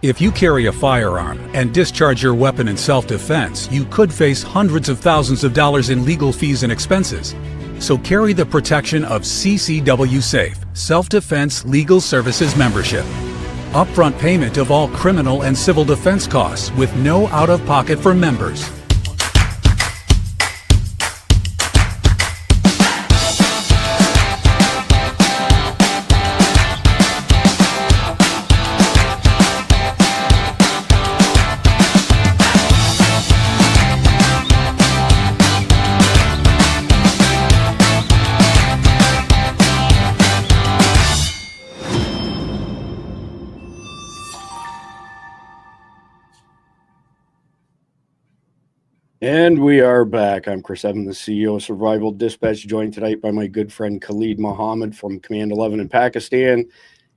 If you carry a firearm and discharge your weapon in self-defense, you could face hundreds of thousands of dollars in legal fees and expenses. So carry the protection of CCW Safe, Self-Defense Legal Services membership. Upfront payment of all criminal and civil defense costs with no out-of-pocket for members. And we are back. I'm Chris Evans, the CEO of Survival Dispatch, joined tonight by my good friend Khalid Mohammed from Command 11 in Pakistan,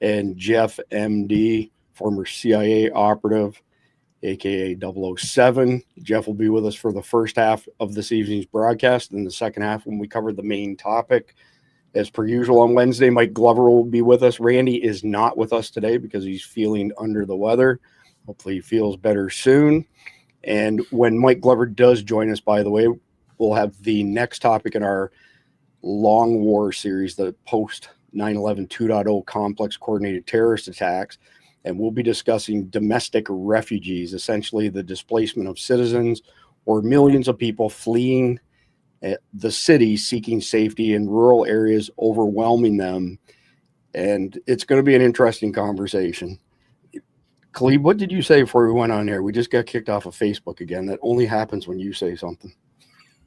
and Jeff, MD, former CIA operative, aka 007. Jeff will be with us for the first half of this evening's broadcast, and the second half when we cover the main topic. As per usual on Wednesday, Mike Glover will be with us. Randy is not with us today because he's feeling under the weather. Hopefully he feels better soon. And when Mike Glover does join us, by the way, we'll have the next topic in our long war series, the post 9/11 2.0 complex coordinated terrorist attacks. And we'll be discussing domestic refugees, essentially the displacement of citizens or millions of people fleeing the city, seeking safety in rural areas, overwhelming them. And it's going to be an interesting conversation. Khalid, what did you say before we went on air? We just got kicked off of Facebook again. That only happens when you say something.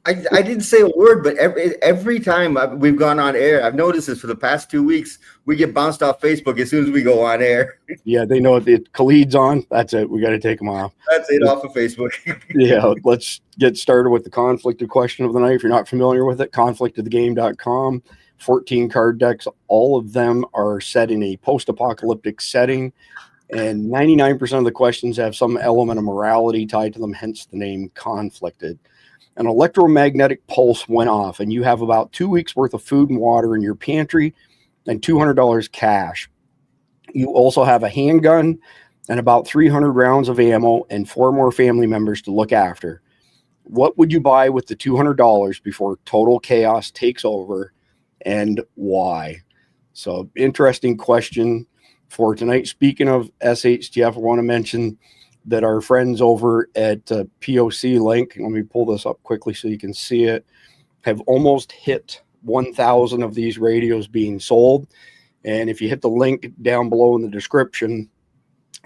I didn't say a word, but every time we've gone on air, I've noticed this for the past 2 weeks, we get bounced off Facebook as soon as we go on air. Yeah, they know if Khalid's on, that's it. We got to take him off. That's it, off of Facebook. Yeah, let's get started with the conflicted question of the night. If you're not familiar with it, conflictofthegame.com, 14 card decks. All of them are set in a post-apocalyptic setting. And 99% of the questions have some element of morality tied to them, hence the name Conflicted. An electromagnetic pulse went off, and you have about 2 weeks worth of food and water in your pantry and $200 cash. You also have a handgun and about 300 rounds of ammo and 4 more family members to look after. What would you buy with the $200 before total chaos takes over, and why? So, interesting question for tonight. Speaking of SHTF, I want to mention that our friends over at POC Link, let me pull this up quickly so you can see it, have almost hit 1,000 of these radios being sold. And if you hit the link down below in the description,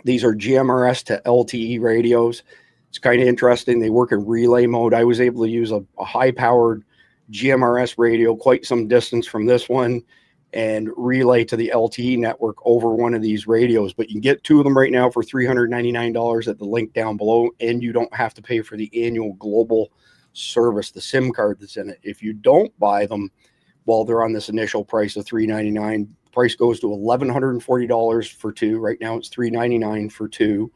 these are GMRS to LTE radios. It's kind of interesting. They work in relay mode. I was able to use a high-powered GMRS radio quite some distance from this one and relay to the LTE network over one of these radios. But you can get 2 of them right now for $399 at the link down below, and you don't have to pay for the annual global service, the SIM card that's in it. If you don't buy them while they're on this initial price of $399, the price goes to $1,140 for 2. Right now it's $399 for 2.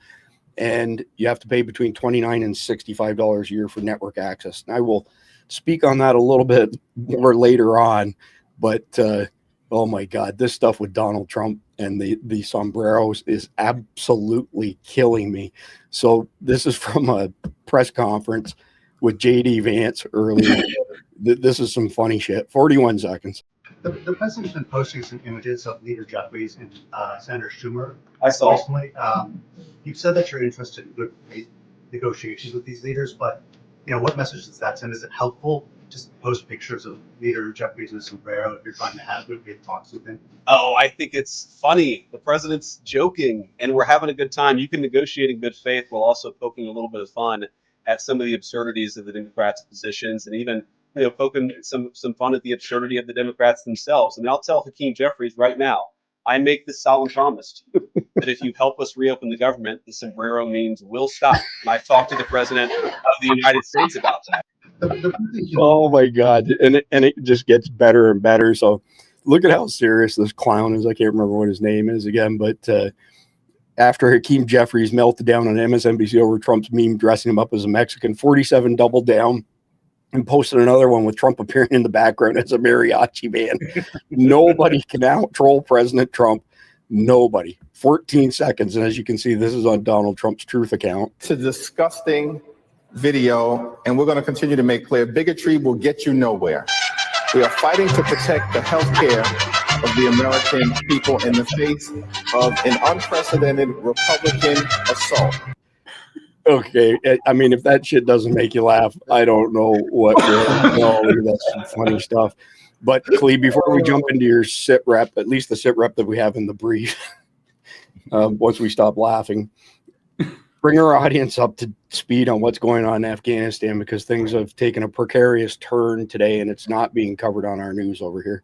And you have to pay between $29 and $65 a year for network access. And I will speak on that a little bit more later on, but oh my God, this stuff with Donald Trump and the sombreros is absolutely killing me. So this is from a press conference with J.D. Vance earlier. This is some funny shit. 41 seconds. The president's been posting some images of Leader Jeffries and Senator Schumer. I saw. Recently. You've said that you're interested in good negotiations with these leaders, but what message does that send? Is it helpful? Just post pictures of Leader Jeffries in a sombrero if you're trying to have good talks with him? Oh, I think it's funny. The president's joking, and we're having a good time. You can negotiate in good faith while also poking a little bit of fun at some of the absurdities of the Democrats' positions, and even poking some fun at the absurdity of the Democrats themselves. And I'll tell Hakeem Jeffries right now, I make this solemn promise to you that if you help us reopen the government, the sombrero means will stop. And I talked to the president of the United States about that. Oh my God. And it just gets better and better. So look at how serious this clown is. I can't remember what his name is again, but after Hakeem Jeffries melted down on MSNBC over Trump's meme dressing him up as a Mexican, 47 doubled down and posted another one with Trump appearing in the background as a mariachi band. Nobody can out troll President Trump Nobody. 14 seconds. And as you can see, this is on Donald Trump's Truth account. It's a disgusting video, and we're going to continue to make clear bigotry will get you nowhere. We are fighting to protect the health care of the American people in the face of an unprecedented Republican assault. Okay, I mean, if that shit doesn't make you laugh, I don't know what will. No, that's some funny stuff. But Clee, before we jump into your sit rep, at least the sit rep that we have in the brief, once we stop laughing, bring our audience up to speed on what's going on in Afghanistan, because things have taken a precarious turn today, and it's not being covered on our news over here.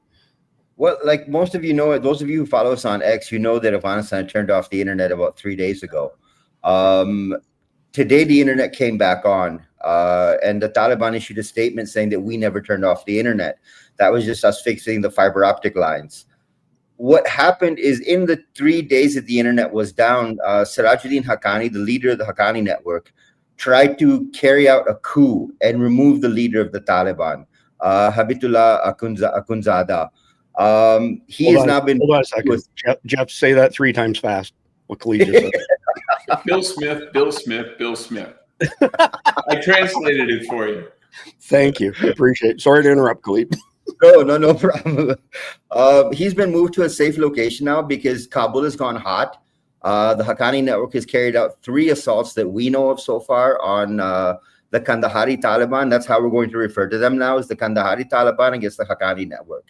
Well, like most of you know, those of you who follow us on X, you know that Afghanistan turned off the internet about 3 days ago. Today, the internet came back on, and the Taliban issued a statement saying that we never turned off the internet. That was just us fixing the fiber optic lines. What happened is, in the 3 days that the internet was down, Sirajuddin Haqqani, the leader of the Haqqani network, tried to carry out a coup and remove the leader of the Taliban, Habibullah Akhundzada. He has now been. Hold on a second. Jeff, say that 3 times fast. What Khalid just said. Bill Smith, Bill Smith, Bill Smith. I translated it for you. Thank you. Appreciate it. Sorry to interrupt, Khalid. No problem. He's been moved to a safe location now because Kabul has gone hot. The Haqqani network has carried out 3 assaults that we know of so far on the Kandahari Taliban. That's how we're going to refer to them now, as the Kandahari Taliban against the Haqqani network.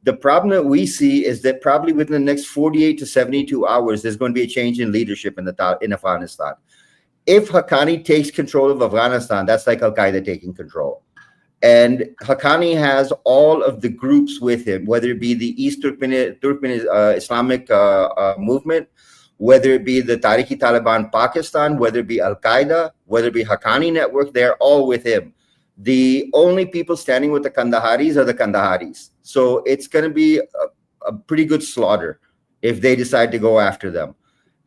The problem that we see is that probably within the next 48 to 72 hours, there's going to be a change in leadership in Afghanistan. If Haqqani takes control of Afghanistan, that's like Al-Qaeda taking control. And Haqqani has all of the groups with him, whether it be the East Turkmen Islamic movement, whether it be the Tariqi Taliban Pakistan, whether it be Al-Qaeda, whether it be Haqqani network, they're all with him. The only people standing with the Kandaharis are the Kandaharis. So it's going to be a pretty good slaughter if they decide to go after them.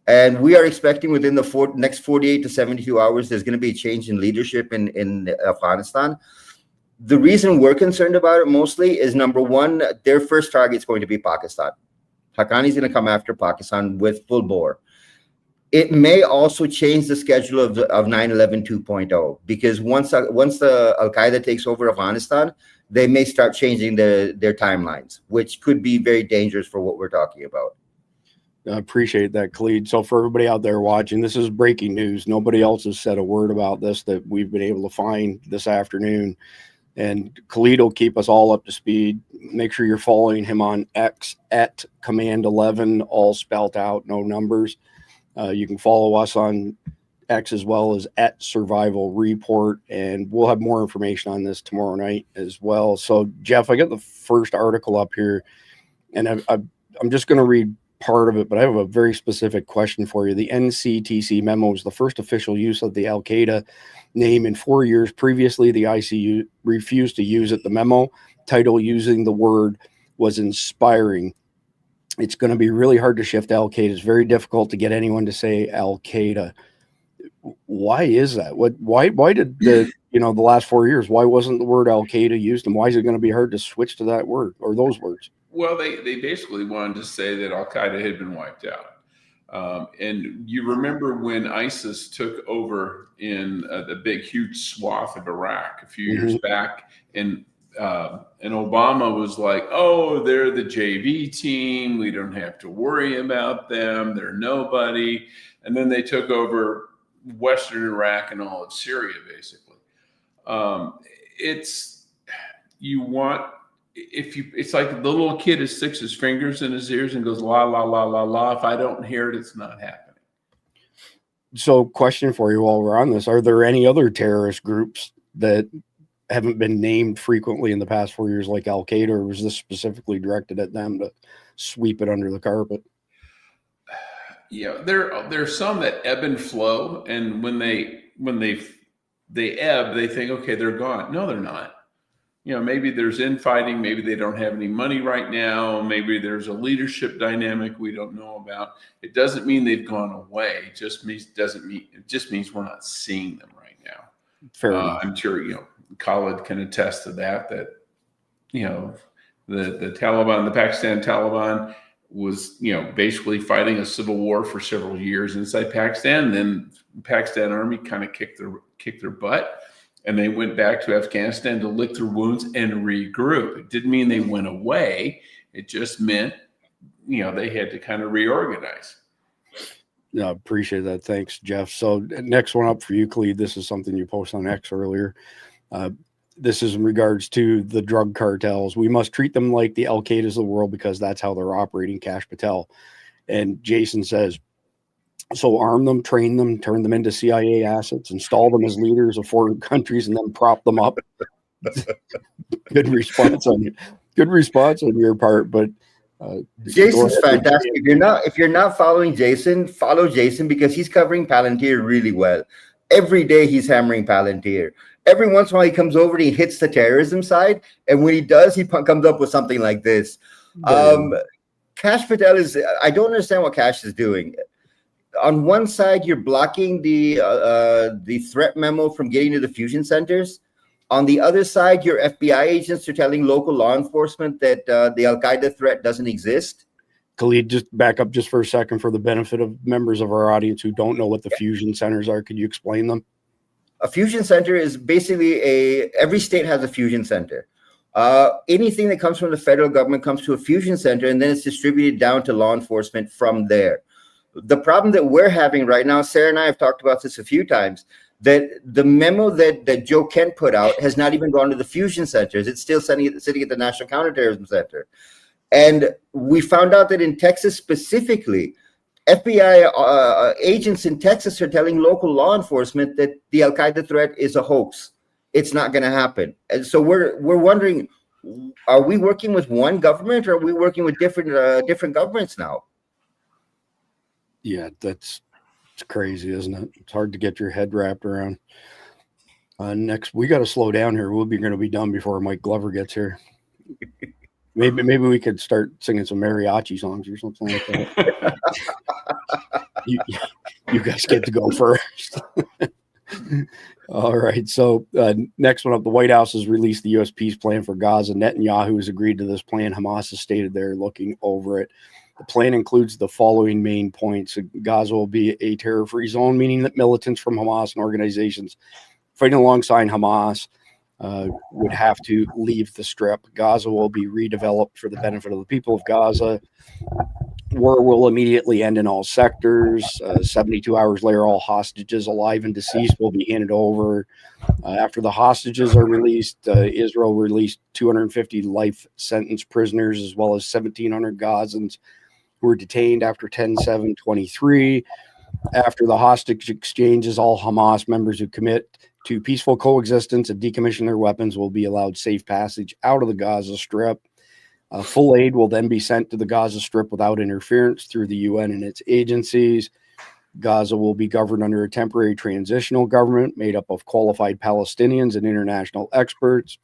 And we are expecting within the next 48 to 72 hours, there's going to be a change in leadership in Afghanistan. The reason we're concerned about it mostly is, number one, their first target is going to be Pakistan. Haqqani is going to come after Pakistan with full bore. It may also change the schedule of 9/11 2.0, because once the Al-Qaeda takes over Afghanistan, they may start changing their timelines, which could be very dangerous for what we're talking about. I appreciate that, Khalid. So for everybody out there watching, this is breaking news. Nobody else has said a word about this that we've been able to find this afternoon. And Khalid will keep us all up to speed. Make sure you're following him on X at Command11, all spelled out, no numbers. You can follow us on X as well as at Survival Report, and we'll have more information on this tomorrow night as well. So, Jeff, I got the first article up here, and I'm just going to read part of it, but I have a very specific question for you. The NCTC memo is the first official use of the Al-Qaeda name in 4 years. Previously, the ICU refused to use it. The memo title using the word was inspiring. It's going to be really hard to shift Al-Qaeda. It's very difficult to get anyone to say Al-Qaeda. Why is that? Why did the last 4 years, why wasn't the word Al-Qaeda used, and why is it going to be hard to switch to that word or those words? Well, they basically wanted to say that Al-Qaeda had been wiped out. And you remember when ISIS took over in the big, huge swath of Iraq a few years back, and Obama was like, oh, they're the JV team. We don't have to worry about them. They're nobody. And then they took over Western Iraq and all of Syria, basically. It's like the little kid who sticks his fingers in his ears and goes, la, la, la, la, la. If I don't hear it, it's not happening. So question for you while we're on this, are there any other terrorist groups that haven't been named frequently in the past 4 years like Al-Qaeda, or was this specifically directed at them to sweep it under the carpet? Yeah, there's some that ebb and flow, and when they ebb, they think, okay, they're gone. No, they're not. Maybe there's infighting, maybe they don't have any money right now, maybe there's a leadership dynamic we don't know about. It doesn't mean they've gone away. It just means we're not seeing them right now. Fair enough. I'm sure Khalid can attest to that the Taliban, the Pakistan Taliban, was, basically fighting a civil war for several years inside Pakistan. Then Pakistan army kind of kicked their butt, and they went back to Afghanistan to lick their wounds and regroup. It didn't mean they went away. It just meant, they had to kind of reorganize. Yeah, appreciate that. Thanks, Jeff. So next one up for you, Khalid. This is something you posted on X earlier. This is in regards to the drug cartels. We must treat them like the Al-Qaedas of the world because that's how they're operating, Kash Patel. And Jason says, so arm them, train them, turn them into CIA assets, install them as leaders of foreign countries, and then prop them up. Good response on your part, but Jason's fantastic. If you're not following Jason, follow Jason because he's covering Palantir really well. Every day he's hammering Palantir. Every once in a while he comes over and he hits the terrorism side, and when he does, he comes up with something like this. Kash Patel I don't understand what Kash is doing. On one side, you're blocking the threat memo from getting to the fusion centers. On the other side, your FBI agents are telling local law enforcement that the Al-Qaeda threat doesn't exist. Khalid, just back up just for a second for the benefit of members of our audience who don't know what the fusion centers are. Could you explain them? A fusion center is basically every state has a fusion center. Anything that comes from the federal government comes to a fusion center, and then it's distributed down to law enforcement from there. The problem that we're having right now, Sarah and I have talked about this a few times, that the memo that Joe Kent put out has not even gone to the fusion centers. It's still sitting at the National Counterterrorism Center. And we found out that in Texas specifically, FBI agents in Texas are telling local law enforcement that the Al-Qaeda threat is a hoax. It's not going to happen. And so we're wondering, are we working with one government or are we working with different governments now? Yeah, it's crazy, isn't it? It's hard to get your head wrapped around. Next, we got to slow down here. We're going to be done before Mike Glover gets here. Maybe we could start singing some mariachi songs or something like that. you guys get to go first. All right. So next one up, the White House has released the U.S. peace plan for Gaza. Netanyahu has agreed to this plan. Hamas has stated they're looking over it. The plan includes the following main points. Gaza will be a terror-free zone, meaning that militants from Hamas and organizations fighting alongside Hamas would have to leave the strip. Gaza will be redeveloped for the benefit of the people of Gaza. War will immediately end in all sectors. 72 hours later, all hostages, alive and deceased, will be handed over. After the hostages are released, Israel released 250 life sentence prisoners, as well as 1,700 Gazans who were detained after 10/7/23. After the hostage exchanges, all Hamas members who commit to peaceful coexistence and decommission their weapons will be allowed safe passage out of the Gaza Strip. Full aid will then be sent to the Gaza Strip without interference through the UN and its agencies. Gaza will be governed under a temporary transitional government made up of qualified Palestinians and international experts.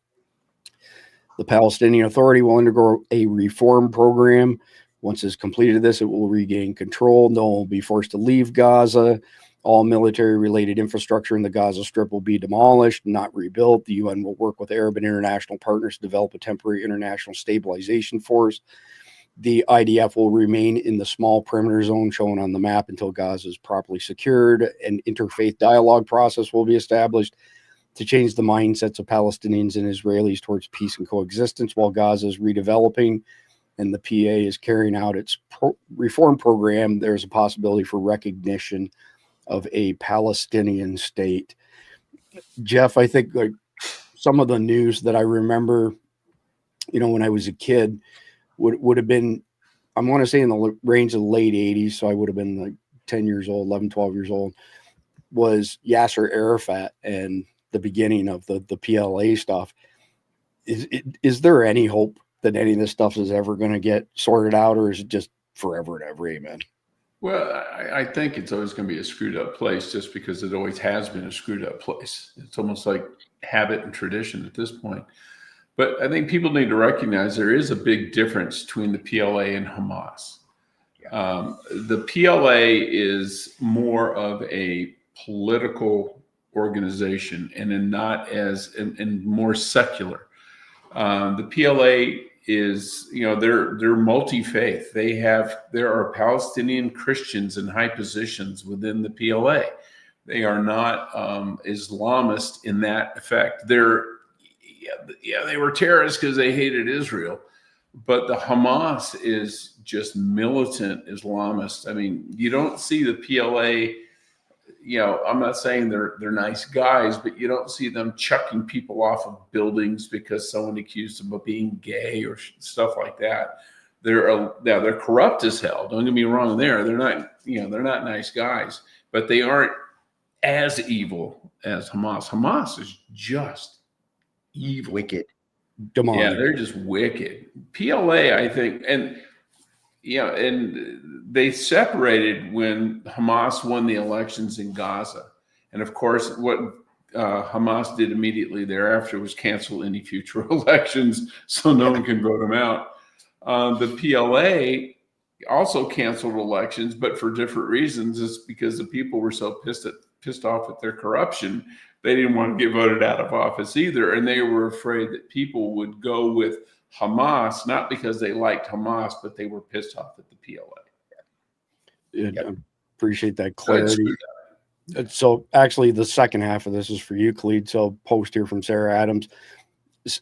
The Palestinian Authority will undergo a reform program. Once it's completed this, it will regain control. No one will be forced to leave Gaza. All military-related infrastructure in the Gaza Strip will be demolished, not rebuilt. The UN will work with Arab and international partners to develop a temporary international stabilization force. The IDF will remain in the small perimeter zone shown on the map until Gaza is properly secured. An interfaith dialogue process will be established to change the mindsets of Palestinians and Israelis towards peace and coexistence while Gaza is redeveloping and the PA is carrying out its reform program. There's a possibility for recognition of a Palestinian state. Jeff, I think like some of the news that I remember, when I was a kid would have been, I want to say in the range of the late 80s. So I would have been like 10 years old, 11, 12 years old, was Yasser Arafat and the beginning of the PLA stuff. Is there any hope that any of this stuff is ever going to get sorted out, or is it just forever and ever? Amen. Well, I think it's always going to be a screwed up place just because it always has been a screwed up place. It's almost like habit and tradition at this point. But I think people need to recognize there is a big difference between the PLA and Hamas. Yeah. The PLA is more of a political organization and more secular. The PLA is, they're multi-faith. There are Palestinian Christians in high positions within the PLA. They are not Islamist in that effect. They were terrorists because they hated Israel, but the Hamas is just militant Islamist. I mean, you don't see the PLA. I'm not saying they're nice guys, but you don't see them chucking people off of buildings because someone accused them of being gay or stuff like that. They're corrupt as hell. Don't get me wrong. They're not nice guys, but they aren't as evil as Hamas. Hamas is just evil, Wicked. Demonic. Yeah, they're just wicked. PLA, I think, and they separated when Hamas won the elections in Gaza. And of course, what Hamas did immediately thereafter was cancel any future elections so no one can vote them out. The PLA also canceled elections, but for different reasons. It's because the people were so pissed off at their corruption, they didn't want to get voted out of office either. And they were afraid that people would go with Hamas, not because they liked Hamas, but they were pissed off at the PLA. I appreciate that clarity. So actually the second half of this is for you, Khalid. So post here from Sarah Adams.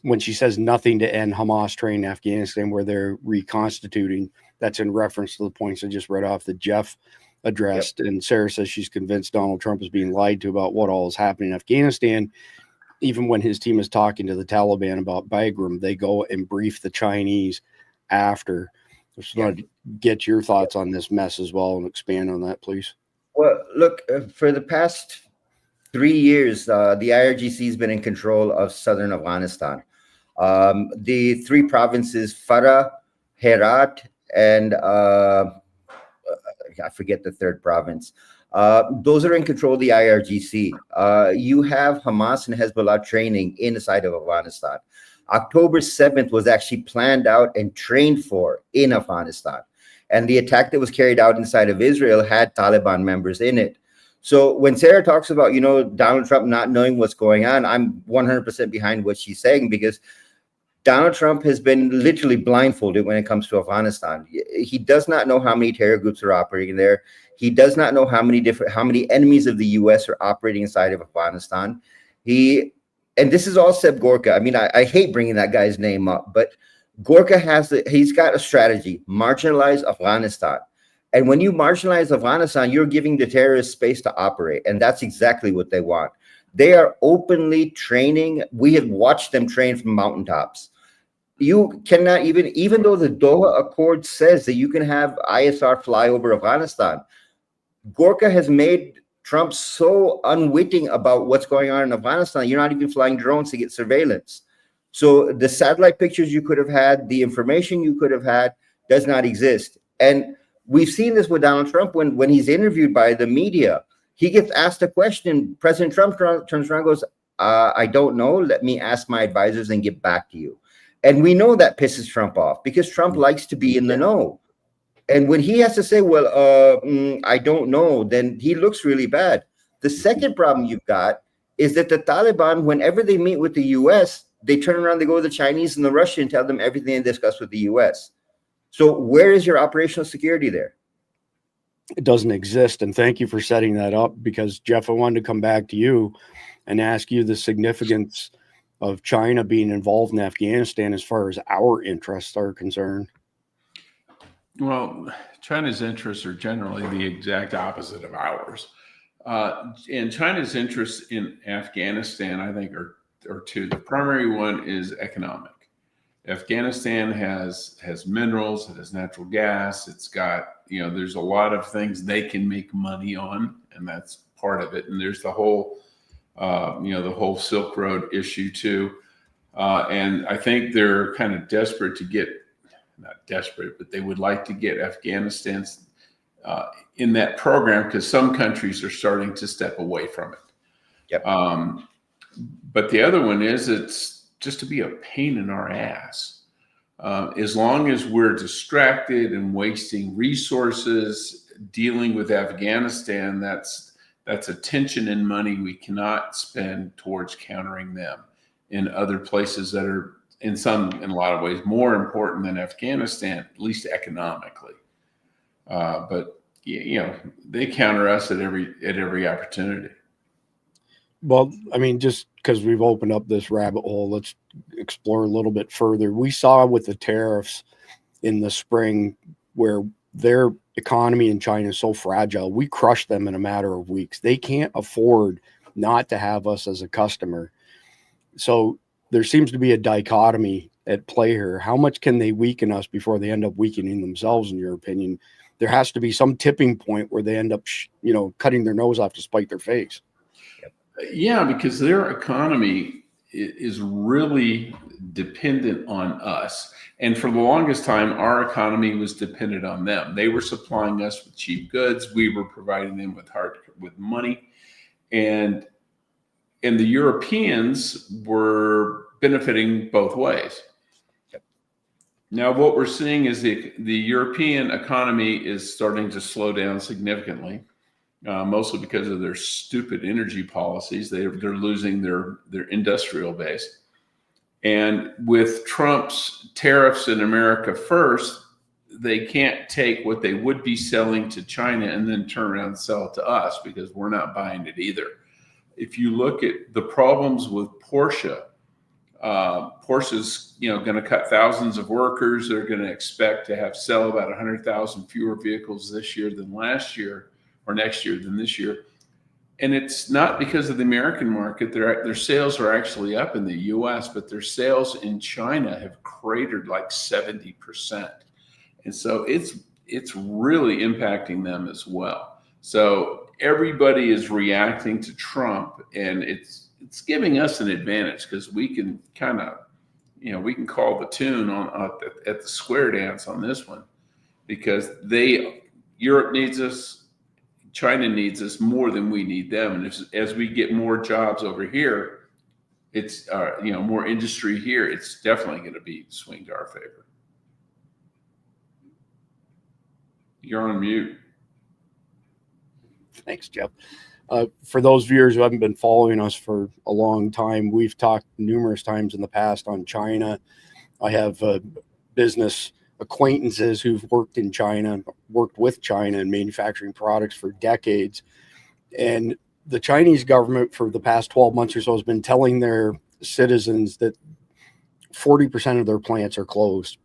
When she says nothing to end Hamas train in Afghanistan where they're reconstituting, that's in reference to the points I just read off that Jeff addressed. And Sarah says she's convinced Donald Trump is being lied to about what all is happening in Afghanistan. Even when his team is talking to the Taliban about Bagram, they go and brief the Chinese after. I just want to get your thoughts on this mess as well and expand on that, please. Well, look, for the past 3 years, the IRGC has been in control of southern Afghanistan. The three provinces, Farah, Herat, and I forget the third province. Those are in control of the IRGC. You have Hamas and Hezbollah training inside of Afghanistan. October 7th was actually planned out and trained for in Afghanistan. And the attack that was carried out inside of Israel had Taliban members in it. So when Sarah talks about, Donald Trump not knowing what's going on, I'm 100% behind what she's saying, because Donald Trump has been literally blindfolded when it comes to Afghanistan. He does not know how many terror groups are operating there. He does not know how many enemies of the U.S. are operating inside of Afghanistan. And this is all Seb Gorka. I mean, I hate bringing that guy's name up, but Gorka he's got a strategy: marginalize Afghanistan. And when you marginalize Afghanistan, you're giving the terrorists space to operate, and that's exactly what they want. They are openly training. We have watched them train from mountaintops. You cannot even though the Doha Accord says that you can have ISR fly over Afghanistan, Gorka has made Trump so unwitting about what's going on in Afghanistan, you're not even flying drones to get surveillance. So the satellite pictures you could have had, the information you could have had, does not exist. And we've seen this with Donald Trump when he's interviewed by the media. He gets asked a question. President Trump turns around and goes, I don't know. Let me ask my advisors and get back to you. And we know that pisses Trump off, because Trump likes to be in the know. And when he has to say, well, I don't know, then he looks really bad. The second problem you've got is that the Taliban, whenever they meet with the U.S., they turn around, they go to the Chinese and the Russians and tell them everything they discuss with the U.S. So where is your operational security there? It doesn't exist. And thank you for setting that up, because, Jeff, I wanted to come back to you and ask you the significance of China being involved in Afghanistan as far as our interests are concerned. Well, China's interests are generally the exact opposite of ours. And China's interests in Afghanistan, I think, are two. The primary one is economic. Afghanistan has minerals, it has natural gas, it's got, there's a lot of things they can make money on, and that's part of it. And there's the whole, the whole Silk Road issue too. And I think they're kind of desperate to get, not desperate, but they would like to get Afghanistan in that program, because some countries are starting to step away from it. Yep. But the other one is, it's just to be a pain in our ass. As long as we're distracted and wasting resources dealing with Afghanistan, that's attention and money we cannot spend towards countering them in other places that are in a lot of ways, more important than Afghanistan, at least economically. But they counter us at every opportunity. Well, I mean, just because we've opened up this rabbit hole, let's explore a little bit further. We saw with the tariffs in the spring where their economy in China is so fragile, we crushed them in a matter of weeks. They can't afford not to have us as a customer. So there seems to be a dichotomy at play here. How much can they weaken us before they end up weakening themselves, in your opinion? There has to be some tipping point where they end up, cutting their nose off to spite their face. Yeah, because their economy is really dependent on us. And for the longest time, our economy was dependent on them. They were supplying us with cheap goods. We were providing them with money. And the Europeans were benefiting both ways. Now, what we're seeing is the European economy is starting to slow down significantly. Mostly because of their stupid energy policies. They're losing their industrial base. And with Trump's tariffs in America first, they can't take what they would be selling to China and then turn around and sell it to us because we're not buying it either. If you look at the problems with Porsche, Porsche's going to cut thousands of workers. They're going to expect to sell about 100,000 fewer vehicles this year than last year, or next year than this year. And it's not because of the American market. Their sales are actually up in the US, but their sales in China have cratered like 70%. And so it's really impacting them as well. So everybody is reacting to Trump, and it's giving us an advantage because we can kind of, we can call the tune at the square dance on this one, because Europe needs us, China needs us more than we need them. And as we get more jobs over here, it's more industry here, it's definitely going to be swing to our favor. You're on mute. Thanks, Jeff. For those viewers who haven't been following us for a long time, we've talked numerous times in the past on China. I have business acquaintances who've worked with China and manufacturing products for decades. And the Chinese government for the past 12 months or so has been telling their citizens that 40% of their plants are closed.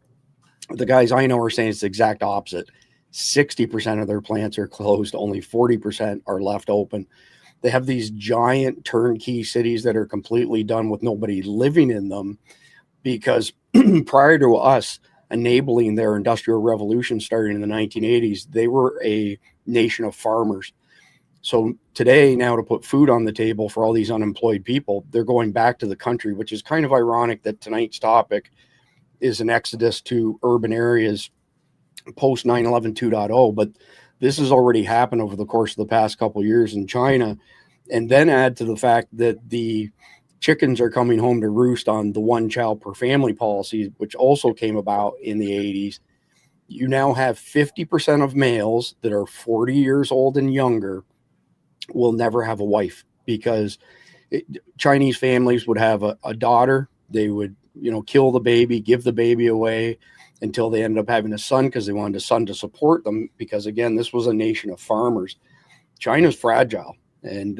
The guys I know are saying it's the exact opposite. 60% of their plants are closed. Only 40% are left open. They have these giant turnkey cities that are completely done with nobody living in them, because prior to us enabling their industrial revolution starting in the 1980s, they were a nation of farmers. So today, now to put food on the table for all these unemployed people, they're going back to the country, which is kind of ironic that tonight's topic is an exodus to urban areas post 9/11 2.0, but this has already happened over the course of the past couple of years in China. And then add to the fact that the chickens are coming home to roost on the one child per family policy, which also came about in the 80s. You now have 50% of males that are 40 years old and younger will never have a wife, because Chinese families would have a daughter. They would, kill the baby, give the baby away until they ended up having a son, because they wanted a son to support them, because again, this was a nation of farmers. China's fragile. And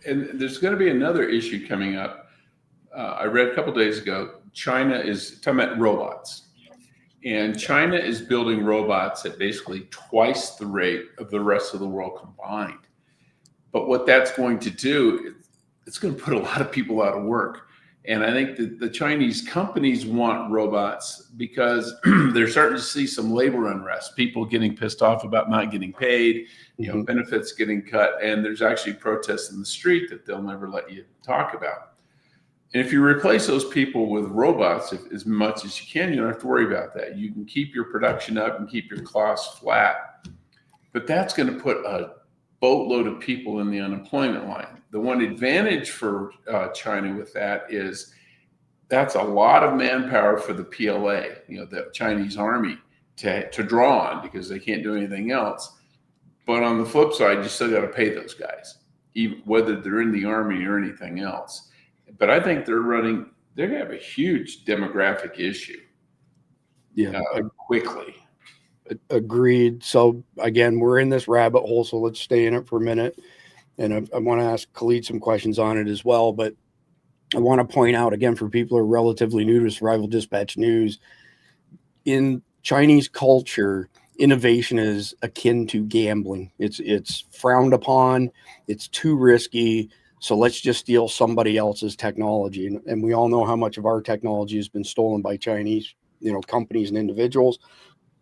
there's going to be another issue coming up. I read a couple of days ago, China is talking about robots. And China is building robots at basically twice the rate of the rest of the world combined. But what that's going to do, it's going to put a lot of people out of work. And I think that the Chinese companies want robots because they're starting to see some labor unrest, people getting pissed off about not getting paid, benefits getting cut. And there's actually protests in the street that they'll never let you talk about. And if you replace those people with robots as much as you can, you don't have to worry about that. You can keep your production up and keep your costs flat. But that's going to put a boatload of people in the unemployment line. The one advantage for China with that is that's a lot of manpower for the PLA, the Chinese army to draw on, because they can't do anything else. But on the flip side, you still got to pay those guys, even whether they're in the army or anything else. But I think they're running they're going to have a huge demographic issue. Yeah, Quickly. agreed. So again, we're in this rabbit hole, so let's stay in it for a minute. And I want to ask Khalid some questions on it as well. But I want to point out again for people who are relatively new to Survival Dispatch News, in Chinese culture, innovation is akin to gambling. It's frowned upon. It's too risky. So let's just steal somebody else's technology. And we all know how much of our technology has been stolen by Chinese, companies and individuals.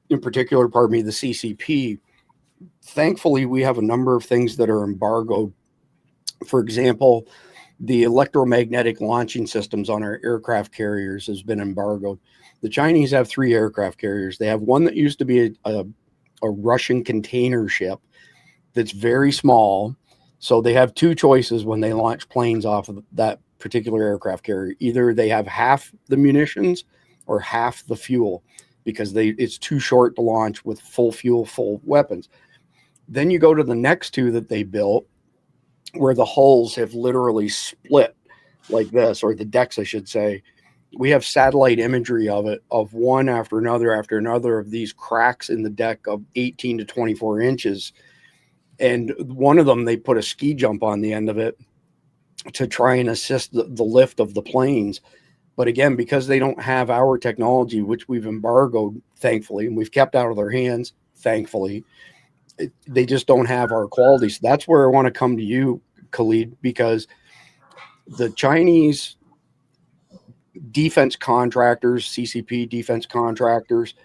In particular, the CCP. Thankfully, we have a number of things that are embargoed. For example, the electromagnetic launching systems on our aircraft carriers has been embargoed. The Chinese have 3 aircraft carriers. They have one that used to be a Russian container ship that's very small. So they have 2 choices when they launch planes off of that particular aircraft carrier. Either they have half the munitions or half the fuel, because it's too short to launch with full fuel, full weapons. Then you go to the next 2 that they built, where the hulls have literally split like this, or the decks, I should say. We have satellite imagery of it, of one after another of these cracks in the deck of 18 to 24 inches. And one of them, they put a ski jump on the end of it to try and assist the lift of the planes. But again, because they don't have our technology, which we've embargoed, thankfully, and we've kept out of their hands, thankfully, they just don't have our quality. So that's where I want to come to you, Khalid, because the Chinese defense contractors, CCP defense contractors,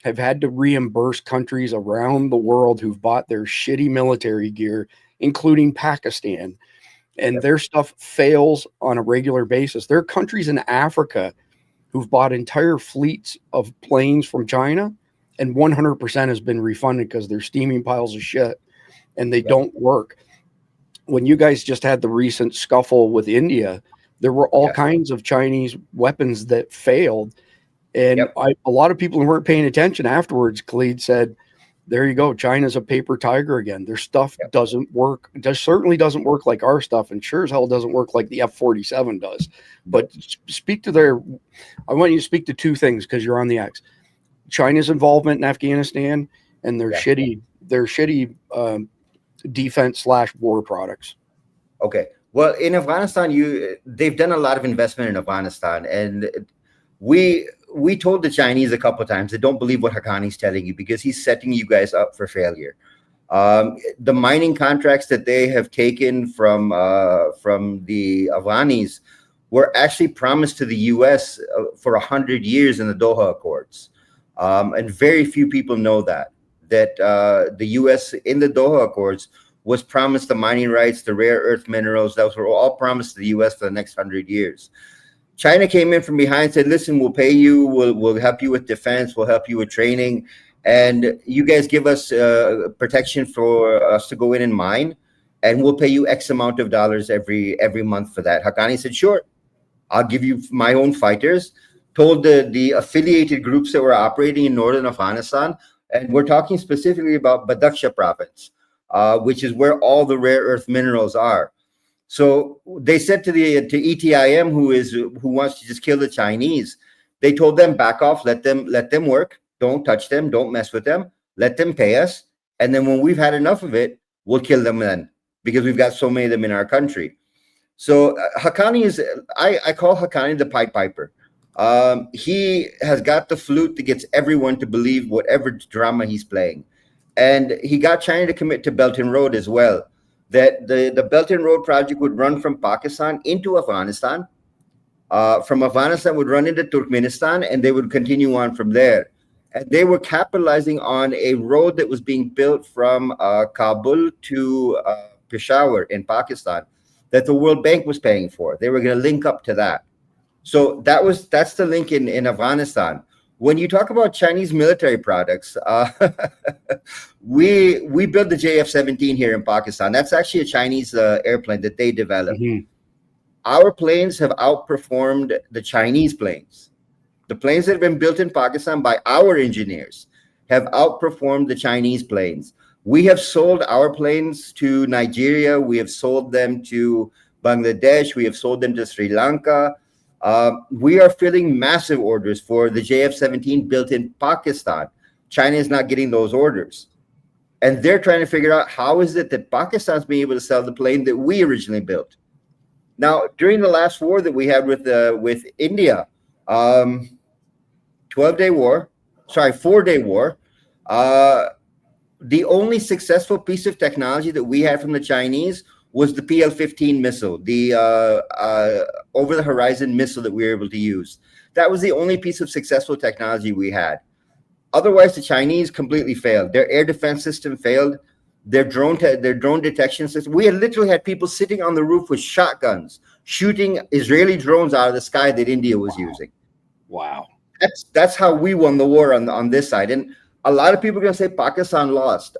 have had to reimburse countries around the world who've bought their shitty military gear, including Pakistan. And their stuff fails on a regular basis. There are countries in Africa who've bought entire fleets of planes from China, and 100% has been refunded because they're steaming piles of shit and they don't work. When you guys just had the recent scuffle with India, there were all kinds of Chinese weapons that failed. And a lot of people who weren't paying attention afterwards, Khalid said, there you go, China's a paper tiger again. Their stuff doesn't work. It certainly doesn't work like our stuff, and sure as hell doesn't work like the F-47 does. But I want you to speak to 2 things, because you're on the X. China's involvement in Afghanistan and their shitty defense/war products. Okay. Well, in Afghanistan, they've done a lot of investment in Afghanistan, and we told the Chinese a couple of times that don't believe what Haqqani's telling you, because he's setting you guys up for failure. The mining contracts that they have taken from the Afghanis were actually promised to the U.S. For 100 years in the Doha Accords. And very few people know that the U.S. in the Doha Accords was promised the mining rights, the rare earth minerals. Those were all promised to the U.S. for the next 100 years. China came in from behind and said, listen, we'll pay you, we'll help you with defense, we'll help you with training, and you guys give us protection for us to go in and mine, and we'll pay you X amount of dollars every month for that. Haqqani said, sure, I'll give you my own fighters, told the affiliated groups that were operating in northern Afghanistan, and we're talking specifically about Badakhshan province, which is where all the rare earth minerals are. So they said to ETIM, who wants to just kill the Chinese, they told them, back off, let them work, don't touch them, don't mess with them, let them pay us, and then when we've had enough of it, we'll kill them then, because we've got so many of them in our country. So Haqqani is, I call Haqqani the Pied Piper. He has got the flute that gets everyone to believe whatever drama he's playing. And he got China to commit to Belt and Road as well, that the Belt and Road project would run from Pakistan into Afghanistan. From Afghanistan would run into Turkmenistan, and they would continue on from there. And they were capitalizing on a road that was being built from Kabul to Peshawar in Pakistan that the World Bank was paying for. They were going to link up to that. So that's the link in Afghanistan. When you talk about Chinese military products, we built the JF-17 here in Pakistan. That's actually a Chinese airplane that they developed. Mm-hmm. Our planes have outperformed the Chinese planes. The planes that have been built in Pakistan by our engineers have outperformed the Chinese planes. We have sold our planes to Nigeria. We have sold them to Bangladesh. We have sold them to Sri Lanka. We are filling massive orders for the JF-17 built in Pakistan. China is not getting those orders. And they're trying to figure out how is it that Pakistan's being able to sell the plane that we originally built. Now, during the last war that we had with India, 4-day war, the only successful piece of technology that we had from the Chinese was the PL-15 missile, the over-the-horizon missile that we were able to use. That was the only piece of successful technology we had. Otherwise, the Chinese completely failed. Their air defense system failed. Their drone detection system. We had literally had people sitting on the roof with shotguns, shooting Israeli drones out of the sky that India was using. Wow. That's how we won the war on this side. And a lot of people are going to say Pakistan lost.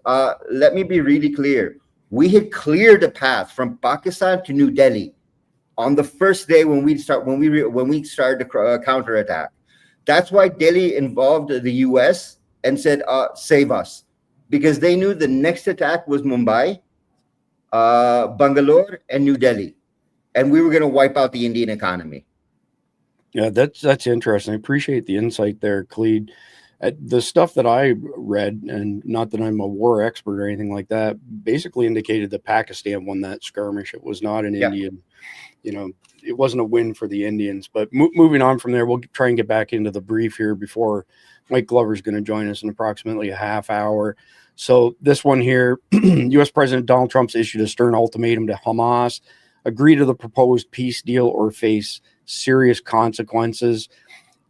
Let me be really clear. We had cleared a path from Pakistan to New Delhi on the first day when we started the counterattack. That's why Delhi involved the U.S. and said, "Save us," because they knew the next attack was Mumbai, Bangalore, and New Delhi, and we were going to wipe out the Indian economy. Yeah, that's interesting. I appreciate the insight there, Khalid. The stuff that I read, and not that I'm a war expert or anything like that, basically indicated that Pakistan won that skirmish. It was not an Indian, it wasn't a win for the Indians. But moving on from there, we'll try and get back into the brief here before Mike Glover's going to join us in approximately a half hour. So this one here, U.S. President Donald Trump's issued a stern ultimatum to Hamas: agree to the proposed peace deal or face serious consequences.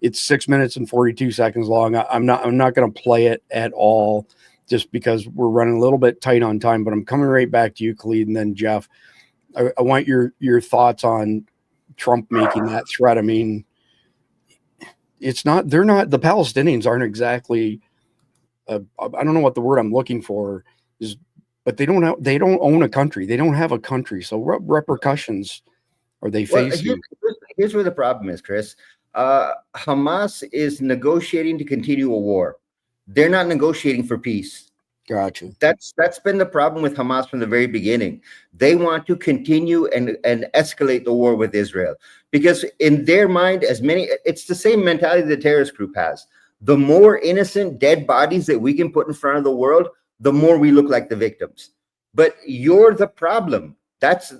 It's 6 minutes and 42 seconds long. I'm not going to play it at all, just because we're running a little bit tight on time. But I'm coming right back to you, Khalid, and then Jeff. I want your thoughts on Trump making that threat. I mean, the Palestinians aren't exactly. I don't know what the word I'm looking for is, but they don't own a country. They don't have a country. So what repercussions are they facing? Here's where the problem is, Chris. Hamas is negotiating to continue a war. They're not negotiating for peace. Gotcha. That's been the problem with Hamas from the very beginning. They want to continue and escalate the war with Israel, because in their mind, it's the same mentality the terrorist group has. The more innocent dead bodies that we can put in front of the world, the more we look like the victims. But you're the problem. As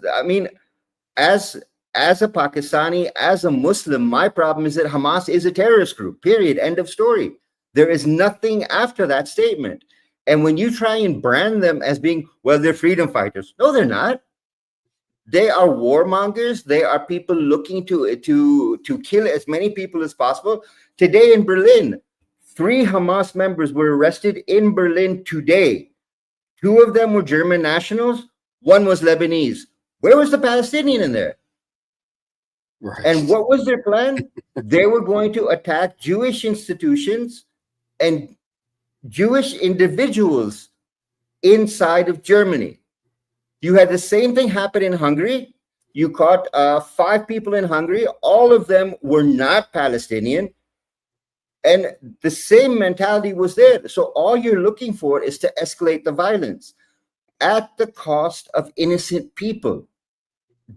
a Pakistani, as a Muslim, my problem is that Hamas is a terrorist group, period, end of story. There is nothing after that statement. And when you try and brand them as being, well, they're freedom fighters. No, they're not. They are warmongers. They are people looking to kill as many people as possible. Today in Berlin, 3 Hamas members were arrested in Berlin today. 2 of them were German nationals. 1 was Lebanese. Where was the Palestinian in there? Right. And what was their plan? They were going to attack Jewish institutions and Jewish individuals inside of Germany. You had the same thing happen in Hungary. You caught 5 people in Hungary. All of them were not Palestinian. And the same mentality was there. So all you're looking for is to escalate the violence at the cost of innocent people.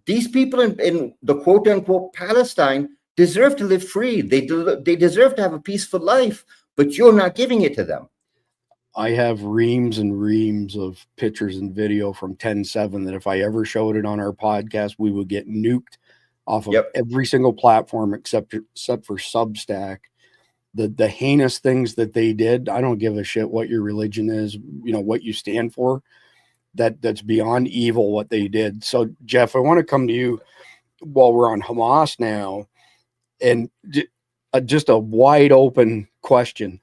These people in the quote-unquote Palestine deserve to live free. They deserve to have a peaceful life, but you're not giving it to them. I have reams and reams of pictures and video from 10/7 that if I ever showed it on our podcast, we would get nuked off of every single platform except for Substack. The heinous things that they did, I don't give a shit what your religion is, what you stand for. That's beyond evil what they did. So, Jeff, I want to come to you while we're on Hamas now, and just a wide open question.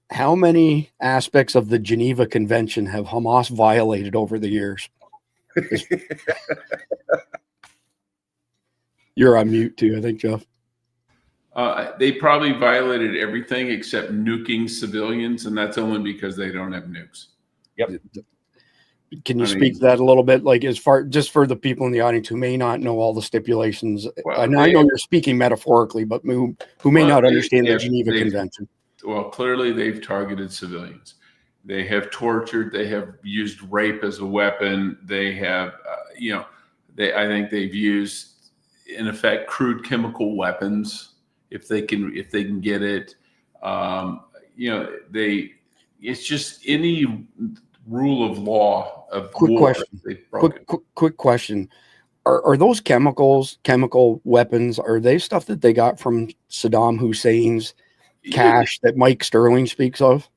How many aspects of the Geneva Convention have Hamas violated over the years? You're on mute too, I think, Jeff. They probably violated everything except nuking civilians, and that's only because they don't have nukes. Yep. Can you speak to that a little bit? Like, as far, just for the people in the audience who may not know all the stipulations, and I know you're speaking metaphorically, but who may not understand the Geneva Convention. Well, clearly they've targeted civilians. They have tortured. They have used rape as a weapon. They have, I think they've used, in effect, crude chemical weapons if they can get it. It's just any rule of law of Quick war. question. Quick question. Are those chemical weapons, are they stuff that they got from Saddam Hussein's cache that Mike Sterling speaks of?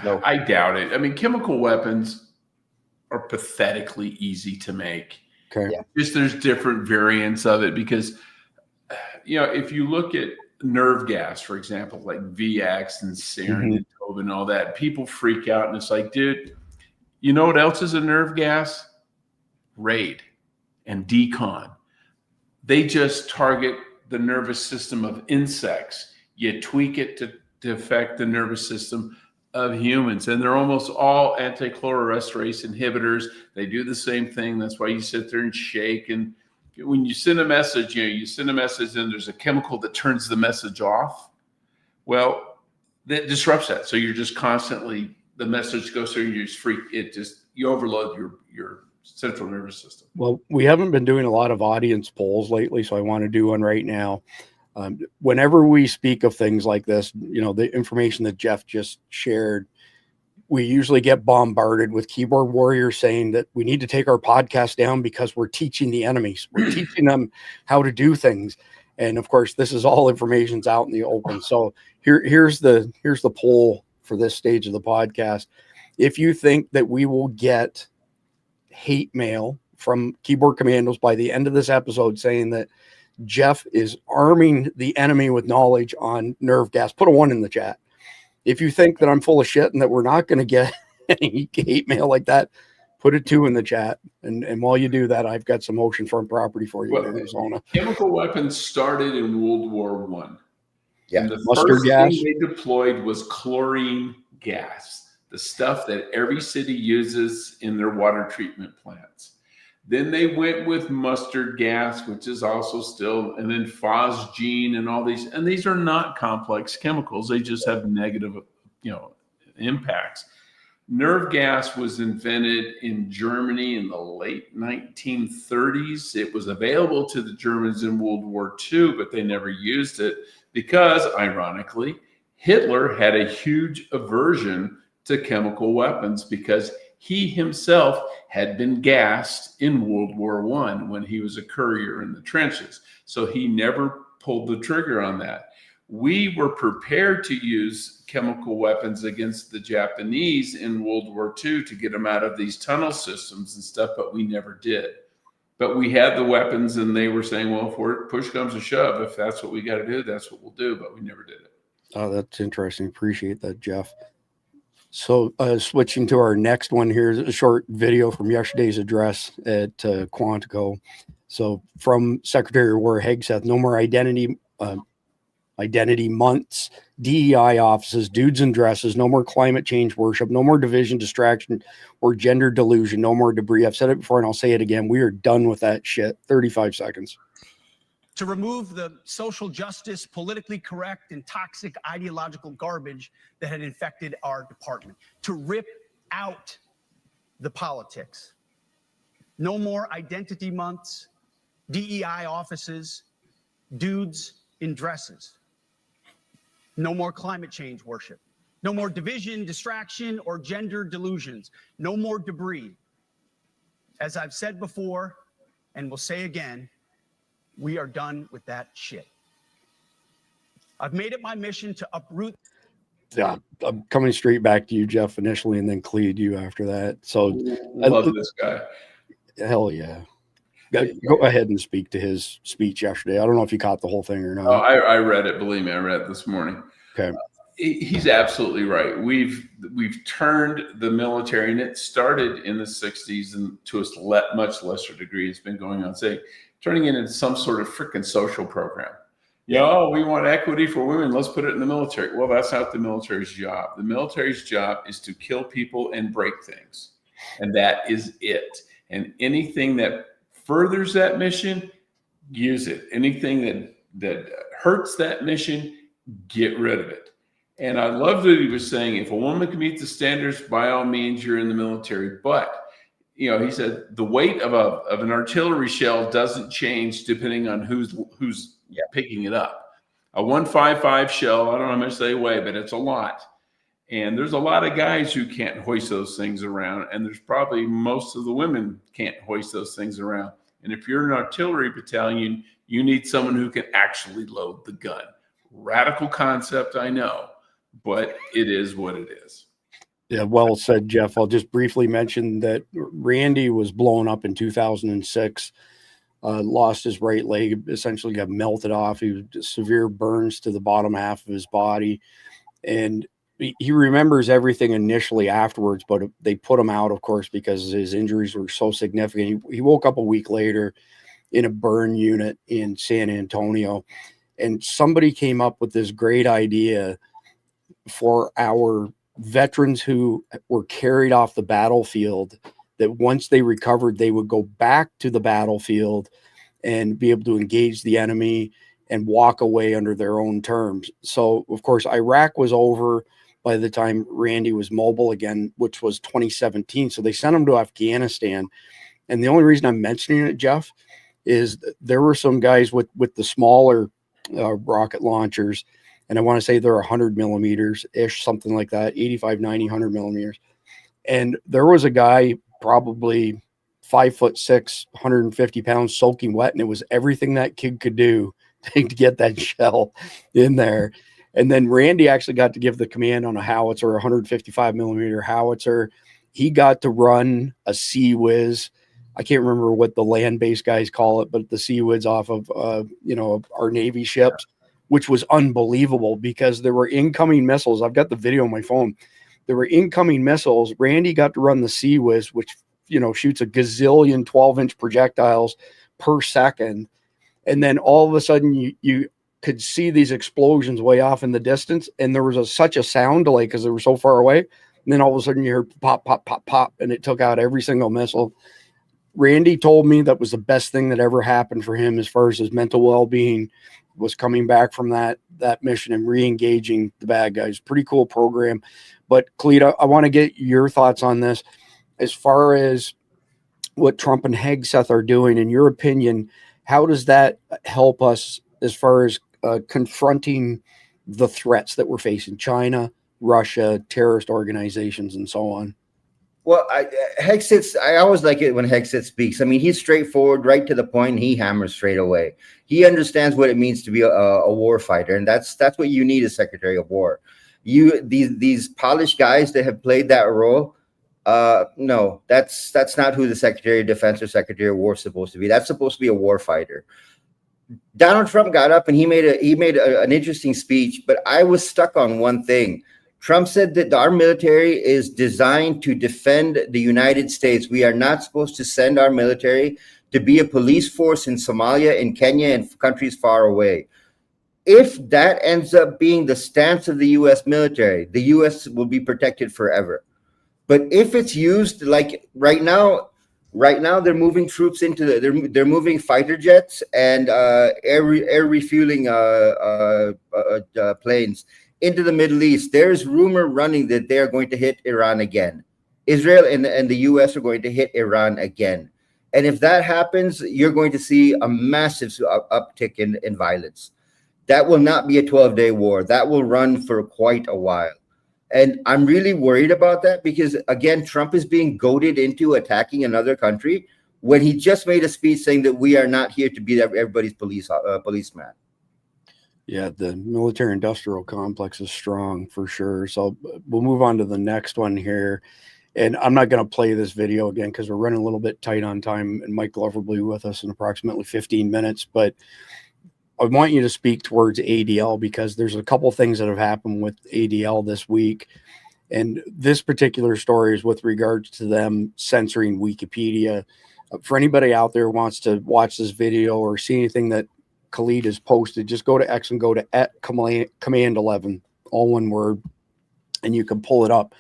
No. I doubt it. I mean, chemical weapons are pathetically easy to make. Okay. Yeah. Just there's different variants of it because, if you look at nerve gas, for example, like VX and sarin and Tobin and all that, people freak out and it's like, dude, you know what else is a nerve gas? RAID and decon. They just target the nervous system of insects. You tweak it to affect the nervous system of humans, and they're almost all anti-chloresterase inhibitors. They do the same thing. That's why you sit there and shake. And when you send a message, you send a message and there's a chemical that turns the message off. Well, that disrupts that. So you're just constantly, the message goes through and you just you overload your central nervous system. Well, we haven't been doing a lot of audience polls lately, so I want to do one right now. Whenever we speak of things like this, the information that Jeff just shared, we usually get bombarded with keyboard warriors saying that we need to take our podcast down because we're teaching the enemies. We're teaching them how to do things. And of course, this is all information's out in the open. So here's the poll for this stage of the podcast. If you think that we will get hate mail from keyboard commandos by the end of this episode saying that Jeff is arming the enemy with knowledge on nerve gas, put a 1 in the chat. If you think that I'm full of shit and that we're not going to get any hate mail like that, put a 2 in the chat. And while you do that, I've got some oceanfront property for you in Arizona. Chemical weapons started in World War I. Yeah. And the Mustard first gas. thing they deployed was chlorine gas, the stuff that every city uses in their water treatment plants. Then they went with mustard gas, which is also still, and then phosgene and all these. And these are not complex chemicals. They just have negative, impacts. Nerve gas was invented in Germany in the late 1930s. It was available to the Germans in World War II, but they never used it because, ironically, Hitler had a huge aversion to chemical weapons because he himself had been gassed in World War I when he was a courier in the trenches. So he never pulled the trigger on that. We were prepared to use chemical weapons against the Japanese in World War II to get them out of these tunnel systems and stuff, but we never did. But we had the weapons and they were saying, well, if push comes to shove, if that's what we got to do, that's what we'll do. But we never did it. Oh, that's interesting. Appreciate that, Jeff. So switching to our next one, here's a short video from yesterday's address at Quantico. So from Secretary of War Hegseth, no more identity months, DEI offices, dudes in dresses, no more climate change worship, no more division, distraction, or gender delusion, no more debris. I've said it before and I'll say it again. We are done with that shit. 35 seconds. To remove the social justice, politically correct, and toxic ideological garbage that had infected our department. To rip out the politics. No more identity months, DEI offices, dudes in dresses. No more climate change worship. No more division, distraction, or gender delusions. No more debris. As I've said before, and will say again, we are done with that shit. I've made it my mission to uproot. Yeah, I'm coming straight back to you, Jeff, initially, and then Clea to you after that. So Love this guy. Hell yeah. Go ahead and speak to his speech yesterday. I don't know if you caught the whole thing or not. Oh, I read it. Believe me, I read it this morning. Okay. He's absolutely right. We've turned the military, and it started in the 60s, and to a much lesser degree, it's been going on, turning it into some sort of freaking social program. We want equity for women. Let's put it in the military. Well, that's not the military's job. The military's job is to kill people and break things. And that is it. And anything that furthers that mission, use it. Anything that hurts that mission, get rid of it. And I loved what he was saying. If a woman can meet the standards, by all means, you're in the military. But he said the weight of an artillery shell doesn't change depending on who's picking it up. A 155 shell, I don't know how much they weigh, but it's a lot. And there's a lot of guys who can't hoist those things around, and there's probably most of the women can't hoist those things around. And if you're an artillery battalion, you need someone who can actually load the gun. Radical concept, I know, but it is what it is. Yeah, well said, Jeff. I'll just briefly mention that Randy was blown up in 2006, lost his right leg, essentially got melted off. He was severe burns to the bottom half of his body. And he remembers everything initially afterwards, but they put him out, of course, because his injuries were so significant. He woke up a week later in a burn unit in San Antonio, and somebody came up with this great idea for our veterans who were carried off the battlefield, that once they recovered, they would go back to the battlefield and be able to engage the enemy and walk away under their own terms. So, of course, Iraq was over by the time Randy was mobile again, which was 2017. So they sent him to Afghanistan. And the only reason I'm mentioning it, Jeff, is there were some guys with the smaller rocket launchers, and I want to say they're 100 millimeters ish, something like that, 85, 90, 100 millimeters. And there was a guy probably 5'6", 150 pounds, soaking wet, and it was everything that kid could do to get that shell in there. And then Randy actually got to give the command on a howitzer, 155 millimeter howitzer. He got to run a Sea Whiz. I can't remember what the land-based guys call it, but the Sea Whiz off of, our Navy ships, which was unbelievable because there were incoming missiles. I've got the video on my phone. There were incoming missiles. Randy got to run the Sea Whiz, which, shoots a gazillion 12-inch projectiles per second. And then all of a sudden you could see these explosions way off in the distance, and there was such a sound delay because they were so far away. And then all of a sudden you heard pop, pop, pop, pop, and it took out every single missile. Randy told me that was the best thing that ever happened for him as far as his mental well-being, was coming back from that mission and re-engaging the bad guys. Pretty cool program. But Cleta, I want to get your thoughts on this as far as what Trump and Hegseth are doing. In your opinion, how does that help us as far as confronting the threats that we're facing? China, Russia, terrorist organizations, and so on. Well, Hegseth, I always like it when Hegseth speaks. I mean, he's straightforward, right to the point. He hammers straight away. He understands what it means to be a war fighter, and that's what you need as Secretary of War. These polished guys that have played that role. No, that's not who the Secretary of Defense or Secretary of War is supposed to be. That's supposed to be a war fighter. Donald Trump got up and he made an interesting speech, but I was stuck on one thing. Trump said that our military is designed to defend the United States. We are not supposed to send our military to be a police force in Somalia, in Kenya, and countries far away. If that ends up being the stance of the U.S. military, the U.S. will be protected forever. But if it's used like right now they're moving troops into they're moving fighter jets and air refueling planes into the Middle East. There's rumor running that they are going to hit Iran again. Israel and the U.S. are going to hit Iran again. And if that happens, you're going to see a massive uptick in violence. That will not be a 12-day war. That will run for quite a while. And I'm really worried about that because, again, Trump is being goaded into attacking another country when he just made a speech saying that we are not here to be everybody's policeman. Yeah, the military-industrial complex is strong for sure. So we'll move on to the next one here. And I'm not going to play this video again because we're running a little bit tight on time, and Mike Glover will be with us in approximately 15 minutes. But I want you to speak towards ADL because there's a couple things that have happened with ADL this week. And this particular story is with regards to them censoring Wikipedia. For anybody out there who wants to watch this video or see anything that Khalid has posted, just go to X and go to @command11, all one word, and you can pull it up.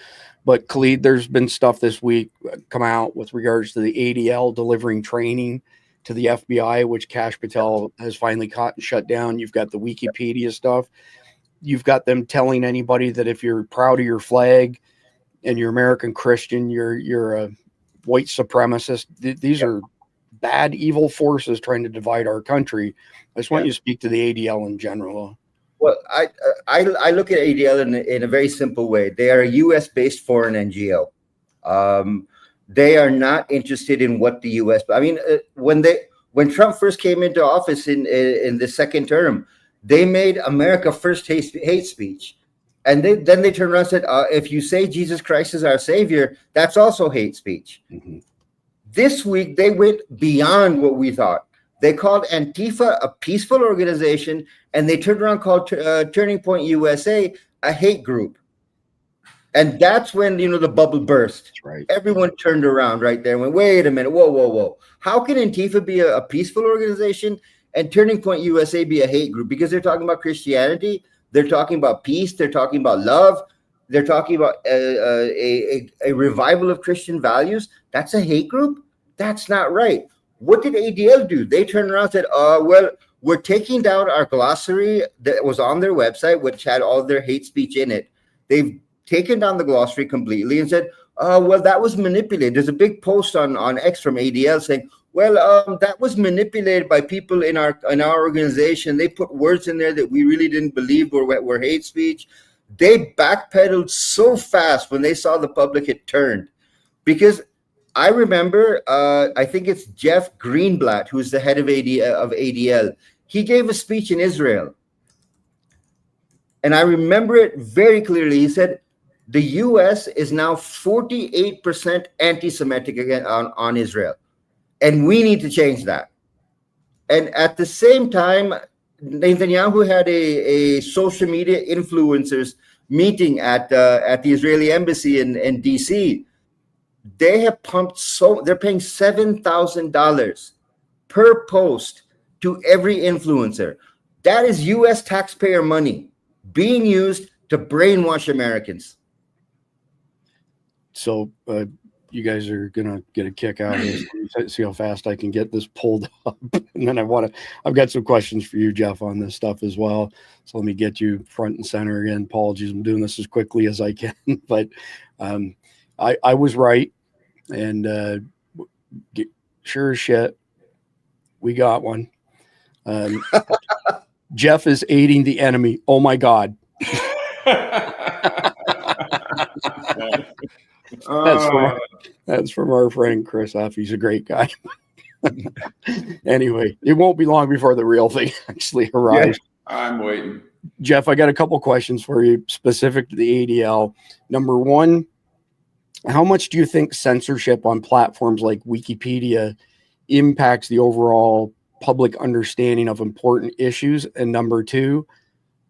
But Khalid, there's been stuff this week come out with regards to the ADL delivering training to the FBI, which Kash Patel has finally caught and shut down. You've got the Wikipedia stuff. You've got them telling anybody that if you're proud of your flag and you're American Christian, you're a white supremacists. These are bad, evil forces trying to divide our country. I just want you to speak to the ADL in general. Well, I look at ADL in a very simple way. They are a U.S.-based foreign NGO. They are not interested in what the U.S. I mean, when Trump first came into office in the second term, they made America first hate speech, and then they turned around and said, if you say Jesus Christ is our savior, that's also hate speech. Mm-hmm. This week they went beyond what we thought. They called Antifa a peaceful organization, and they turned around and called Turning Point USA a hate group. And that's when, the bubble burst. Right. Everyone turned around right there and went, wait a minute, whoa. How can Antifa be a peaceful organization and Turning Point USA be a hate group? Because they're talking about Christianity, they're talking about peace, they're talking about love, they're talking about a revival of Christian values. That's a hate group? That's not right. What did ADL do? They turned around and said, well, we're taking down our glossary that was on their website, which had all their hate speech in it. They've taken down the glossary completely and said, well, that was manipulated. There's a big post on X from ADL saying, well, that was manipulated by people in our organization. They put words in there that we really didn't believe were hate speech. They backpedaled so fast when they saw the public had turned. Because I remember, I think it's Jeff Greenblatt, who's the head of ADL. He gave a speech in Israel. And I remember it very clearly. He said, the U.S. is now 48% anti-Semitic again on Israel. And we need to change that. And at the same time, Netanyahu had a social media influencers meeting at the Israeli embassy in D.C. They have pumped they're paying $7,000 per post to every influencer. That is U.S. taxpayer money being used to brainwash Americans. So you guys are gonna get a kick out of this. See how fast I can get this pulled up, and then I've got some questions for you, Jeff, on this stuff as well. So let me get you front and center again. Apologies, I'm doing this as quickly as I can, but I was right, and sure as shit, we got one. Jeff is aiding the enemy. Oh my God. That's from our friend Chris F. He's a great guy. Anyway, it won't be long before the real thing actually arrives. Yeah, I'm waiting. Jeff, I got a couple questions for you specific to the ADL. Number one, how much do you think censorship on platforms like Wikipedia impacts the overall public understanding of important issues? And number two,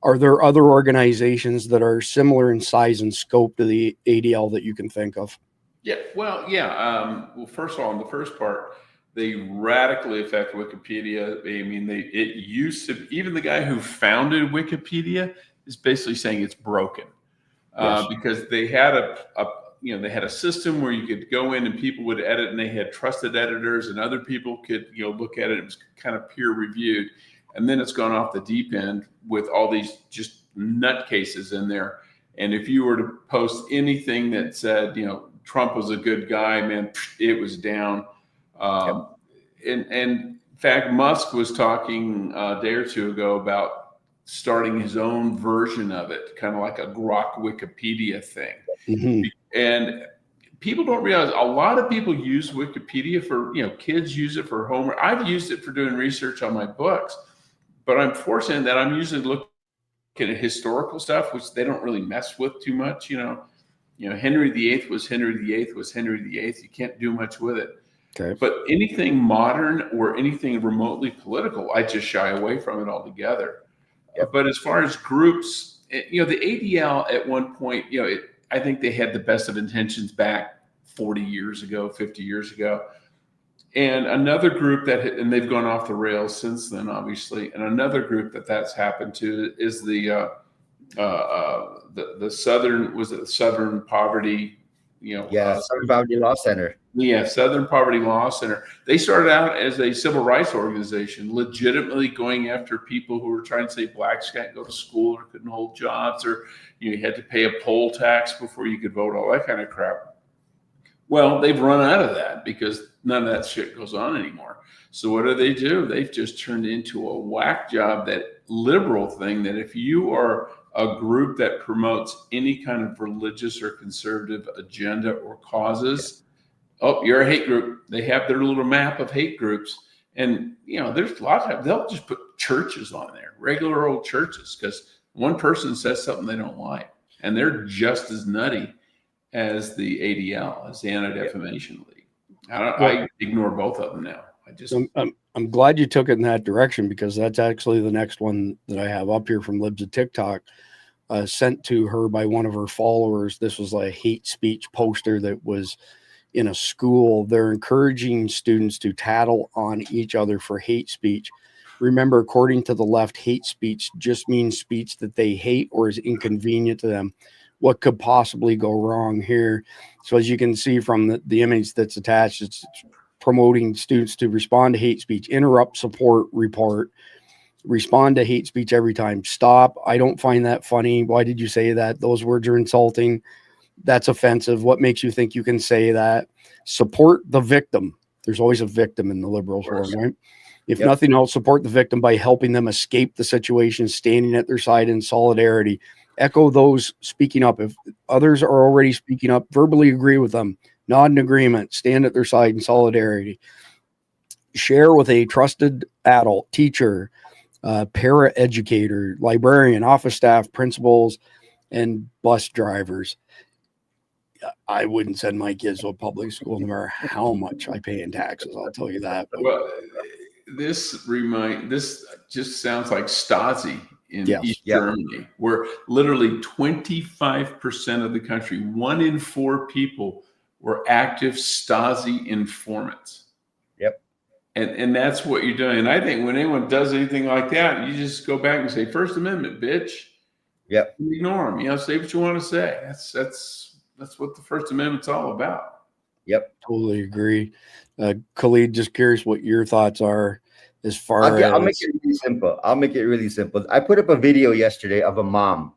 are there other organizations that are similar in size and scope to the ADL that you can think of? Yeah, well, first of all, in the first part, they radically affect Wikipedia. I mean, it used to, even the guy who founded Wikipedia is basically saying it's broken because they had they had a system where you could go in and people would edit, and they had trusted editors, and other people could look at it. It was kind of peer reviewed, and then it's gone off the deep end with all these just nutcases in there. And if you were to post anything that said Trump was a good guy, man, it was down. And in fact, Musk was talking a day or two ago about starting his own version of it, kind of like a Grok Wikipedia thing. Mm-hmm. And people don't realize a lot of people use Wikipedia for, kids use it for homework. I've used it for doing research on my books, but I'm fortunate that I'm usually looking at historical stuff, which they don't really mess with too much. Henry VIII was Henry VIII was Henry VIII. You can't do much with it. Okay. But anything modern or anything remotely political, I just shy away from it altogether. Yep. But as far as groups, the ADL at one point, I think they had the best of intentions back 40 years ago, 50 years ago. And another group and they've gone off the rails since then, obviously. And another group that's happened to is the Southern Poverty, Southern Poverty Law Center. Yeah, Southern Poverty Law Center. They started out as a civil rights organization, legitimately going after people who were trying to say blacks can't go to school or couldn't hold jobs, or you had to pay a poll tax before you could vote, all that kind of crap. Well, they've run out of that because none of that shit goes on anymore. So what do? They've just turned into a whack job, that liberal thing that if you are a group that promotes any kind of religious or conservative agenda or causes, oh, you're a hate group. They have their little map of hate groups. And, there's a lot of, they'll just put churches on there, regular old churches, because one person says something they don't like. And they're just as nutty as the ADL, as the Anti-Defamation League. I ignore both of them now. I'm glad you took it in that direction, because that's actually the next one that I have up here from Libs of TikTok, sent to her by one of her followers. This was like a hate speech poster that was in a school. They're encouraging students to tattle on each other for hate speech. Remember, according to the left, hate speech just means speech that they hate or is inconvenient to them. What could possibly go wrong here? So as you can see from the image that's attached, it's promoting students to respond to hate speech, interrupt, support, report, respond to hate speech every time. Stop. I don't find that funny. Why did you say that? Those words are insulting. That's offensive. What makes you think you can say that? Support the victim. There's always a victim in the liberals world, right? If nothing else, support the victim by helping them escape the situation, standing at their side in solidarity. Echo those speaking up. If others are already speaking up, verbally agree with them. Nod in agreement, stand at their side in solidarity. Share with a trusted adult, teacher, para-educator, librarian, office staff, principals, and bus drivers. I wouldn't send my kids to a public school no matter how much I pay in taxes. I'll tell you that. But well, this just sounds like Stasi in East Germany, where literally 25% of the country, 1 in 4 people, were active Stasi informants. Yep. And that's what you're doing. And I think when anyone does anything like that, you just go back and say, First Amendment, bitch. Yep. Ignore them. Say what you want to say. That's what the First Amendment's all about. Yep. Totally agree. Khalid, just curious what your thoughts are as far as... I'll make it really simple. I put up a video yesterday of a mom,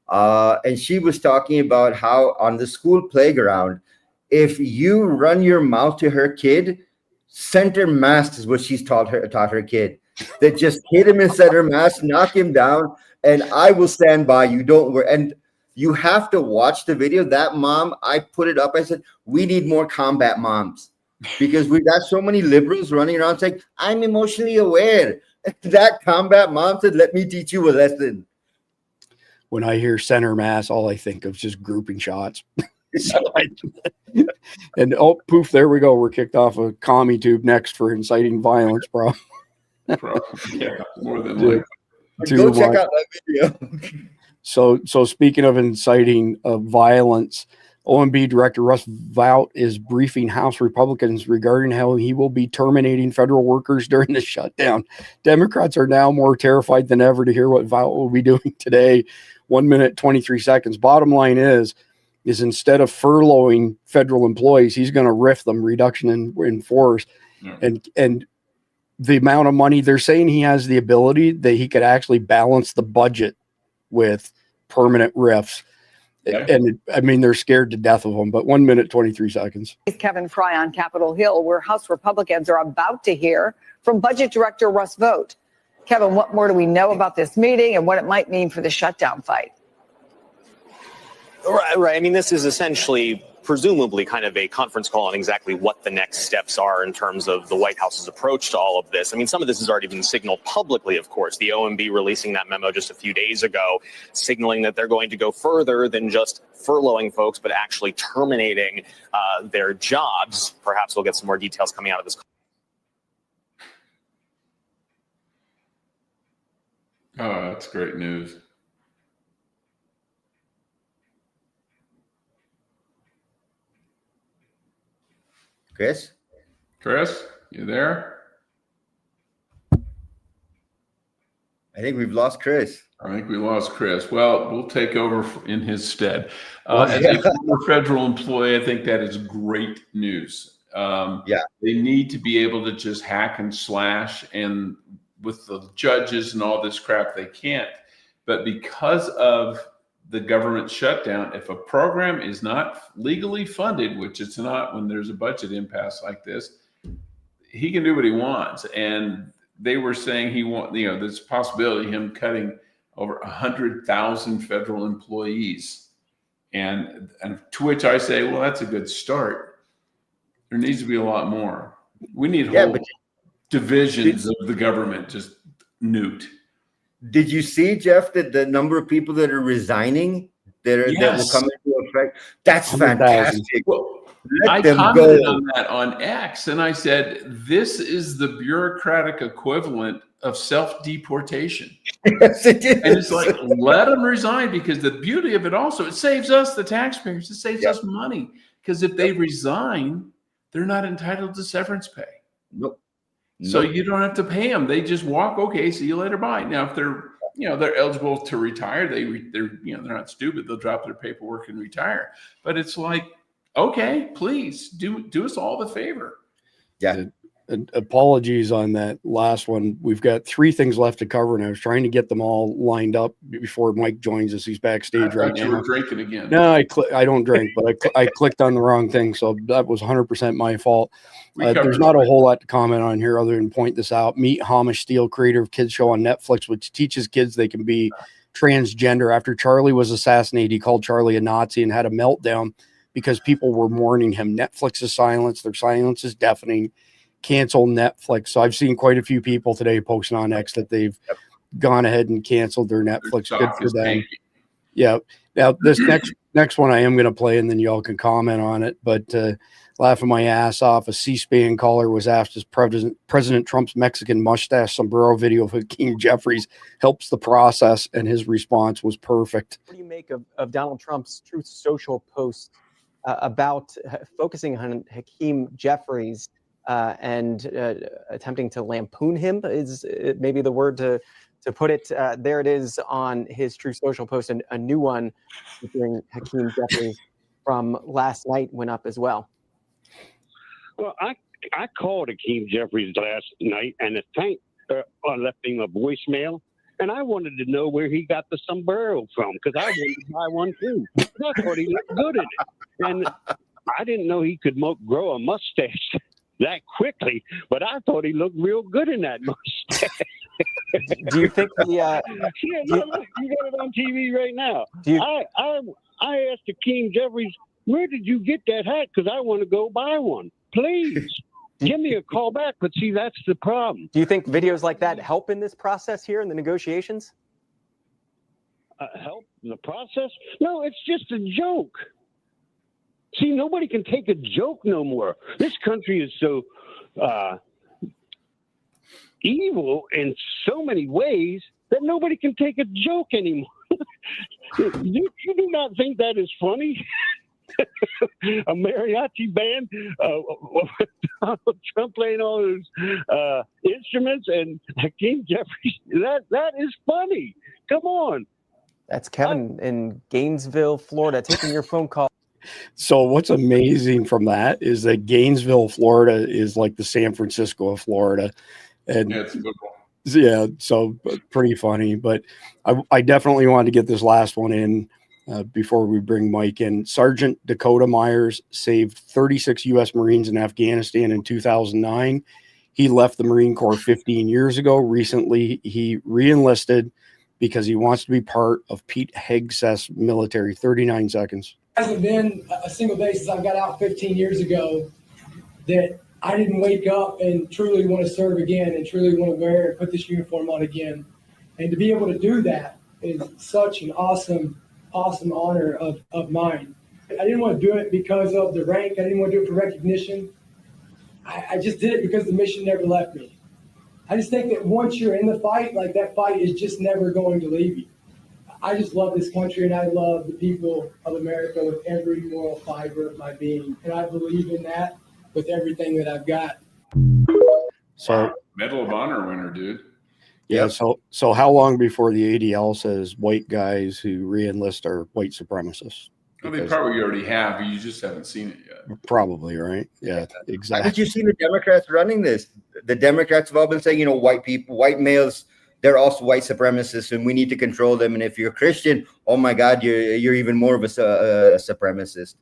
and she was talking about how on the school playground, if you run your mouth to her kid, center mass is what she's taught her kid. That just hit him in center mass, knock him down, and I will stand by you. Don't worry. And you have to watch the video. That mom, I put it up. I said, we need more combat moms, because we got so many liberals running around saying, I'm emotionally aware. That combat mom said, let me teach you a lesson. When I hear center mass, all I think of is just grouping shots. And oh, poof, there we go. We're kicked off a commie tube next for inciting violence, bro. Yeah, more than likely. Go check out that video. So speaking of inciting violence, OMB Director Russ Vought is briefing House Republicans regarding how he will be terminating federal workers during the shutdown. Democrats are now more terrified than ever to hear what Vought will be doing today. 1 minute, 23 seconds. Bottom line is instead of furloughing federal employees, he's going to RIF them, reduction in force. Yeah. And the amount of money, they're saying he has the ability that he could actually balance the budget with permanent RIFs. Yeah. And I mean, they're scared to death of him, but 1 minute, 23 seconds. Kevin Fry on Capitol Hill, where House Republicans are about to hear from Budget Director Russ Vought. Kevin, what more do we know about this meeting and what it might mean for the shutdown fight? Right. I mean, this is essentially, presumably, kind of a conference call on exactly what the next steps are in terms of the White House's approach to all of this. I mean, some of this has already been signaled publicly, of course. The OMB releasing that memo just a few days ago, signaling that they're going to go further than just furloughing folks, but actually terminating their jobs. Perhaps we'll get some more details coming out of this. Oh, that's great news. Chris, you there? I think we've lost Chris. I think we lost Chris. Well, we'll take over in his stead. As a former federal employee, I think that is great news. They need to be able to just hack and slash, and with the judges and all this crap, they can't. But because of the government shutdown. If a program is not legally funded, which it's not when there's a budget impasse like this, he can do what he wants. And they were saying there's a possibility of him cutting over 100,000 federal employees. And to which I say, well, that's a good start. There needs to be a lot more. We need whole divisions of the government just nuked. Did you see, Jeff, that the number of people that are resigning that will come into effect? That's fantastic. Well, I them commented go. on that on X, and I said, this is the bureaucratic equivalent of self-deportation. Yes, it is. And it's like, let them resign, because the beauty of it also, it saves us, the taxpayers, it saves us money. Because if they resign, they're not entitled to severance pay. Nope. So you don't have to pay them. They just walk, okay, see you later, bye. Now, if they're, they're eligible to retire, they're not stupid. They'll drop their paperwork and retire. But it's like, okay, please do us all the favor. Yeah. And apologies on that last one. We've got 3 things left to cover, and I was trying to get them all lined up before Mike joins us. He's backstage right now. You were drinking again. No, I don't drink, but I clicked on the wrong thing, so that was 100% my fault. There's not a whole lot to comment on here other than point this out. Meet Hamish Steele, creator of Kids Show on Netflix, which teaches kids they can be transgender. After Charlie was assassinated, he called Charlie a Nazi and had a meltdown because people were mourning him. Netflix is silence. Their silence is deafening. Cancel Netflix. So I've seen quite a few people today posting on X that they've gone ahead and canceled their Netflix. Good for them. Yeah. Now this next one I am going to play, and then y'all can comment on it. But laughing my ass off, a C-SPAN caller was asked if President Trump's Mexican mustache sombrero video of Hakeem Jeffries helps the process, and his response was perfect. What do you make of Donald Trump's Truth Social post about focusing on Hakeem Jeffries and attempting to lampoon him is maybe the word to put it. There it is on his Truth Social post, and a new one featuring Hakeem Jeffries from last night went up as well. Well, I called Hakeem Jeffries last night and I left him a voicemail, and I wanted to know where he got the sombrero from, because I wanted to buy one too. I thought he looked good in it, and I didn't know he could grow a mustache that quickly, but I thought he looked real good in that mustache. Do you think you got it on TV right now. I asked Hakeem Jeffries, where did you get that hat? Because I want to go buy one. Please give me a call back. But see, that's the problem. Do you think videos like that help in this process here in the negotiations? Help in the process? No, it's just a joke. See, nobody can take a joke no more. This country is so evil in so many ways that nobody can take a joke anymore. You do not think that is funny? A mariachi band, Donald Trump playing all those instruments, and Hakeem Jeffries. That is funny. Come on. That's Kevin in Gainesville, Florida, taking your phone call. So what's amazing from that is that Gainesville, Florida is like the San Francisco of Florida. And yeah, it's a good one. Yeah, so pretty funny. But I definitely wanted to get this last one in before we bring Mike in. Sergeant Dakota Myers saved 36 U.S. Marines in Afghanistan in 2009. He left the Marine Corps 15 years ago. Recently, he re-enlisted because he wants to be part of Pete Hegseth's military. 39 seconds. Hasn't been a single day since I got out 15 years ago that I didn't wake up and truly want to serve again and truly want to wear and put this uniform on again. And to be able to do that is such an awesome honor of mine. I didn't want to do it because of the rank. I didn't want to do it for recognition. I just did it because the mission never left me. I just think that once you're in the fight, like that fight is just never going to leave you. I just love this country, and I love the people of America with every moral fiber of my being. And I believe in that with everything that I've got. So Medal of Honor winner, dude. Yeah. So how long before the ADL says white guys who re-enlist are white supremacists? Well, they probably already have. You just haven't seen it yet. Probably, right? Yeah, exactly. Haven't you seen the Democrats running this? The Democrats have all been saying, white males, they're also white supremacists, and we need to control them. And if you're Christian, oh my God, you're even more of a supremacist.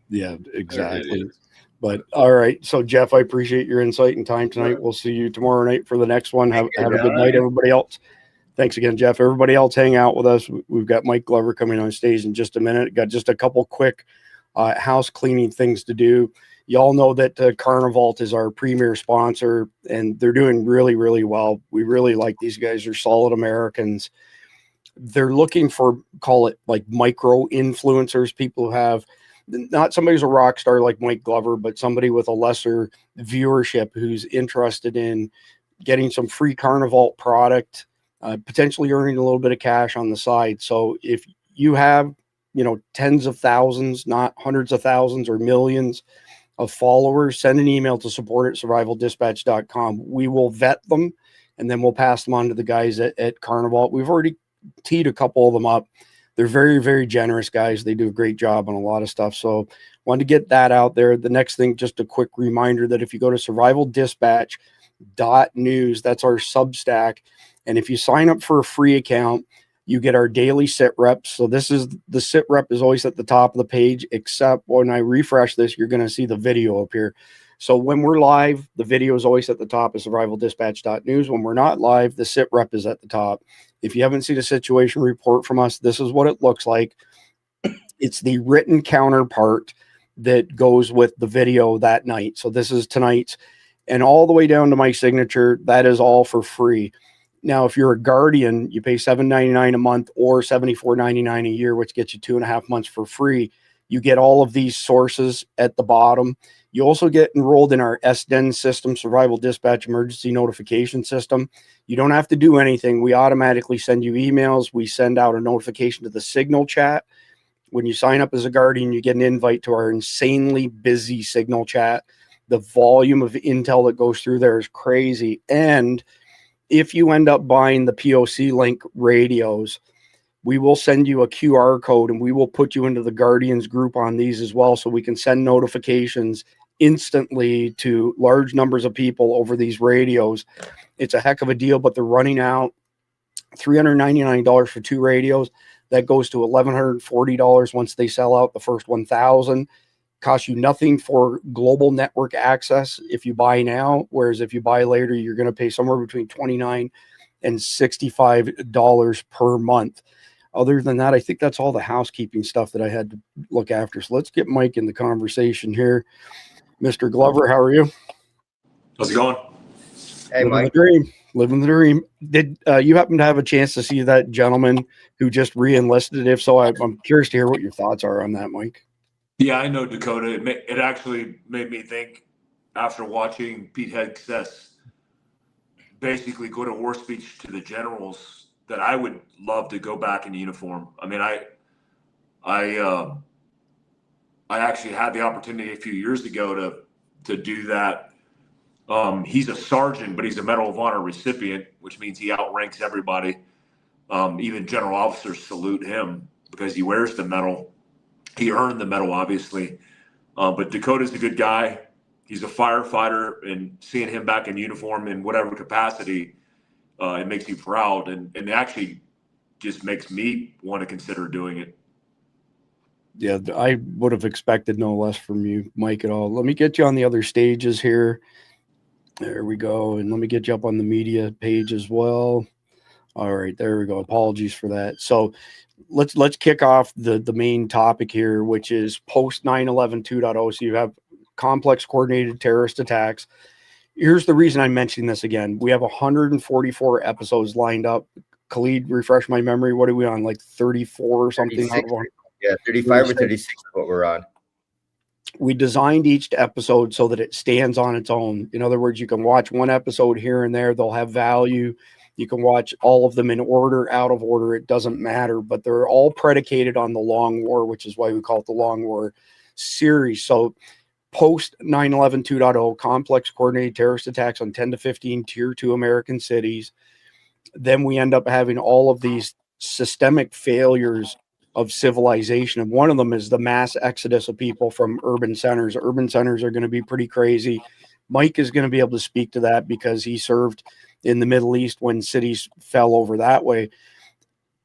Yeah, exactly. But all right. So Jeff, I appreciate your insight and time tonight. We'll see you tomorrow night for the next one. Have a good night, everybody else. Thanks again, Jeff. Everybody else hang out with us. We've got Mike Glover coming on stage in just a minute. Got just a couple quick house cleaning things to do. Y'all know that Carnival is our premier sponsor, and they're doing really, really well. We really like these guys. They're solid Americans. They're looking for, call it like micro influencers, people who have not somebody who's a rock star like Mike Glover, but somebody with a lesser viewership who's interested in getting some free Carnival product, potentially earning a little bit of cash on the side. So if you have, tens of thousands, not hundreds of thousands or millions of followers, send an email to support@survivaldispatch.com. We will vet them, and then we'll pass them on to the guys at Carnival. We've already teed a couple of them up. They're very, very generous guys. They do a great job on a lot of stuff. So wanted to get that out there. The next thing, just a quick reminder that if you go to survivaldispatch.news, that's our Substack. And if you sign up for a free account, you get our daily sit reps. So the sit rep is always at the top of the page, except when I refresh this, you're going to see the video up here. So when we're live, the video is always at the top of survivaldispatch.news. When we're not live, the sit rep is at the top. If you haven't seen a situation report from us, this is what it looks like. It's the written counterpart that goes with the video that night. So this is tonight's, and all the way down to my signature, that is all for free. Now, if you're a guardian, you pay $7.99 a month or $74.99 a year, which gets you 2.5 months for free. You get all of these sources at the bottom. You also get enrolled in our SDEN system, Survival Dispatch Emergency Notification System. You don't have to do anything. We automatically send you emails. We send out a notification to the Signal chat. When you sign up as a guardian, you get an invite to our insanely busy Signal chat. The volume of intel that goes through there is crazy. And if you end up buying the POC link radios, we will send you a QR code and we will put you into the Guardians group on these as well, so we can send notifications instantly to large numbers of people over these radios. It's a heck of a deal, but they're running out. $399 for 2 radios. That goes to $1,140 once they sell out the first 1,000. Costs you nothing for global network access if you buy now, whereas if you buy later, you're going to pay somewhere between $29 and $65 per month. Other than that, I think that's all the housekeeping stuff that I had to look after. So let's get Mike in the conversation here. Mr. Glover, how are you? How's it going? Hey, Living Mike. the dream. Living the dream. Did you happen to have a chance to see that gentleman who just re-enlisted? If so, I'm curious to hear what your thoughts are on that, Mike. Yeah, I know Dakota. It actually made me think, after watching Pete Hegseth basically go to war speech to the generals, that I would love to go back in uniform. I mean, I actually had the opportunity a few years ago to do that. He's a sergeant, but he's a Medal of Honor recipient, which means he outranks everybody. Even general officers salute him because he wears the medal. He earned the medal, obviously. But Dakota's a good guy. He's a firefighter, and seeing him back in uniform in whatever capacity, it makes me proud. And it actually just makes me want to consider doing it. Yeah, I would have expected no less from you, Mike, at all. Let me get you on the other stages here. There we go. And let me get you up on the media page as well. All right, there we go. Apologies for that. So let's kick off the main topic here, which is post 9/11 2.0. So you have complex coordinated terrorist attacks. Here's the reason I'm mentioning this again. We have 144 episodes lined up. Khalid, refresh my memory. What are we on? Like 34 or something? 35 or 36 is what we're on. We designed each episode so that it stands on its own. In other words, you can watch one episode here and there. They'll have value. You can watch all of them in order, out of order. It doesn't matter, but they're all predicated on the Long War, which is why we call it the Long War series. So post 9/11 2.0, complex coordinated terrorist attacks on 10 to 15 tier 2 American cities. Then we end up having all of these systemic failures of civilization. And one of them is the mass exodus of people from urban centers. Urban centers are going to be pretty crazy. Mike is going to be able to speak to that because he served in the Middle East when cities fell over that way.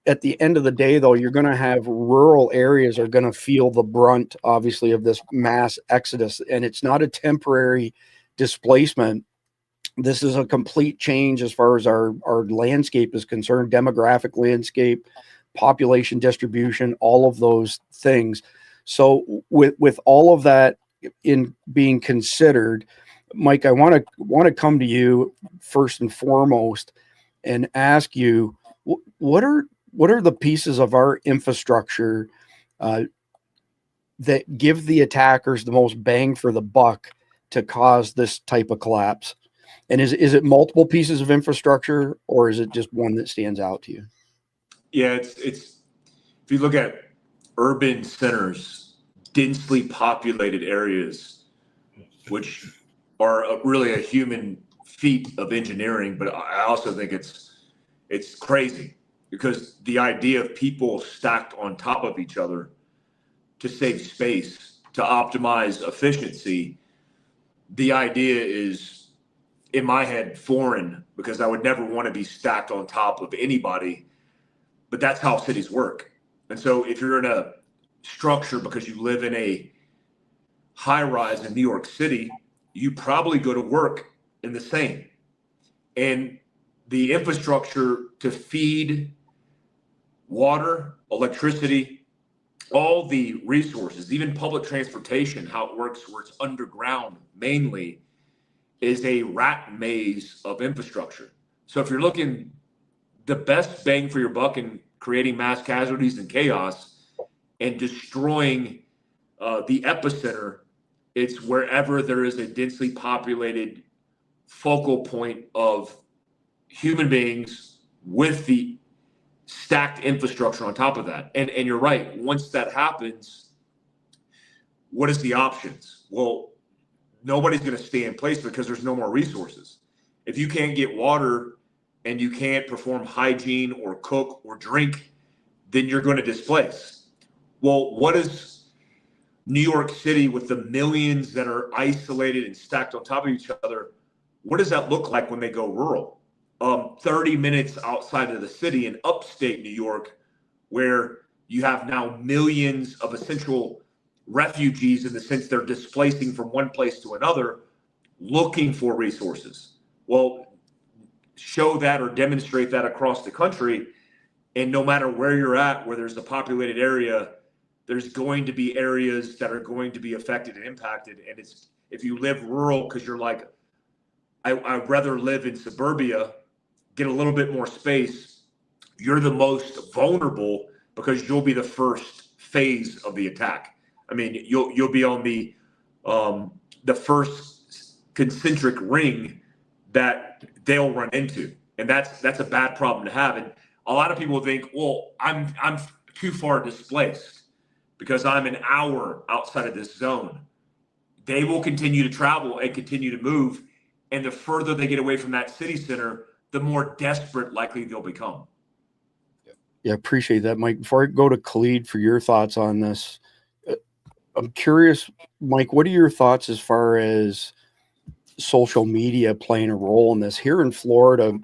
At the end of the day, though, you're going to have rural areas are going to feel the brunt, obviously, of this mass exodus. And it's not a temporary displacement. This is a complete change as far as our landscape is concerned, demographic landscape, population distribution, all of those things. So with all of that in being considered, Mike, I want to come to you first and foremost and ask you, what are the pieces of our infrastructure that give the attackers the most bang for the buck to cause this type of collapse? And is it multiple pieces of infrastructure, or is it just one that stands out to you? Yeah, it's if you look at urban centers, densely populated areas, which are really a human feat of engineering, but I also think it's crazy because the idea of people stacked on top of each other to save space, to optimize efficiency, the idea is, in my head, foreign, because I would never want to be stacked on top of anybody, but that's how cities work. And so if you're in a structure because you live in a high rise in New York City, you probably go to work in the same. And the infrastructure to feed water, electricity, all the resources, even public transportation, how it works where it's underground mainly, is a rat maze of infrastructure. So if you're looking the best bang for your buck in creating mass casualties and chaos and destroying the epicenter, it's wherever there is a densely populated focal point of human beings with the stacked infrastructure on top of that. And you're right, once that happens, what is the options? Well, nobody's going to stay in place because there's no more resources. If you can't get water and you can't perform hygiene or cook or drink, then you're going to displace. Well, what is New York City with the millions that are isolated and stacked on top of each other? What does that look like when they go rural? 30 minutes outside of the city in upstate New York, where you have now millions of essential refugees in the sense they're displacing from one place to another, looking for resources. Well, show that or demonstrate that across the country. And no matter where you're at, where there's a populated area, there's going to be areas that are going to be affected and impacted. And it's, if you live rural, because you're like, I'd rather live in suburbia, get a little bit more space, you're the most vulnerable because you'll be the first phase of the attack. I mean, you'll be on the first concentric ring that they'll run into, and that's a bad problem to have. And a lot of people think, well, I'm too far displaced because I'm an hour outside of this zone. They will continue to travel and continue to move, and the further they get away from that city center, the more desperate likely they'll become. Yeah, appreciate that, Mike. Before I go to Khalid for your thoughts on this, I'm curious, Mike, what are your thoughts as far as social media playing a role in this? Here in Florida,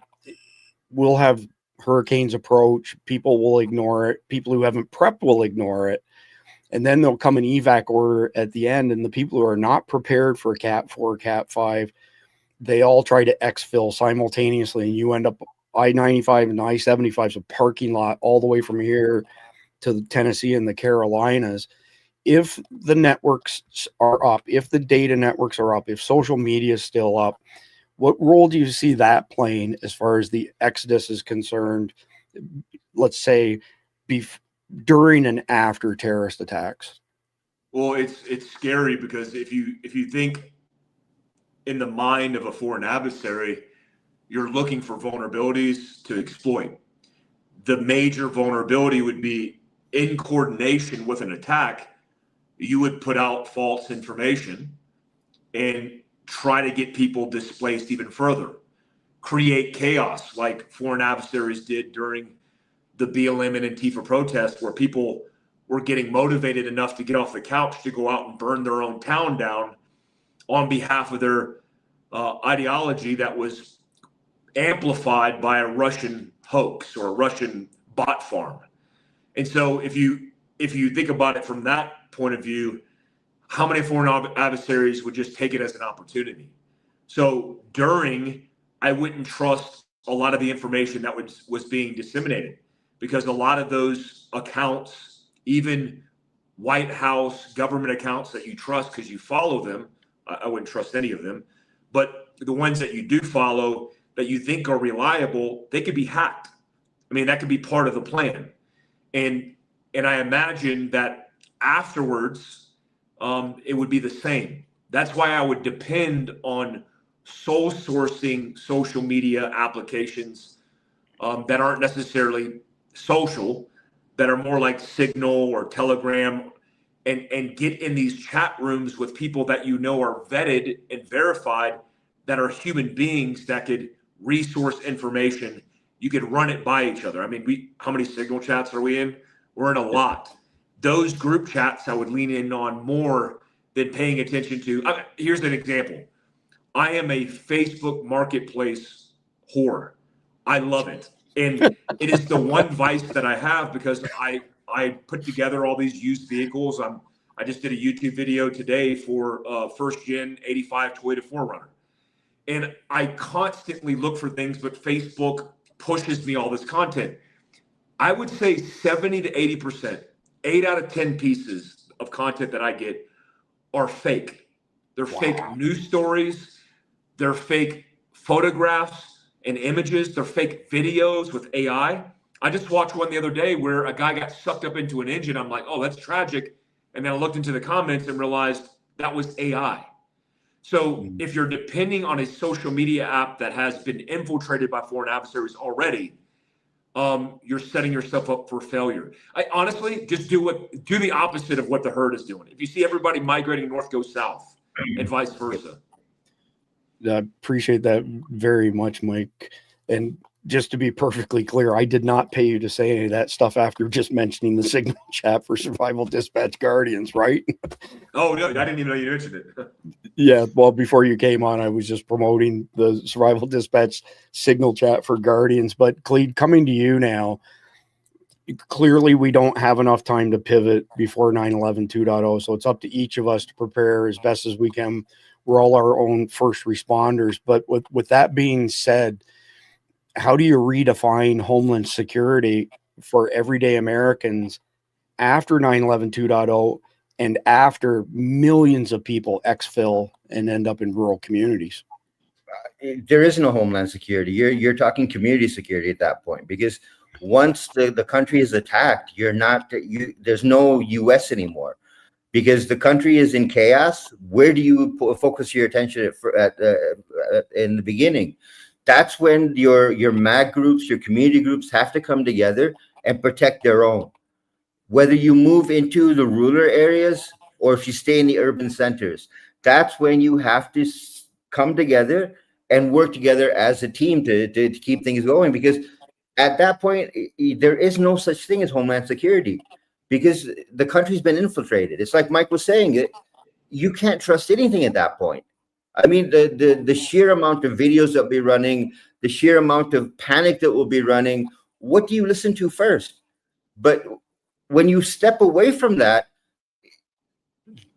we'll have hurricanes approach. People will ignore it. People who haven't prepped will ignore it. And then there'll come an evac order at the end. And the people who are not prepared for Cat 4, Cat 5, they all try to exfil simultaneously. And you end up I-95 and I-75 is a parking lot all the way from here to Tennessee and the Carolinas. If the networks are up, if the data networks are up, if social media is still up, what role do you see that playing as far as the exodus is concerned, let's say, during and after terrorist attacks? Well, it's scary because if you think in the mind of a foreign adversary, you're looking for vulnerabilities to exploit. The major vulnerability would be in coordination with an attack. You would put out false information and try to get people displaced even further, create chaos like foreign adversaries did during the BLM and Antifa protests, where people were getting motivated enough to get off the couch to go out and burn their own town down on behalf of their ideology that was amplified by a Russian hoax or a Russian bot farm. And so if you think about it from that point of view, how many foreign adversaries would just take it as an opportunity? So I wouldn't trust a lot of the information that was being disseminated, because a lot of those accounts, even White House government accounts that you trust because you follow them, I wouldn't trust any of them, but the ones that you do follow that you think are reliable, they could be hacked. I mean, that could be part of the plan. And I imagine that afterwards, it would be the same. That's why I would depend on sole sourcing social media applications that aren't necessarily social, that are more like Signal or Telegram, and get in these chat rooms with people that you know are vetted and verified, that are human beings that could resource information. You could run it by each other. I mean, how many Signal chats are we in? We're in a lot. Those group chats I would lean in on more than paying attention to. Here's an example. I am a Facebook marketplace whore. I love it. And it is the one vice that I have, because I put together all these used vehicles. I just did a YouTube video today for first gen 85 Toyota 4Runner. And I constantly look for things, but Facebook pushes me all this content. I would say 70 to 80%, 8 out of 10 pieces of content that I get are fake. They're fake news stories. They're fake photographs and images. They're fake videos with AI. I just watched one the other day where a guy got sucked up into an engine. I'm like, oh, that's tragic. And then I looked into the comments and realized that was AI. So if you're depending on a social media app that has been infiltrated by foreign adversaries already, you're setting yourself up for failure. I honestly just do the opposite of what the herd is doing. If you see everybody migrating north, go south, and vice versa. I appreciate that very much, Mike. And just to be perfectly clear, I did not pay you to say any of that stuff after just mentioning the Signal chat for Survival Dispatch Guardians, right? Oh, no, I didn't even know you mentioned it. Yeah, well, before you came on, I was just promoting the Survival Dispatch Signal chat for Guardians. But Clede, coming to you now, clearly we don't have enough time to pivot before 9/11 2.0, so it's up to each of us to prepare as best as we can. We're all our own first responders. But with that being said, how do you redefine homeland security for everyday Americans after 9/11 2.0 and after millions of people exfil and end up in rural communities? There is no homeland security. You're talking community security at that point, because once the country is attacked, there's no U.S. anymore, because the country is in chaos. Where do you focus your attention in the beginning? That's when your MAG groups, your community groups have to come together and protect their own. Whether you move into the rural areas or if you stay in the urban centers, that's when you have to come together and work together as a team to keep things going. Because at that point, there is no such thing as homeland security, because the country's been infiltrated. It's like Mike was saying, you can't trust anything at that point. I mean, the sheer amount of videos that will be running, the sheer amount of panic that will be running, what do you listen to first? But when you step away from that,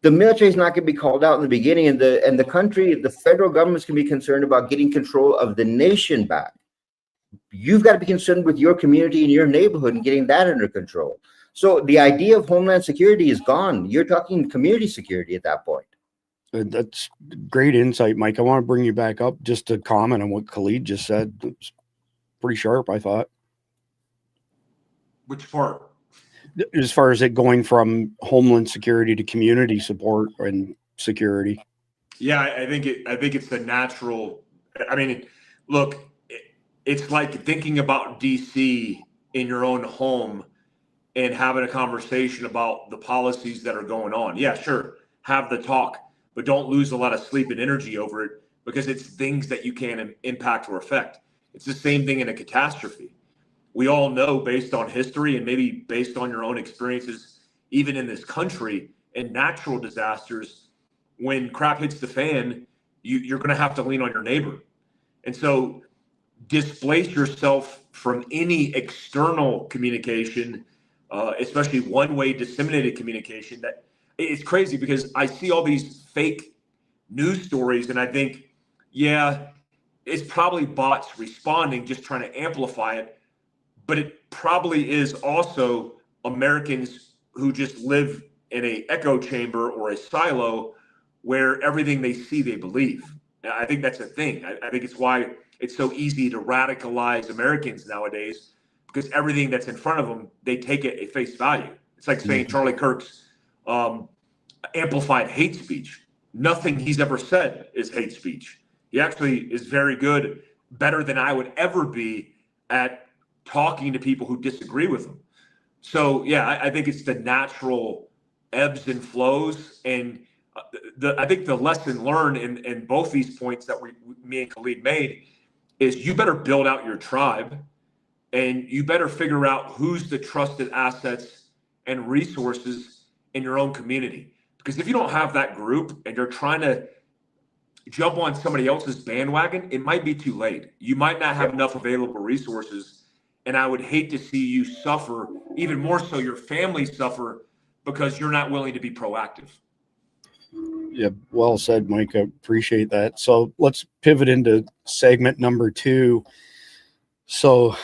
the military is not going to be called out in the beginning, and the country, the federal government's going to be concerned about getting control of the nation back. You've got to be concerned with your community and your neighborhood and getting that under control. So the idea of homeland security is gone. You're talking community security at that point. That's great insight, Mike. I want to bring you back up just to comment on what Khalid just said. It's pretty sharp, I thought. Which part? As far as it going from homeland security to community support and security. Yeah, I think it's the natural. I mean, look, it's like thinking about DC in your own home and having a conversation about the policies that are going on. Yeah, sure, have the talk, but don't lose a lot of sleep and energy over it, because it's things that you can impact or affect. It's the same thing in a catastrophe. We all know, based on history and maybe based on your own experiences, even in this country, and natural disasters, when crap hits the fan, you're going to have to lean on your neighbor. And so displace yourself from any external communication, especially one-way disseminated communication. That it's crazy because I see all these fake news stories and I think, yeah, it's probably bots responding, just trying to amplify it. But it probably is also Americans who just live in a echo chamber or a silo where everything they see, they believe. I think that's a thing. I think it's why it's so easy to radicalize Americans nowadays, because everything that's in front of them, they take it at face value. It's like saying Charlie Kirk's amplified hate speech. Nothing he's ever said is hate speech. He actually is very good, better than I would ever be at talking to people who disagree with him. So, yeah, I think it's the natural ebbs and flows. And I think the lesson learned in both these points that me and Khalid made is you better build out your tribe and you better figure out who's the trusted assets and resources in your own community. Because if you don't have that group and you're trying to jump on somebody else's bandwagon, it might be too late. You might not have enough available resources. And I would hate to see you suffer, even more so your family suffer, because you're not willing to be proactive. Yeah, well said, Mike. I appreciate that. So let's pivot into segment number 2. So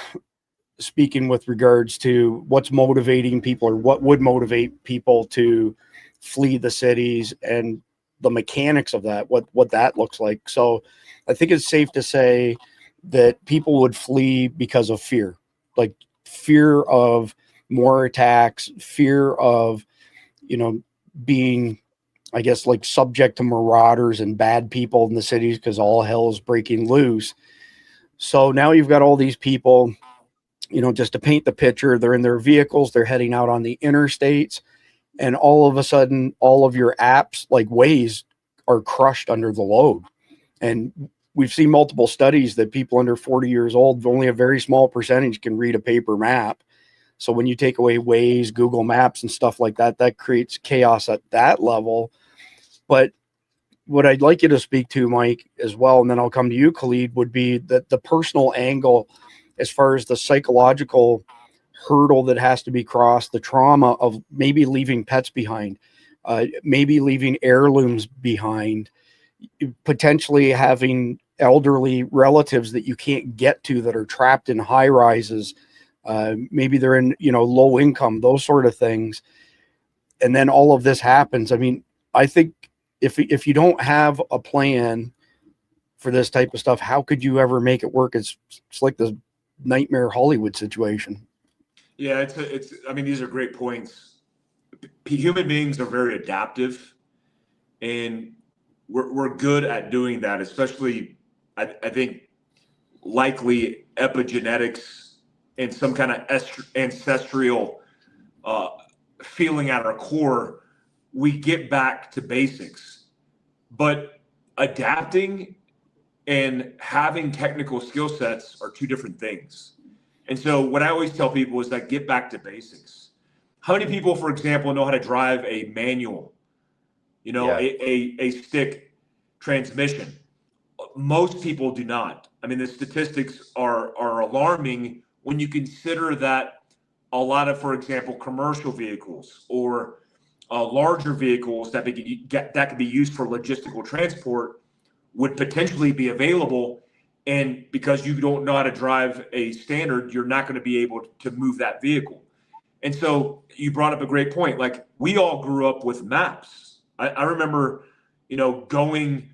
speaking with regards to what's motivating people, or what would motivate people to flee the cities, and the mechanics of that, what that looks like. So I think it's safe to say that people would flee because of fear, like fear of more attacks, fear of, being, I guess, like subject to marauders and bad people in the cities because all hell is breaking loose. So now you've got all these people, just to paint the picture, they're in their vehicles, they're heading out on the interstates, and all of a sudden, all of your apps like Waze are crushed under the load. And we've seen multiple studies that people under 40 years old, only a very small percentage can read a paper map. So when you take away Waze, Google Maps, and stuff like that, that creates chaos at that level. But what I'd like you to speak to, Mike, as well, and then I'll come to you, Khalid, would be that the personal angle as far as the psychological hurdle that has to be crossed, the trauma of maybe leaving pets behind, maybe leaving heirlooms behind, potentially having elderly relatives that you can't get to that are trapped in high rises. Maybe they're in, low income, those sort of things. And then all of this happens. I mean, I think if you don't have a plan for this type of stuff, how could you ever make it work? It's like the nightmare Hollywood situation. Yeah, I mean, these are great points. Human beings are very adaptive, and we're good at doing that, especially, I think, likely epigenetics and some kind of ancestral feeling at our core. We get back to basics, but adapting and having technical skill sets are two different things. And so what I always tell people is that get back to basics. How many people, for example, know how to drive a manual, a stick transmission? Most people do not. I mean, the statistics are alarming when you consider that a lot of, for example, commercial vehicles or larger vehicles that could be used for logistical transport would potentially be available. And because you don't know how to drive a standard, you're not going to be able to move that vehicle. And so you brought up a great point. Like, we all grew up with maps. I remember, going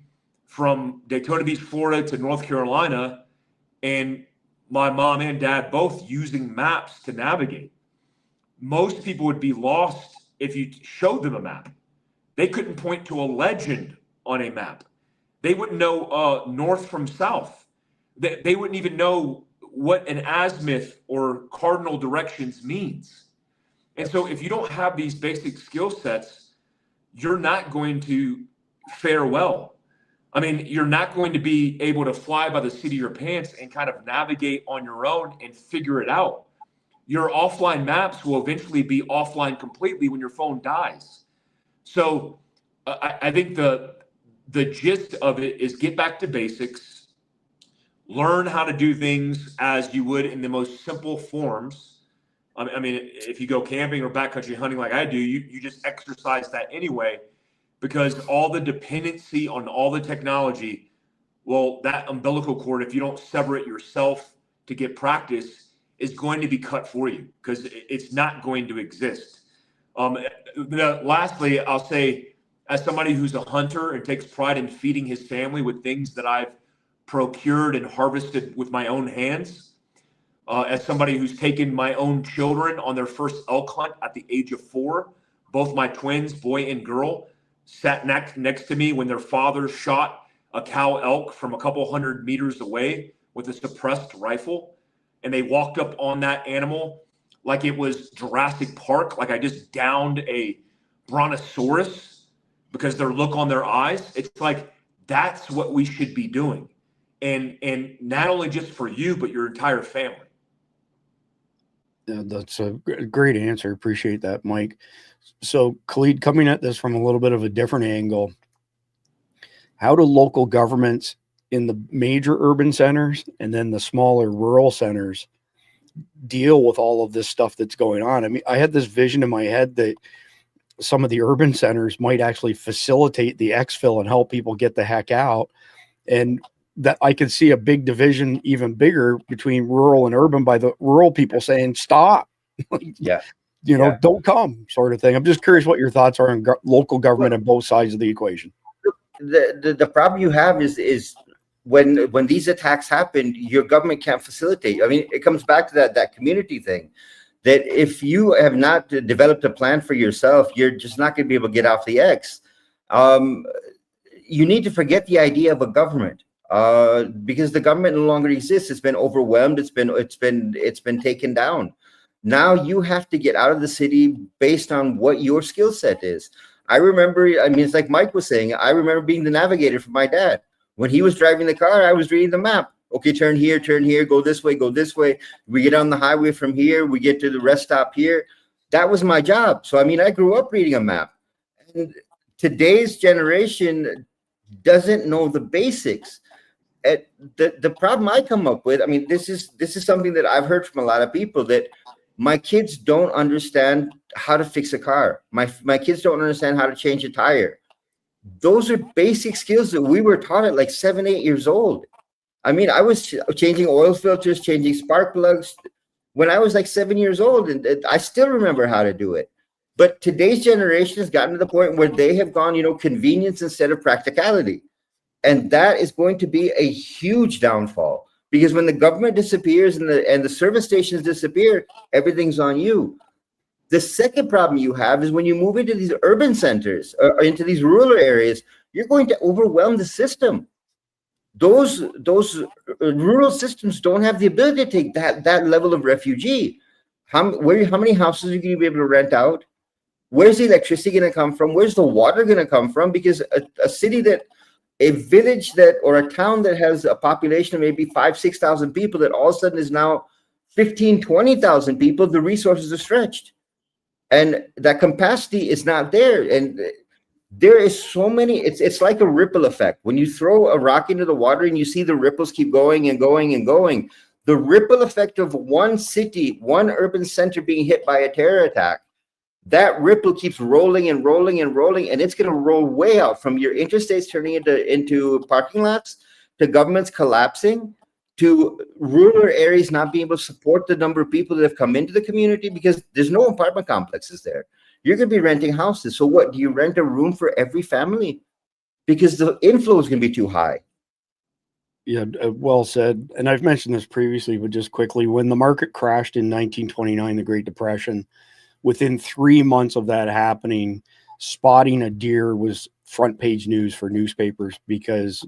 from Daytona Beach, Florida to North Carolina, and my mom and dad both using maps to navigate. Most people would be lost if you showed them a map. They couldn't point to a legend on a map. They wouldn't know north from south. They wouldn't even know what an azimuth or cardinal directions means. And so if you don't have these basic skill sets, you're not going to fare well. I mean, you're not going to be able to fly by the seat of your pants and kind of navigate on your own and figure it out. Your offline maps will eventually be offline completely when your phone dies. So I think the gist of it is get back to basics, learn how to do things as you would in the most simple forms. I mean, if you go camping or backcountry hunting like I do, you just exercise that anyway, because all the dependency on all the technology, well, that umbilical cord, if you don't sever it yourself to get practice, is going to be cut for you because it's not going to exist. Lastly, I'll say, as somebody who's a hunter and takes pride in feeding his family with things that I've procured and harvested with my own hands, as somebody who's taken my own children on their first elk hunt at the age of 4, both my twins, boy and girl, sat next to me when their father shot a cow elk from a couple hundred meters away with a suppressed rifle. And they walked up on that animal like it was Jurassic Park, like I just downed a brontosaurus because their look on their eyes. It's like, that's what we should be doing. And not only just for you, but your entire family. Yeah, that's a great answer. Appreciate that, Mike. So, Khalid, coming at this from a little bit of a different angle, how do local governments in the major urban centers and then the smaller rural centers deal with all of this stuff that's going on? I mean, I had this vision in my head that some of the urban centers might actually facilitate the exfil and help people get the heck out. And that I could see a big division, even bigger, between rural and urban by the rural people saying, stop. Yeah. Don't come, sort of thing. I'm just curious what your thoughts are on local government on both sides of the equation. The problem you have is when these attacks happen, your government can't facilitate. I mean, it comes back to that community thing, that if you have not developed a plan for yourself, you're just not going to be able to get off the X. You need to forget the idea of a government, because the government no longer exists. It's been overwhelmed. It's been taken down. Now you have to get out of the city based on what your skill set is. I remember, I mean, it's like Mike was saying, I remember being the navigator for my dad. When he was driving the car, I was reading the map. Okay, turn here, go this way, go this way. We get on the highway from here, we get to the rest stop here. That was my job. So, I mean, I grew up reading a map. And today's generation doesn't know the basics. The problem I come up with, I mean, this is something that I've heard from a lot of people, that my kids don't understand how to fix a car. My kids don't understand how to change a tire. Those are basic skills that we were taught at like 7, 8 years old. I mean, I was changing oil filters, changing spark plugs when I was like 7 years old, and I still remember how to do it. But today's generation has gotten to the point where they have gone, convenience instead of practicality. And that is going to be a huge downfall, because when the government disappears and the service stations disappear, everything's on you. The second problem you have is when you move into these urban centers or into these rural areas, you're going to overwhelm the system. Those rural systems don't have the ability to take that level of refugee. How many houses are you going to be able to rent out? Where's the electricity going to come from? Where's the water going to come from? Because a village or a town that has a population of maybe 5,000-6,000 people that all of a sudden is now 15,000-20,000 people, the resources are stretched. And that capacity is not there. And there is so many, it's like a ripple effect. When you throw a rock into the water and you see the ripples keep going and going and going, the ripple effect of one city, one urban center being hit by a terror attack, that ripple keeps rolling and rolling and rolling, and it's going to roll way out from your interstates turning into parking lots, to governments collapsing, to rural areas not being able to support the number of people that have come into the community because there's no apartment complexes there. You're going to be renting houses. So what, do you rent a room for every family? Because the inflow is going to be too high. Yeah, well said. And I've mentioned this previously, but just quickly, when the market crashed in 1929, the Great Depression, within 3 months of that happening, spotting a deer was front page news for newspapers, because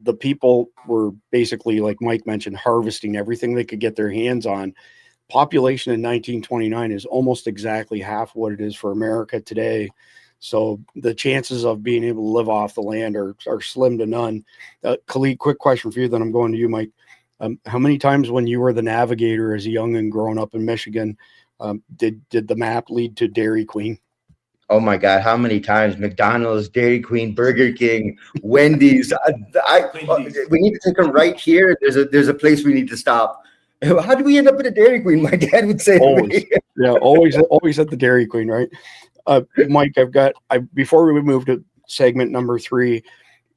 the people were basically, like Mike mentioned, harvesting everything they could get their hands on. Population in 1929 is almost exactly half what it is for America today. So the chances of being able to live off the land are slim to none. Khalid, quick question for you, then I'm going to you, Mike. How many times when you were the navigator as a young and growing up in Michigan, did the map lead to Dairy Queen? Oh my God, how many times? McDonald's, Dairy Queen, Burger King, Wendy's. We need to take a right here. There's a place we need to stop. How do we end up at a Dairy Queen? My dad would say to me. Always at the Dairy Queen, right? Mike, before we move to segment number 3,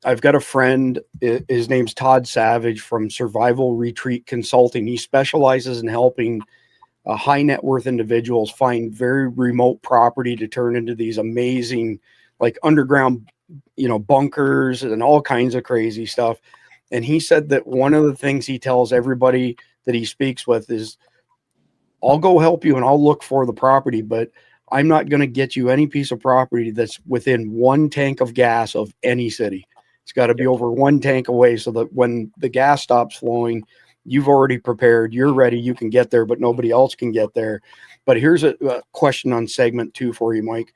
I've got a friend. His name's Todd Savage from Survival Retreat Consulting. He specializes in helping high net worth individuals find very remote property to turn into these amazing, like underground, bunkers and all kinds of crazy stuff. And he said that one of the things he tells everybody that he speaks with is, I'll go help you and I'll look for the property, but I'm not going to get you any piece of property that's within 1 tank of gas of any city. It's got to be over 1 tank away so that when the gas stops flowing, you've already prepared, you're ready, you can get there, but nobody else can get there. But here's a question on segment 2 for you, Mike.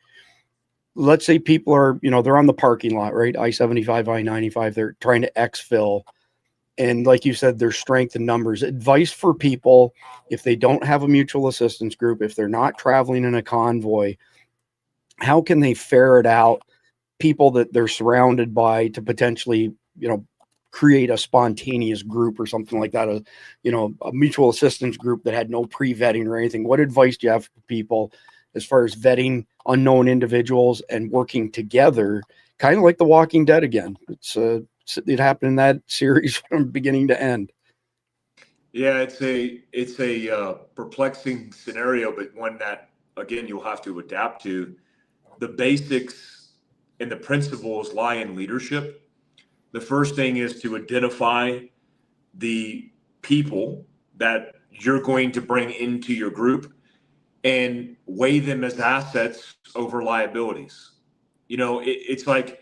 Let's say people are, they're on the parking lot, right? I-75, I-95, they're trying to exfil. And like you said, there's strength in numbers. Advice for people, if they don't have a mutual assistance group, if they're not traveling in a convoy, how can they ferret out people that they're surrounded by to potentially, create a spontaneous group or something like that, a mutual assistance group that had no pre-vetting or anything? What advice do you have for people as far as vetting unknown individuals and working together, kind of like The Walking Dead again? It happened in that series from beginning to end. Yeah, it's a perplexing scenario, but one that, again, you'll have to adapt to. The basics and the principles lie in leadership. The first thing is to identify the people that you're going to bring into your group and weigh them as assets over liabilities. It's like,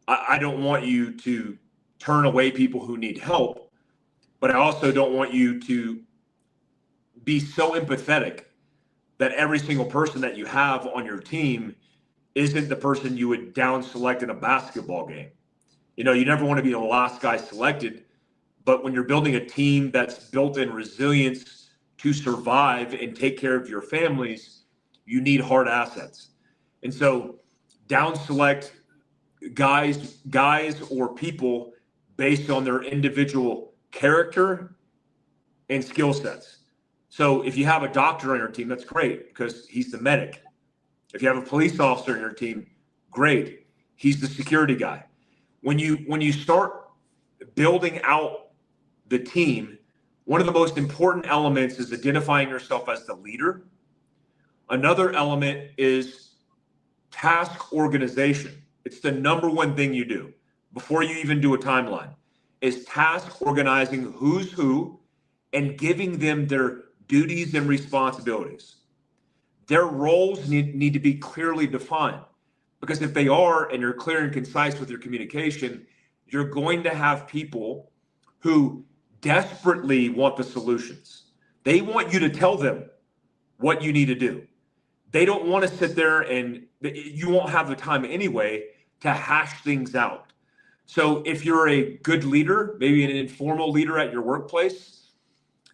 I don't want you to turn away people who need help, but I also don't want you to be so empathetic that every single person that you have on your team isn't the person you would down select in a basketball game. You never want to be the last guy selected, but when you're building a team that's built in resilience to survive and take care of your families, you need hard assets. And so down select guys or people based on their individual character and skill sets. So if you have a doctor on your team, that's great because he's the medic. If you have a police officer on your team, great. He's the security guy. When you start building out the team, one of the most important elements is identifying yourself as the leader. Another element is task organization. It's the number one thing you do before you even do a timeline, is task organizing who's who and giving them their duties and responsibilities. Their roles need to be clearly defined, because if they are, and you're clear and concise with your communication, you're going to have people who desperately want the solutions. They want you to tell them what you need to do. They don't want to sit there, and you won't have the time anyway to hash things out. So if you're a good leader, maybe an informal leader at your workplace,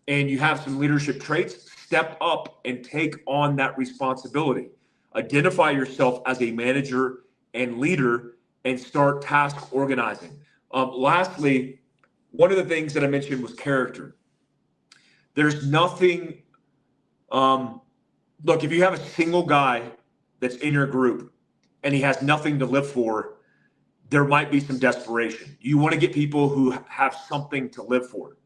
and you have some leadership traits, step up and take on that responsibility. Identify yourself as a manager and leader and start task organizing. Lastly, one of the things that I mentioned was character. There's nothing, look, if you have a single guy that's in your group and he has nothing to live for, there might be some desperation. You want to get people who have something to live for.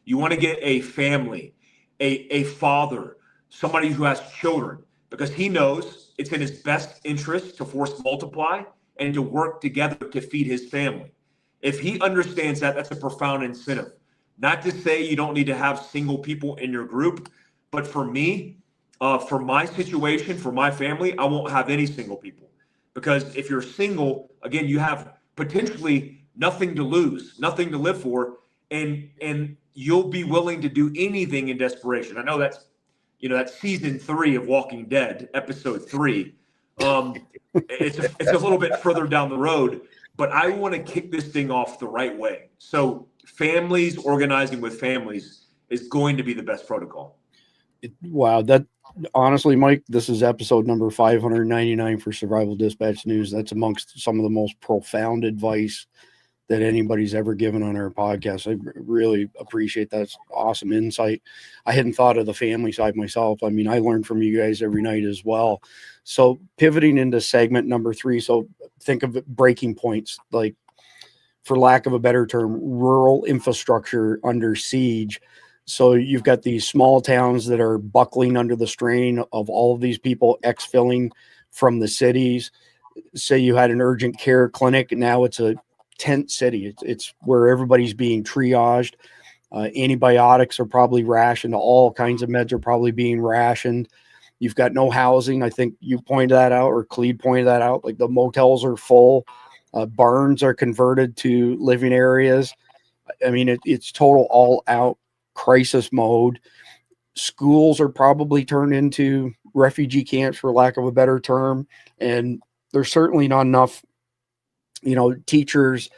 You want to get a family, a father, somebody who has children, because he knows it's in his best interest to force multiply and to work together to feed his family. If he understands that, that's a profound incentive. Not to say you don't need to have single people in your group, but for me, for my situation, for my family, I won't have any single people. Because if you're single, again, you have potentially nothing to lose, nothing to live for, and you'll be willing to do anything in desperation. I know that's season 3 of Walking Dead, episode 3. It's a little bit further down the road, but I want to kick this thing off the right way. So families organizing with families is going to be the best protocol. Wow, that honestly, Mike, this is episode number 599 for Survival Dispatch News. That's amongst some of the most profound advice that anybody's ever given on our podcast. I really appreciate that. It's awesome insight. I hadn't thought of the family side myself. I mean, I learn from you guys every night as well. So pivoting into segment number 3. So think of it, breaking points, like, for lack of a better term, rural infrastructure under siege. So you've got these small towns that are buckling under the strain of all of these people exfilling from the cities. Say you had an urgent care clinic, now it's a tent city. It's where everybody's being triaged. Antibiotics are probably rationed. All kinds of meds are probably being rationed. You've got no housing. I think you pointed that out, or Khalid pointed that out. Like, the motels are full. Barns are converted to living areas. I mean, it's total all out crisis mode. Schools are probably turned into refugee camps, for lack of a better term. And there's certainly not enough, teachers.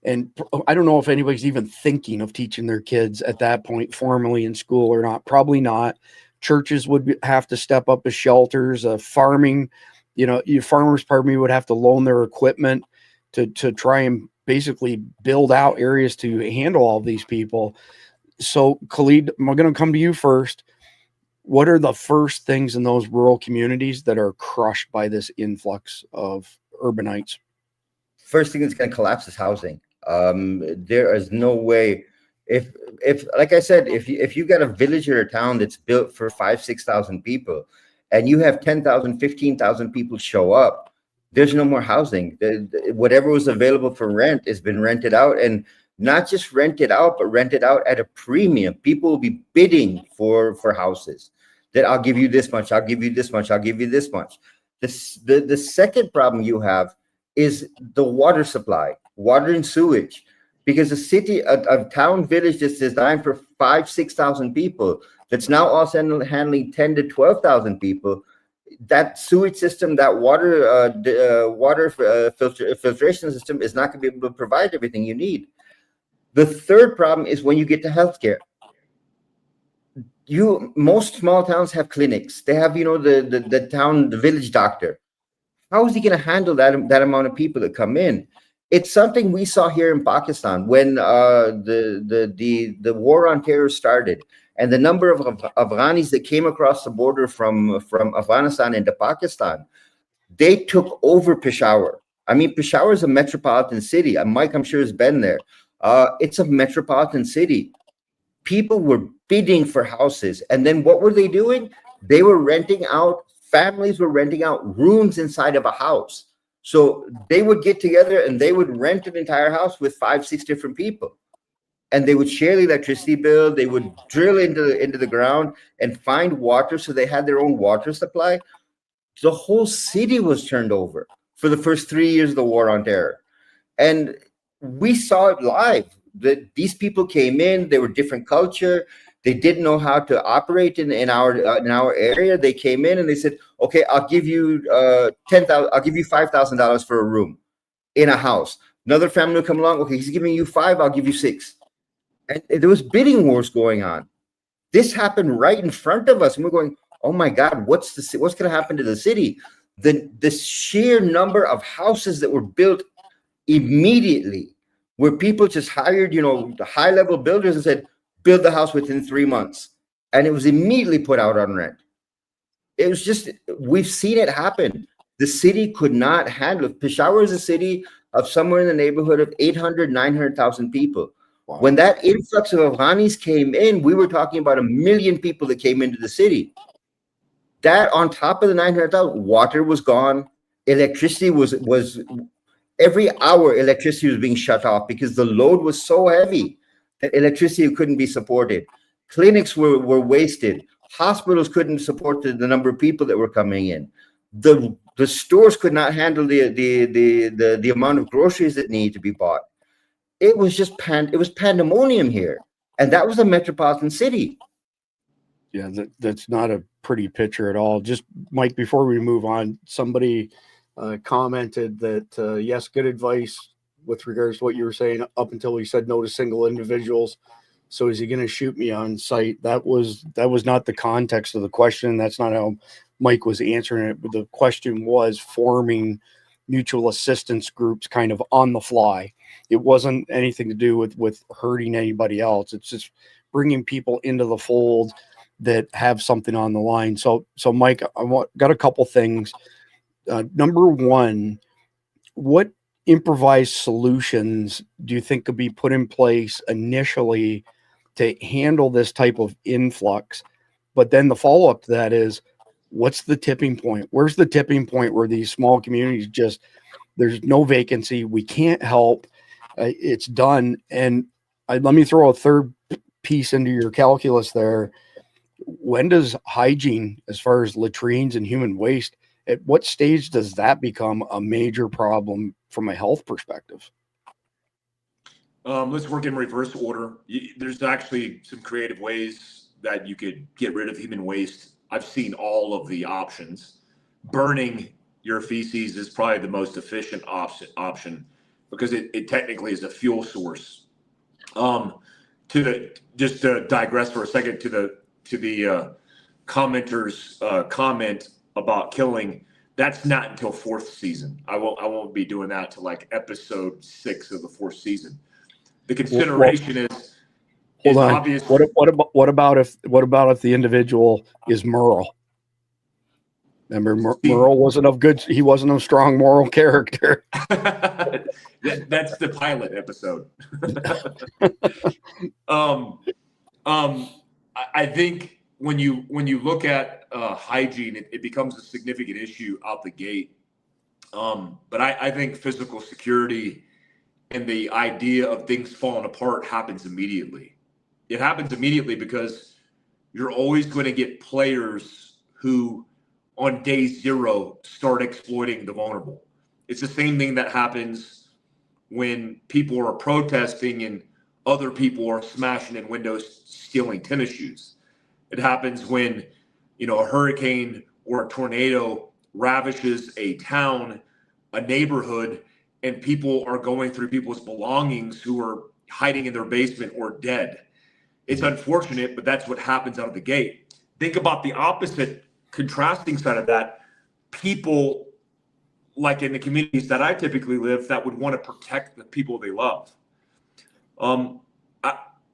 And I don't know if anybody's even thinking of teaching their kids at that point formally in school or not. Probably not. Churches would have to step up as shelters. Farming, farmers, would have to loan their equipment to try and basically build out areas to handle all these people. So, Khalid, I'm going to come to you first. What are the first things in those rural communities that are crushed by this influx of urbanites? First thing that's going to collapse is housing. There is no way. If like I said, if you got a village or a town that's built for 5,000-6,000 people, and you have 10,000, 15,000 people show up, there's no more housing. Whatever was available for rent has been rented out, and not just rented out, but rented out at a premium. People will be bidding for houses. That I'll give you this much, I'll give you this much, I'll give you this much. The second problem you have is the water supply, water and sewage. Because a city, a town village that's designed for 5,000-6,000 people, that's now also handling 10,000 to 12,000 people, that sewage system, that water filtration system is not going to be able to provide everything you need. The third problem is when you get to healthcare. Most small towns have clinics. They have, the village doctor. How is he going to handle that amount of people that come in? It's something we saw here in Pakistan when the war on terror started, and the number of Afghanis that came across the border from Afghanistan into Pakistan, they took over Peshawar. I mean, Peshawar is a metropolitan city. Mike, I'm sure, has been there. It's a metropolitan city. People were bidding for houses. And then what were they doing? They were renting out, families were renting out rooms inside of a house. So they would get together and they would rent an entire house with 5-6 different people. And they would share the electricity bill. They would drill into the ground and find water. So they had their own water supply. The whole city was turned over for the first 3 years of the war on terror. And we saw it live. That these people came in, they were different culture. They didn't know how to operate in our area. They came in and they said, "Okay, I'll give you $10,000. I'll give you $5,000 for a room in a house." Another family will come along. "Okay, he's giving you $5,000. I'll give you $6,000." And there was bidding wars going on. This happened right in front of us, and we're going, "Oh my God, what's going to happen to the city?" The sheer number of houses that were built immediately, where people just hired, the high-level builders and said, "Build the house within 3 months." And it was immediately put out on rent. It was just, we've seen it happen. The city could not handle it. Peshawar is a city of somewhere in the neighborhood of 800, 900,000 people. Wow. When that influx of Afghanis came in, we were talking about 1 million people that came into the city. That on top of the 900,000, water was gone. Electricity was every hour electricity was being shut off because the load was so heavy that electricity couldn't be supported. Clinics were wasted. Hospitals couldn't support the number of people that were coming in. The stores could not handle the amount of groceries that needed to be bought. It was just pandemonium here. And that was a metropolitan city. Yeah, that's not a pretty picture at all. Just, Mike, before we move on, somebody commented that, yes, good advice with regards to what you were saying up until we said no to single individuals. So is he going to shoot me on sight? That was not the context of the question. That's not how Mike was answering it. But the question was forming mutual assistance groups kind of on the fly. It wasn't anything to do with hurting anybody else. It's just bringing people into the fold that have something on the line. So Mike, got a couple things. Number one, what improvised solutions do you think could be put in place initially to handle this type of influx? But then the follow-up to that is, what's the tipping point? Where's the tipping point where these small communities just, there's no vacancy, we can't help, it's done? And let me throw a third piece into your calculus there. When does hygiene, as far as latrines and human waste, at what stage does that become a major problem from a health perspective? Let's work in reverse order. There's actually some creative ways that you could get rid of human waste. I've seen all of the options. Burning your feces is probably the most efficient option because it technically is a fuel source. Just to digress for a second to the commenter's comment about killing, that's not until fourth season. I won't be doing that till like episode 6 of the fourth season. The consideration is obvious. What about if the individual is Merle? Remember, Merle wasn't he wasn't a strong moral character. That's the pilot episode. I think when you look at hygiene, it becomes a significant issue out the gate. But I think physical security and the idea of things falling apart happens immediately. It happens immediately because you're always going to get players who on day 0 start exploiting the vulnerable. It's the same thing that happens when people are protesting and other people are smashing in windows, stealing tennis shoes. It happens when, a hurricane or a tornado ravishes a town, a neighborhood, and people are going through people's belongings who are hiding in their basement or dead. It's unfortunate, but that's what happens out of the gate. Think about the opposite, contrasting side of that. People, like in the communities that I typically live, that would want to protect the people they love.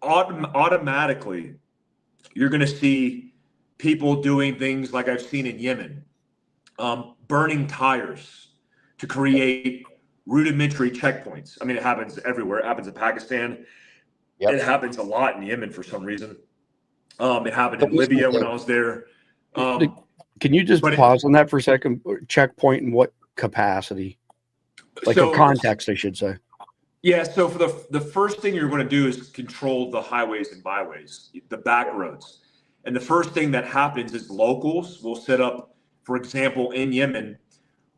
Automatically, you're going to see people doing things like I've seen in Yemen, burning tires to create rudimentary checkpoints. I mean, it happens everywhere. It happens in Pakistan. Yep. It happens a lot in Yemen for some reason. It happened in Libya when I was there. Can you just pause on that for a second? Checkpoint in what capacity? Like a context, I should say. Yeah, so for the first thing you're going to do is control the highways and byways, the back roads. And the first thing that happens is locals will set up, for example, in Yemen,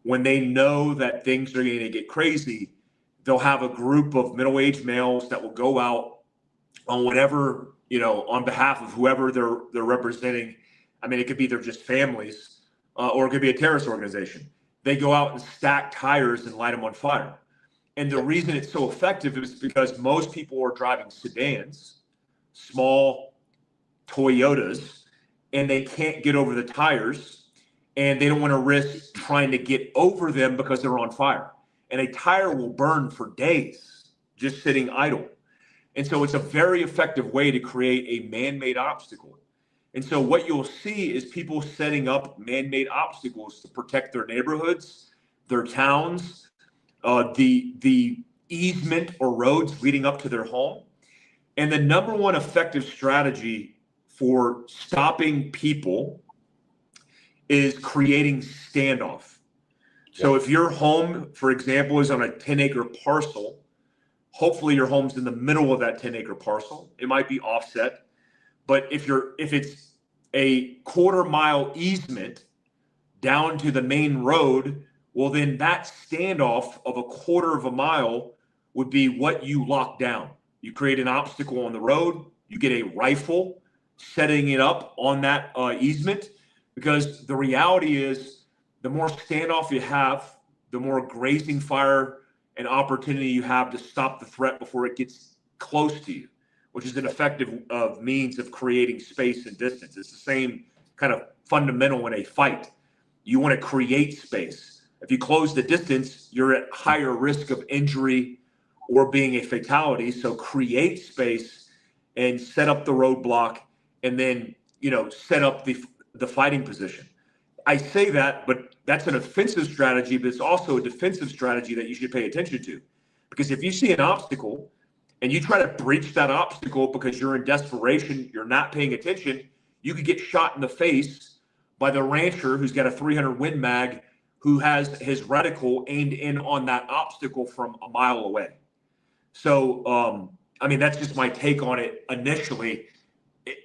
when they know that things are going to get crazy, they'll have a group of middle-aged males that will go out on whatever, on behalf of whoever they're representing. I mean, it could be they're just families, or it could be a terrorist organization. They go out and stack tires and light them on fire. And the reason it's so effective is because most people are driving sedans, small Toyotas, and they can't get over the tires, and they don't want to risk trying to get over them because they're on fire. And a tire will burn for days just sitting idle. And so it's a very effective way to create a man-made obstacle. And so what you'll see is people setting up man-made obstacles to protect their neighborhoods, their towns, the easement or roads leading up to their home. And the number one effective strategy for stopping people is creating standoff. So if your home, for example, is on a 10-acre parcel, hopefully your home's in the middle of that 10-acre parcel. It might be offset, but if it's a quarter-mile easement down to the main road, well, then that standoff of a quarter of a mile would be what you lock down. You create an obstacle on the road, you get a rifle setting it up on that easement, because the reality is the more standoff you have, the more grazing fire and opportunity you have to stop the threat before it gets close to you. which is an effective means of creating space and distance. It's the same kind of fundamental in a fight. You want to create space. If you close the distance, you're at higher risk of injury or being a fatality. So create space and set up the roadblock, and then, you know, set up the fighting position. I say that, but that's an offensive strategy, but it's also a defensive strategy that you should pay attention to. Because if you see an obstacle and you try to breach that obstacle because you're in desperation, you're not paying attention, you could get shot in the face by the rancher who's got a 300 Win Mag, who has his reticle aimed in on that obstacle from a mile away. So, I mean, that's just my take on it initially.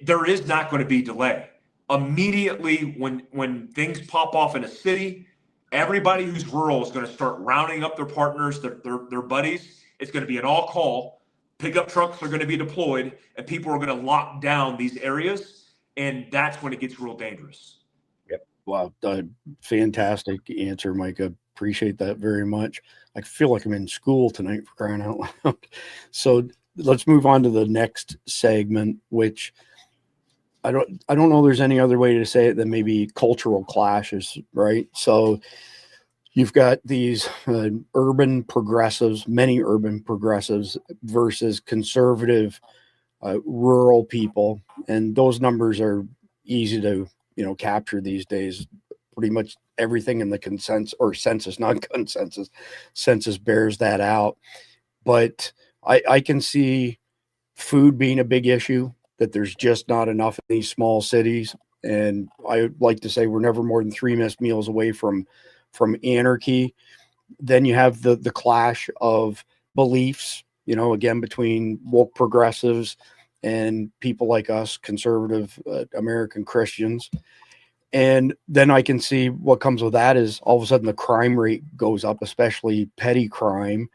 There is not going to be delay. Immediately when things pop off in a city, everybody who's rural is going to start rounding up their partners, their buddies. It's going to be an all call. Pickup trucks are going to be deployed, and people are going to lock down these areas, and that's when it gets real dangerous. Yep. Wow. Fantastic answer, Mike. I appreciate that very much. I feel like I'm in school tonight, for crying out loud. So let's move on to the next segment, which I don't know there's any other way to say it than maybe cultural clashes, right? So you've got these urban progressives, many urban progressives versus conservative rural people, and those numbers are easy to, you know, capture these days. Pretty much everything in the census bears that out. But I can see food being a big issue, that there's just not enough in these small cities. And I would like to say we're never more than 3 missed meals away from anarchy. Then you have the clash of beliefs, you know, again, between woke progressives and people like us, conservative American Christians. And then I can see what comes with that is all of a sudden the crime rate goes up, especially petty crime.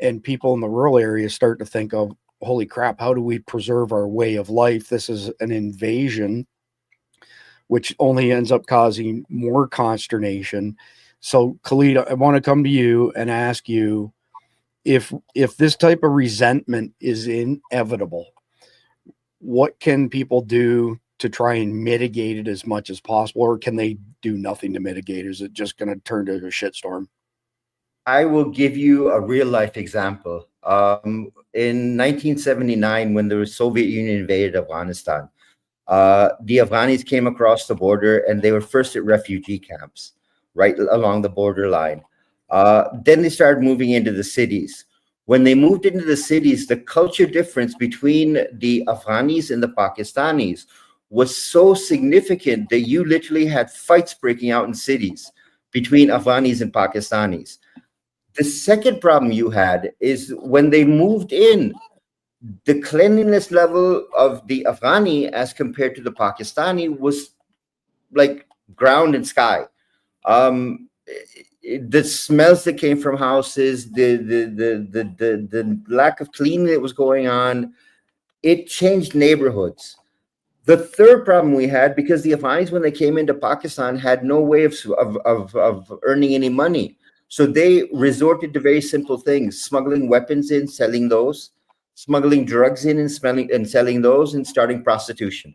And people in the rural areas start to think of, holy crap, how do we preserve our way of life? This is an invasion, which only ends up causing more consternation. So, Khalid, I want to come to you and ask you if this type of resentment is inevitable, what can people do to try and mitigate it as much as possible, or can they do nothing to mitigate? Is it just going to turn to a shitstorm? I will give you a real life example. In 1979, when the Soviet Union invaded Afghanistan, the Afghanis came across the border, and they were first at refugee camps right along the borderline. Then they started moving into the cities. When they moved into the cities, the culture difference between the Afghanis and the Pakistanis was so significant that you literally had fights breaking out in cities between Afghanis and Pakistanis. The second problem you had is when they moved in, the cleanliness level of the Afghani as compared to the Pakistani was like ground and sky. The smells that came from houses, the lack of cleaning that was going on, it changed neighborhoods. The third problem we had, because the Afghanis, when they came into Pakistan, had no way of earning any money. So they resorted to very simple things: smuggling weapons in, selling those, smuggling drugs in and selling those, and starting prostitution.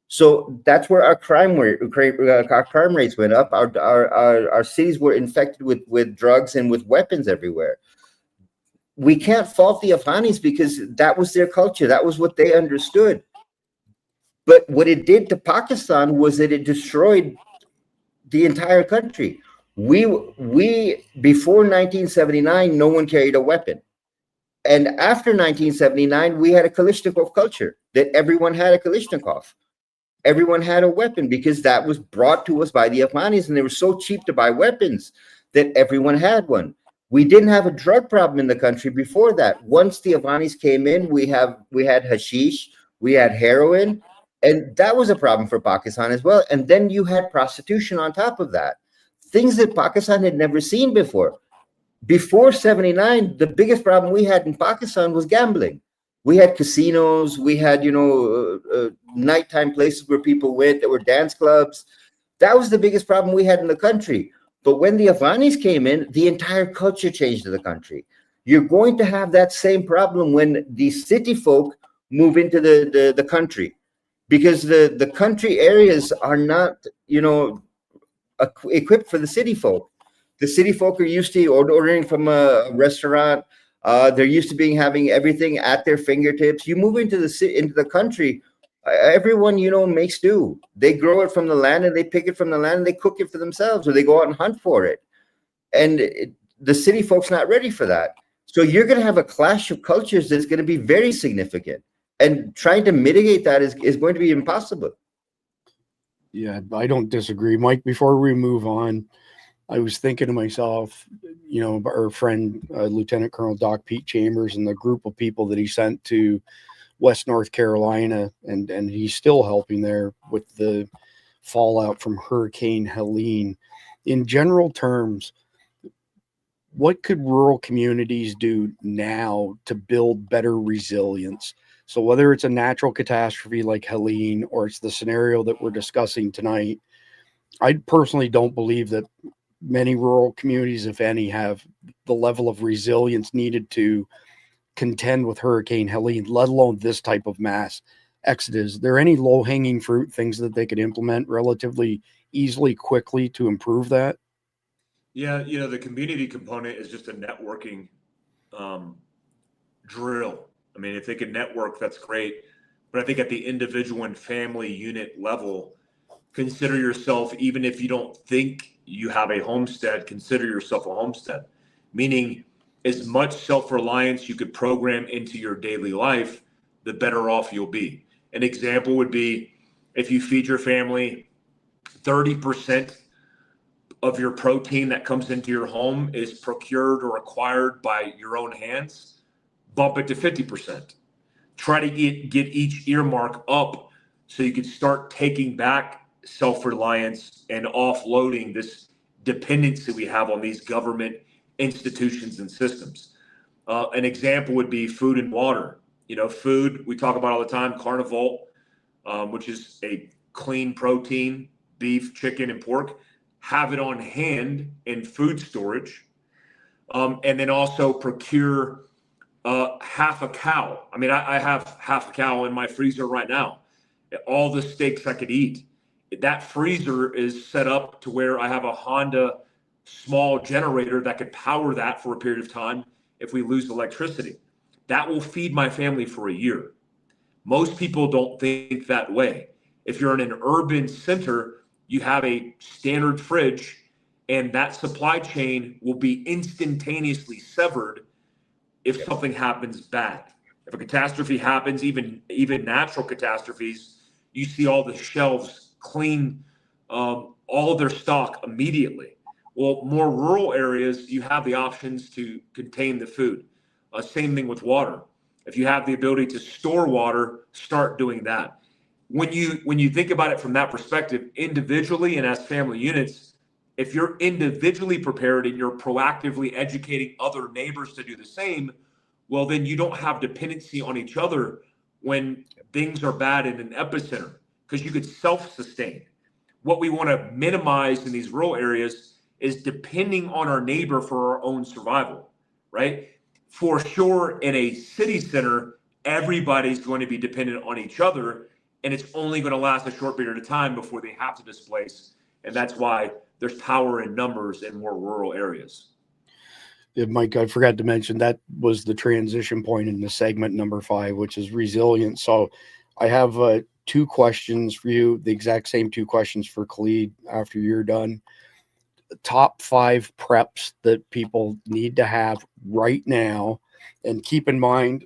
So that's where our crime rates went up. Our cities were infected with drugs and with weapons everywhere. We can't fault the Afghanis because that was their culture. That was what they understood. But what it did to Pakistan was that it destroyed the entire country. We before 1979, no one carried a weapon. And after 1979, we had a Kalashnikov culture, that everyone had a Kalashnikov. Everyone had a weapon because that was brought to us by the Afghanis, and they were so cheap to buy weapons that everyone had one. We didn't have a drug problem in the country before that. Once the Afghanis came in, we had hashish, we had heroin, and that was a problem for Pakistan as well. And then you had prostitution on top of that. Things that Pakistan had never seen before. Before 79, the biggest problem we had in Pakistan was gambling. We had casinos, we had, nighttime places where people went that were dance clubs. That was the biggest problem we had in the country. But when the Afghanis came in, the entire culture changed in the country. You're going to have that same problem when the city folk move into the country, because the country areas are not, equipped for the city folk. The city folk are used to ordering from a restaurant. They're used to having everything at their fingertips. You move into the country, everyone makes do. They grow it from the land, and they pick it from the land, and they cook it for themselves, or they go out and hunt for it. And the city folks not ready for that. So you're going to have a clash of cultures that's going to be very significant. And trying to mitigate that is going to be impossible. Yeah, I don't disagree. Mike, before we move on, I was thinking to myself, our friend, Lieutenant Colonel Doc Pete Chambers, and the group of people that he sent to West North Carolina, and he's still helping there with the fallout from Hurricane Helene. In general terms, what could rural communities do now to build better resilience? So whether it's a natural catastrophe like Helene, or it's the scenario that we're discussing tonight, I personally don't believe that many rural communities, if any, have the level of resilience needed to contend with Hurricane Helene, let alone this type of mass exodus. Are there any low-hanging fruit things that they could implement relatively easily, quickly to improve that? Yeah, the community component is just a networking drill. I mean, if they can network, that's great. But I think at the individual and family unit level, consider yourself, even if you don't think you have a homestead, consider yourself a homestead. Meaning, as much self-reliance you could program into your daily life, the better off you'll be. An example would be if you feed your family 30% of your protein that comes into your home is procured or acquired by your own hands, bump it to 50%. Try to get each earmark up so you can start taking back self-reliance and offloading this dependency we have on these government institutions and systems. An example would be food and water. Food, we talk about all the time, carnivore, which is a clean protein, beef, chicken, and pork. Have it on hand in food storage, and then also procure half a cow. I mean, I have half a cow in my freezer right now. All the steaks I could eat. That freezer is set up to where I have a Honda small generator that could power that for a period of time if we lose electricity. That will feed my family for a year. Most people don't think that way. If you're in an urban center, you have a standard fridge, and that supply chain will be instantaneously severed if something happens bad. If a catastrophe happens, even natural catastrophes, you see all the shelves clean, all of their stock immediately. Well, more rural areas, you have the options to contain the food. Same thing with water. If you have the ability to store water, start doing that. When you think about it from that perspective, individually and as family units, if you're individually prepared and you're proactively educating other neighbors to do the same, well, then you don't have dependency on each other when things are bad in an epicenter, because you could self-sustain. What we want to minimize in these rural areas is depending on our neighbor for our own survival, right? For sure, in a city center, everybody's going to be dependent on each other, and it's only going to last a short period of time before they have to displace. And that's why there's power in numbers in more rural areas. Yeah, Mike, I forgot to mention that was the transition point in the segment number 5, which is resilience. So I have 2 questions for you, the exact same 2 questions for Khalid after you're done. Top 5 preps that people need to have right now. And keep in mind,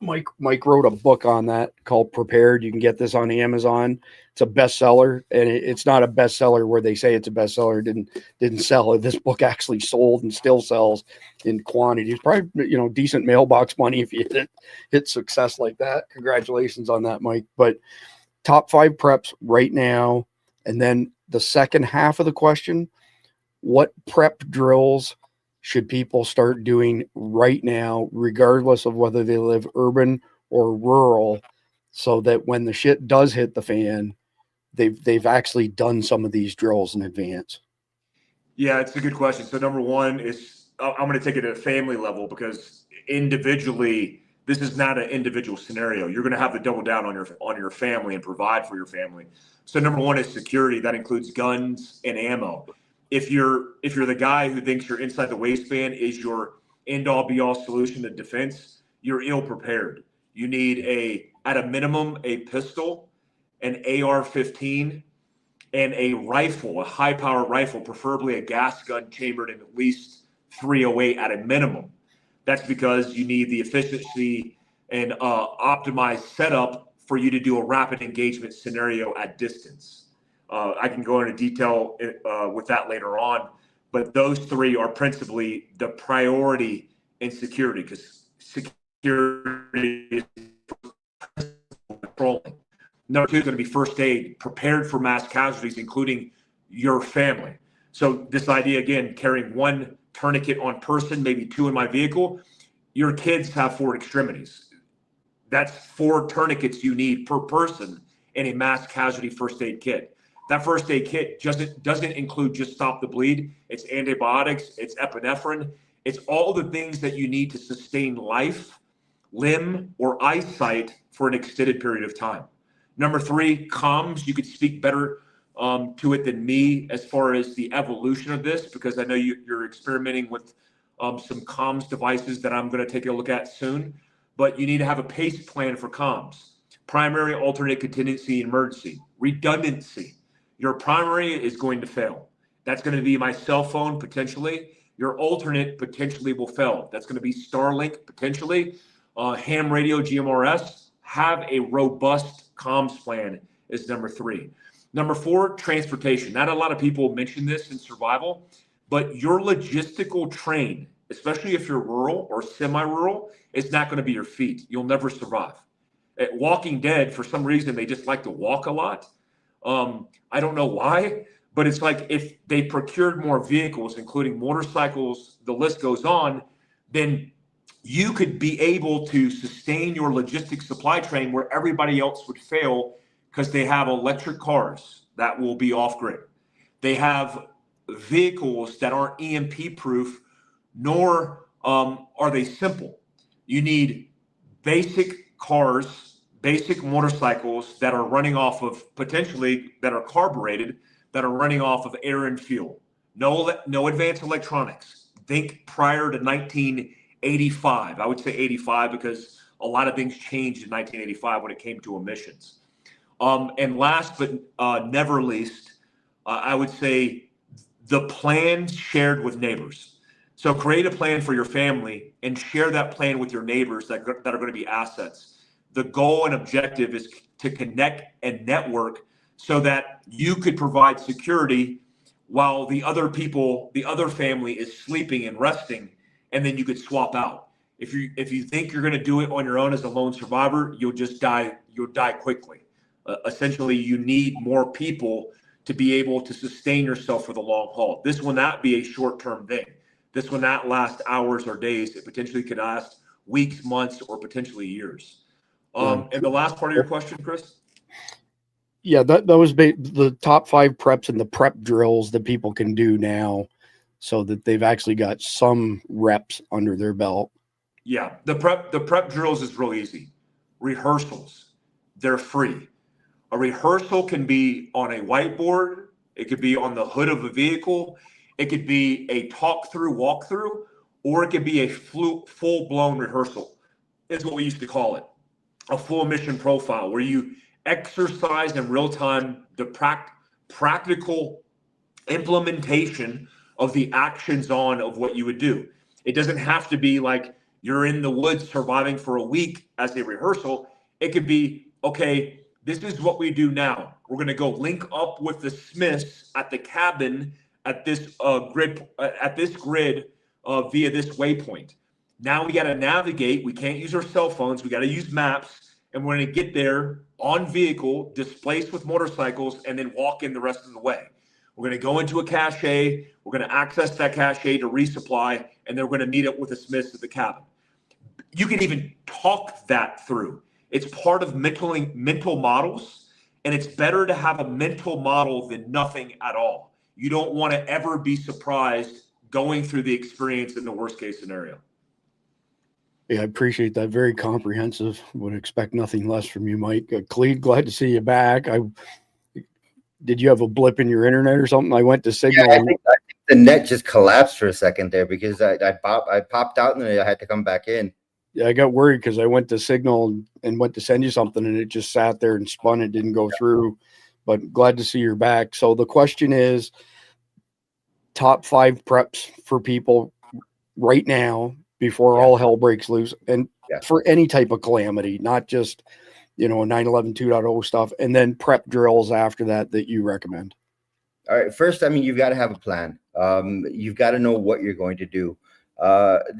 Mike wrote a book on that called Prepared. You can get this on Amazon. It's a bestseller, and it's not a bestseller where they say it's a bestseller. It didn't sell. This book actually sold and still sells in quantity. It's probably decent mailbox money if you hit success like that. Congratulations on that, Mike. But top 5 preps right now, and then the second half of the question: what prep drills should people start doing right now, regardless of whether they live urban or rural, so that when the shit does hit the fan, they've actually done some of these drills in advance? Yeah, it's a good question. So number one is I'm going to take it at a family level, because individually This is not an individual scenario. You're going to have to double down on your family and provide for your family. So number one is security. That includes guns and ammo. If you're the guy who thinks your inside the waistband is your end all be all solution to defense, you're ill prepared. You need at a minimum, a pistol, an AR-15, and a rifle, a high power rifle, preferably a gas gun chambered in at least .308 at a minimum. That's because you need the efficiency and optimized setup for you to do a rapid engagement scenario at distance. I can go into detail with that later on, but those three are principally the priority in security, because security is controlling. Number two is going to be first aid, prepared for mass casualties, including your family. So this idea, again, carrying one tourniquet on person, maybe two in my vehicle. Your kids have 4 extremities. That's 4 tourniquets you need per person in a mass casualty first aid kit. That first aid kit doesn't include just stop the bleed. It's antibiotics, it's epinephrine, it's all the things that you need to sustain life, limb, or eyesight for an extended period of time. Number 3, comms. You could speak better to it than me as far as the evolution of this, because I know you're experimenting with some comms devices that I'm going to take a look at soon. But you need to have a PACE plan for comms. Primary, alternate, contingency, emergency. Redundancy. Your primary is going to fail. That's going to be my cell phone, potentially. Your alternate potentially will fail. That's going to be Starlink, potentially. Ham radio, GMRS. Have a robust comms plan is number 3. Number 4, transportation. Not a lot of people mention this in survival, but your logistical train, especially if you're rural or semi-rural, is not going to be your feet. You'll never survive. At Walking Dead, for some reason, they just like to walk a lot. I don't know why, but it's like if they procured more vehicles, including motorcycles, the list goes on, then you could be able to sustain your logistics supply chain where everybody else would fail, because they have electric cars that will be off-grid. They have vehicles that aren't EMP proof, nor are they simple. You need basic cars, basic motorcycles that are running off of, potentially, that are carbureted, that are running off of air and fuel. No advanced electronics. Think prior to 1985. I would say 85 because a lot of things changed in 1985 when it came to emissions. And last but never least, I would say the plan shared with neighbors. So create a plan for your family and share that plan with your neighbors that are going to be assets. The goal and objective is to connect and network so that you could provide security while the other family is sleeping and resting, and then you could swap out. If you think you're going to do it on your own as a lone survivor, you'll just die. You'll die quickly. Essentially, you need more people to be able to sustain yourself for the long haul. This will not be a short-term thing. This will not last hours or days. It potentially could last weeks, months, or potentially years. And the last part of your question, Chris? Yeah, that was the top 5 preps and the prep drills that people can do now, so that they've actually got some reps under their belt. Yeah, the prep drills is real easy. Rehearsals, they're free. A rehearsal can be on a whiteboard. It could be on the hood of a vehicle. It could be a walkthrough, or it could be a full-blown rehearsal, is what we used to call it. A full mission profile, where you exercise in real time the practical implementation of the actions of what you would do. It doesn't have to be like you're in the woods surviving for a week as a rehearsal. It could be, okay, this is what we do now. We're going to go link up with the Smiths at the cabin at this grid via this waypoint. Now we got to navigate. We can't use our cell phones. We got to use maps, and we're going to get there on vehicle, displaced with motorcycles, and then walk in the rest of the way. We're going to go into a cache. We're going to access that cache to resupply, and then we're going to meet up with the Smiths at the cabin. You can even talk that through. It's part of mental models, and it's better to have a mental model than nothing at all. You don't want to ever be surprised going through the experience in the worst case scenario. Yeah, I appreciate that. Very comprehensive. Would expect nothing less from you, Mike. Clede, glad to see you back. Did you have a blip in your internet or something? I went to Signal. Yeah, I think the net just collapsed for a second there because I popped out and then I had to come back in. Yeah, I got worried because I went to Signal and went to send you something and it just sat there and spun. It didn't go through, but glad to see you're back. So the question is, top 5 preps for people right now before all hell breaks loose, and for any type of calamity, not just, 9/11 2.0 stuff, and then prep drills after that you recommend. All right. First, I mean, you've got to have a plan. You've got to know what you're going to do.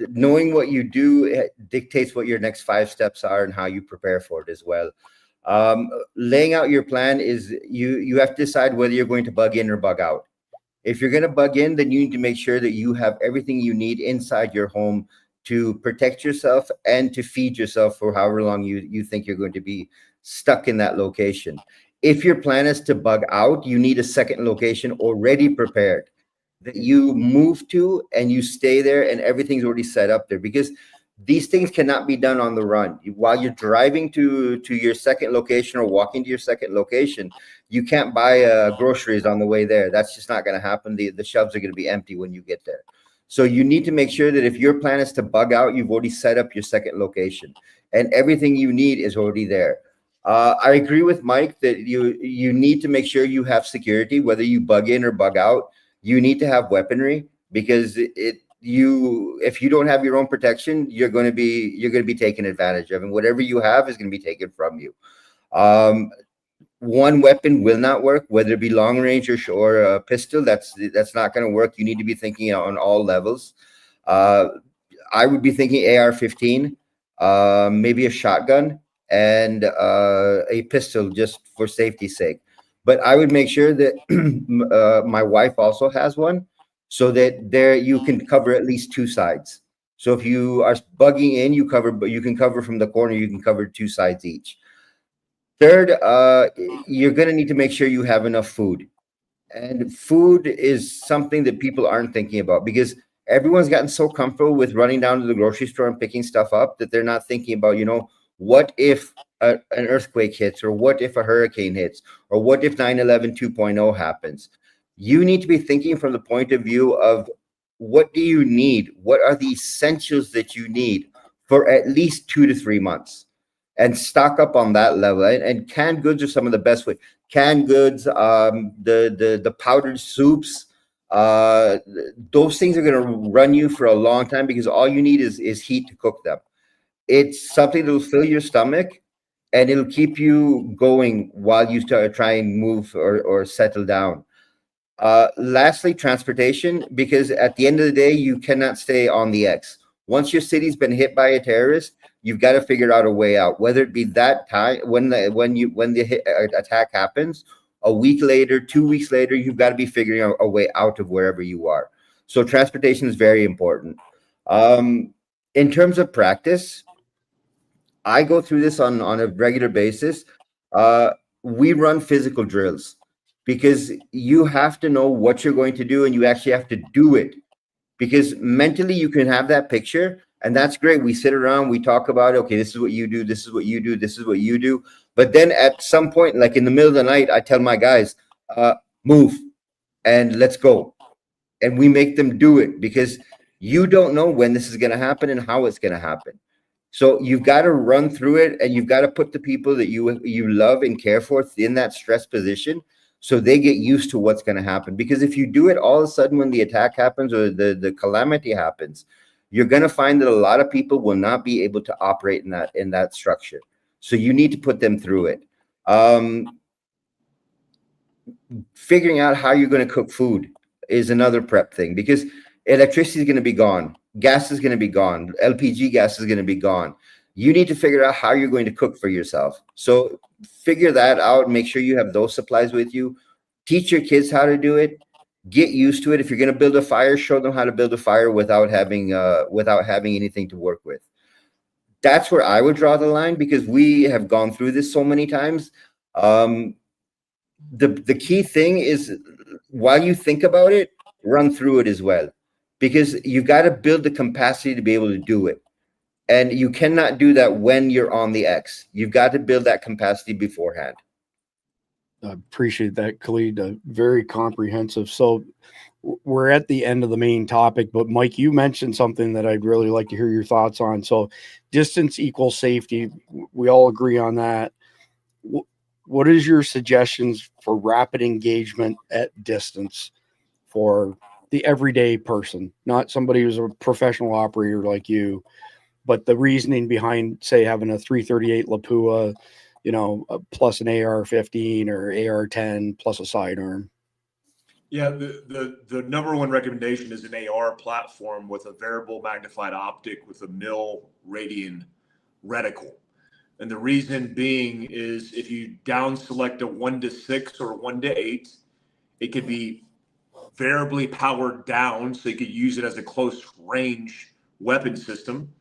Knowing what you do dictates what your next 5 steps are and how you prepare for it as well. Laying out your plan is you have to decide whether you're going to bug in or bug out. If you're going to bug in, then you need to make sure that you have everything you need inside your home to protect yourself and to feed yourself for however long you think you're going to be stuck in that location. If your plan is to bug out, you need a second location already prepared that you move to and you stay there and everything's already set up there, because these things cannot be done on the run. While you're driving to your second location or walking to your second location, you can't buy groceries on the way there. That's just not going to happen. The shelves are going to be empty when you get there. So you need to make sure that if your plan is to bug out, you've already set up your second location and everything you need is already there. I agree with Mike that you need to make sure you have security, whether you bug in or bug out. You need to have weaponry, because if you don't have your own protection, you're going to be taken advantage of, and whatever you have is going to be taken from you. One weapon will not work, whether it be long range or a pistol. That's not going to work. You need to be thinking on all levels. I would be thinking AR-15, maybe a shotgun, and a pistol just for safety's sake. But I would make sure that my wife also has one, so that there you can cover at least 2 sides. So if you are bugging in, you can cover from the corner, you can cover 2 sides each. Third, you're going to need to make sure you have enough food. And food is something that people aren't thinking about, because everyone's gotten so comfortable with running down to the grocery store and picking stuff up that they're not thinking about, what if an earthquake hits, or what if a hurricane hits, or what if 9/11 2.0 happens. You need to be thinking from the point of view of, what do you need? What are the essentials that you need for at least 2 to 3 months? And stock up on that level. And canned goods are some of the best way. Canned goods, the powdered soups, those things are going to run you for a long time, because all you need is heat to cook them. It's something that will fill your stomach, and it'll keep you going while you try and move or settle down. Lastly, transportation, because at the end of the day, you cannot stay on the X. Once your city's been hit by a terrorist, you've got to figure out a way out, whether it be that time when the attack happens, a week later, 2 weeks later, you've got to be figuring out a way out of wherever you are. So transportation is very important. In terms of practice, I go through this on a regular basis. We run physical drills, because you have to know what you're going to do, and you actually have to do it, because mentally you can have that picture, and that's great. We sit around, we talk about, okay, this is what you do, this is what you do, this is what you do. But then at some point, like in the middle of the night, I tell my guys, move and let's go. And we make them do it, because you don't know when this is going to happen and how it's going to happen. So you've got to run through it, and you've got to put the people that you love and care for in that stress position, so they get used to what's going to happen. Because if you do it all of a sudden when the attack happens or the calamity happens, you're going to find that a lot of people will not be able to operate in that structure. So you need to put them through it. Figuring out how you're going to cook food is another prep thing, because electricity is going to be gone. Gas is going to be gone. LPG gas is going to be gone. You need to figure out how you're going to cook for yourself. So figure that out. Make sure you have those supplies with you. Teach your kids how to do it. Get used to it. If you're going to build a fire, show them how to build a fire without having anything to work with. That's where I would draw the line, because we have gone through this so many times. The key thing is, while you think about it, run through it as well, because you've got to build the capacity to be able to do it. And you cannot do that when you're on the X. You've got to build that capacity beforehand. I appreciate that, Khalid. Very comprehensive. So we're at the end of the main topic, but Mike, you mentioned something that I'd really like to hear your thoughts on. So distance equals safety. We all agree on that. What is your suggestions for rapid engagement at distance for the everyday person, not somebody who's a professional operator like you, but the reasoning behind, say, having a 338 Lapua, plus an AR-15 or AR-10 plus a sidearm? Yeah, the number one recommendation is an AR platform with a variable magnified optic with a mil radian reticle. And the reason being is if you down select a 1-6 or 1-8, it could be variably powered down, so you could use it as a close range weapon system,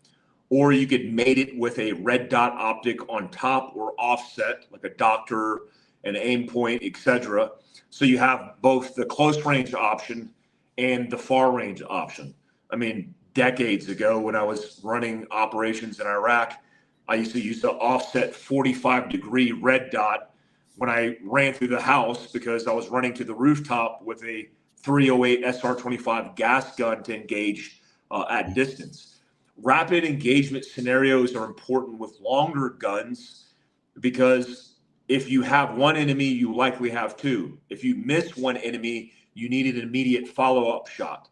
or you could mate it with a red dot optic on top or offset, like a doctor, an aim point, etc. So you have both the close range option and the far range option. I mean, decades ago when I was running operations in Iraq, I used to use the offset 45-degree red dot when I ran through the house because I was running to the rooftop with a 308 SR-25 gas gun to engage at distance. Rapid engagement scenarios are important with longer guns because if you have one enemy, you likely have two. If you miss one enemy, you need an immediate follow-up shot.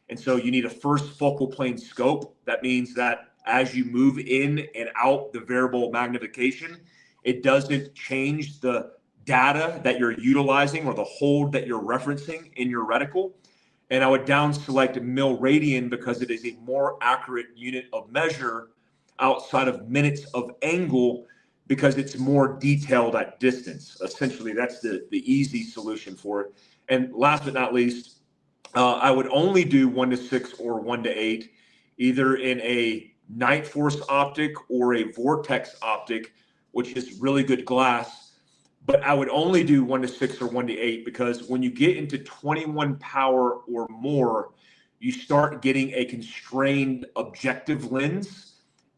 And so you need a first focal plane scope. That means that as you move in and out the variable magnification, it doesn't change the data that you're utilizing or the hold that you're referencing in your reticle. And I would down select mil radian because it is a more accurate unit of measure outside of minutes of angle because it's more detailed at distance. Essentially, that's the easy solution for it. And last but not least, I would only do 1-6 or 1-8, either in a night force optic or a vortex optic, which is really good glass. But I would only do 1-6 or 1-8 because when you get into 21 power or more, you start getting a constrained objective lens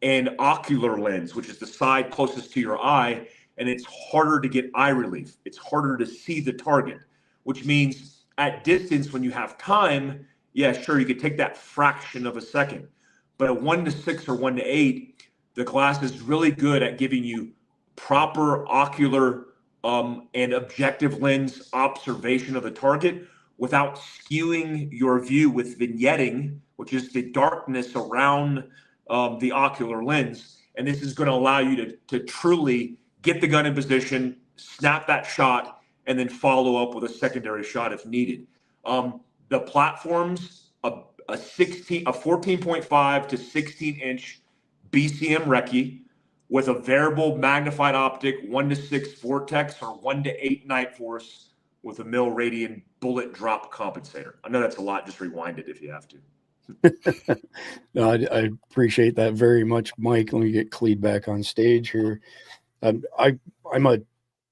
and ocular lens, which is the side closest to your eye, and it's harder to get eye relief. It's harder to see the target, which means at distance, when you have time, yeah, sure, you could take that fraction of a second. But at 1-6 or 1-8, the glass is really good at giving you proper ocular and objective lens observation of the target without skewing your view with vignetting, which is the darkness around the ocular lens. And this is going to allow you to truly get the gun in position, snap that shot, and then follow up with a secondary shot if needed. The platforms, a 14.5 to 16-inch BCM recce, with a variable magnified optic 1-6 vortex or 1-8 night force with a mil radian bullet drop compensator. I know that's a lot. Just rewind it if you have to. No, I appreciate that very much, Mike. Let me get Khalid back on stage here. I'm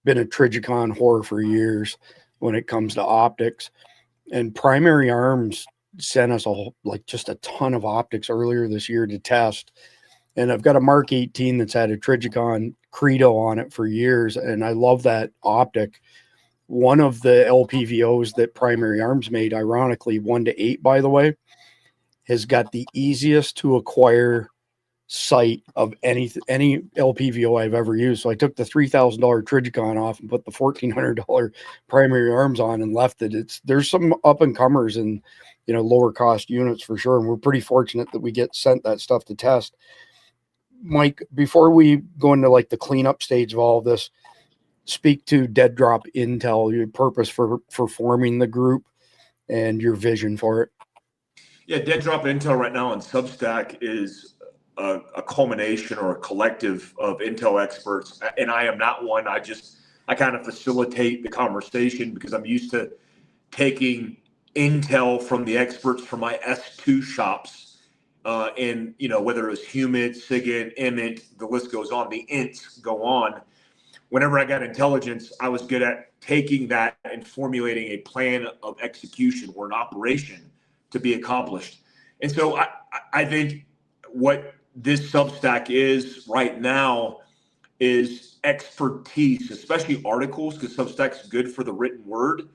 been a Trigicon whore for years when it comes to optics, and Primary Arms sent us just a ton of optics earlier this year to test. And I've got a Mark 18 that's had a Trigicon Credo on it for years, and I love that optic. One of the LPVOs that Primary Arms made, ironically 1-8, by the way, has got the easiest to acquire sight of any LPVO I've ever used. So I took the $3,000 Trigicon off and put the $1,400 Primary Arms on and left it. There's some up and comers and lower cost units for sure, and we're pretty fortunate that we get sent that stuff to test. Mike, before we go into the cleanup stage of all of this, speak to Dead Drop Intel, your purpose for forming the group and your vision for it. Yeah, Dead Drop Intel right now on Substack is a culmination or a collective of Intel experts, and I am not one. I kind of facilitate the conversation because I'm used to taking intel from the experts from my S2 shops. And whether it was Humid, SIGINT, EMINT, the list goes on, the INTs go on. Whenever I got intelligence, I was good at taking that and formulating a plan of execution or an operation to be accomplished. And so I think what this Substack is right now is expertise, especially articles, because Substack's good for the written word,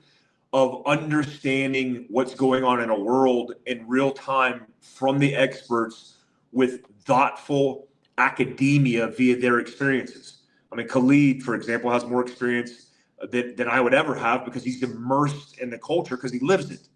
of understanding what's going on in a world in real time from the experts with thoughtful academia via their experiences. I mean, Khalid, for example, has more experience than I would ever have because he's immersed in the culture because he lives it.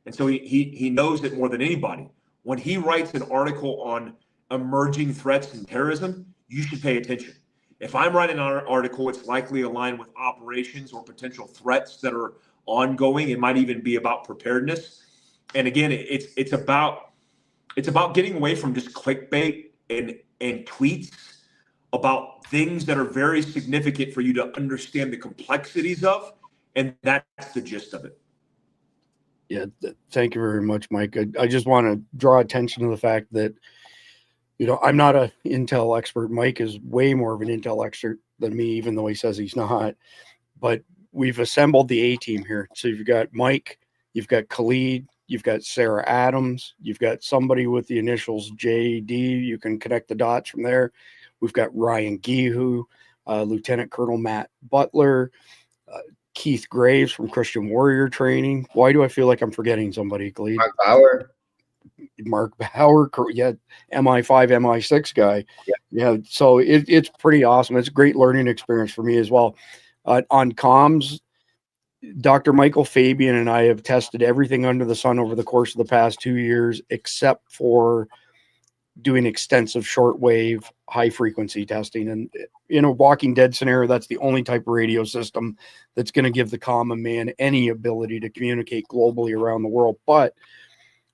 And so he knows it more than anybody. When he writes an article on emerging threats and terrorism, you should pay attention. If I'm writing an article, it's likely aligned with operations or potential threats that are ongoing. It might even be about preparedness. And again, it's about getting away from just clickbait and tweets about things that are very significant for you to understand the complexities of, and that's the gist of it. Yeah, thank you very much, Mike. I just want to draw attention to the fact that, I'm not an Intel expert. Mike is way more of an Intel expert than me, even though he says he's not. But we've assembled the A team here. So you've got Mike, you've got Khalid, you've got Sarah Adams, you've got somebody with the initials JD. You can connect the dots from there. We've got Ryan Gehu, Lieutenant Colonel Matt Butler, Keith Graves from Christian Warrior Training. Why do I feel like I'm forgetting somebody, Khalid? Mark Bauer, yeah, MI5, MI6 guy. Yeah, so it's pretty awesome. It's a great learning experience for me as well. On comms, Dr. Michael Fabian and I have tested everything under the sun over the course of the past 2 years, except for doing extensive shortwave high frequency testing. And in a Walking Dead scenario, that's the only type of radio system that's going to give the common man any ability to communicate globally around the world. But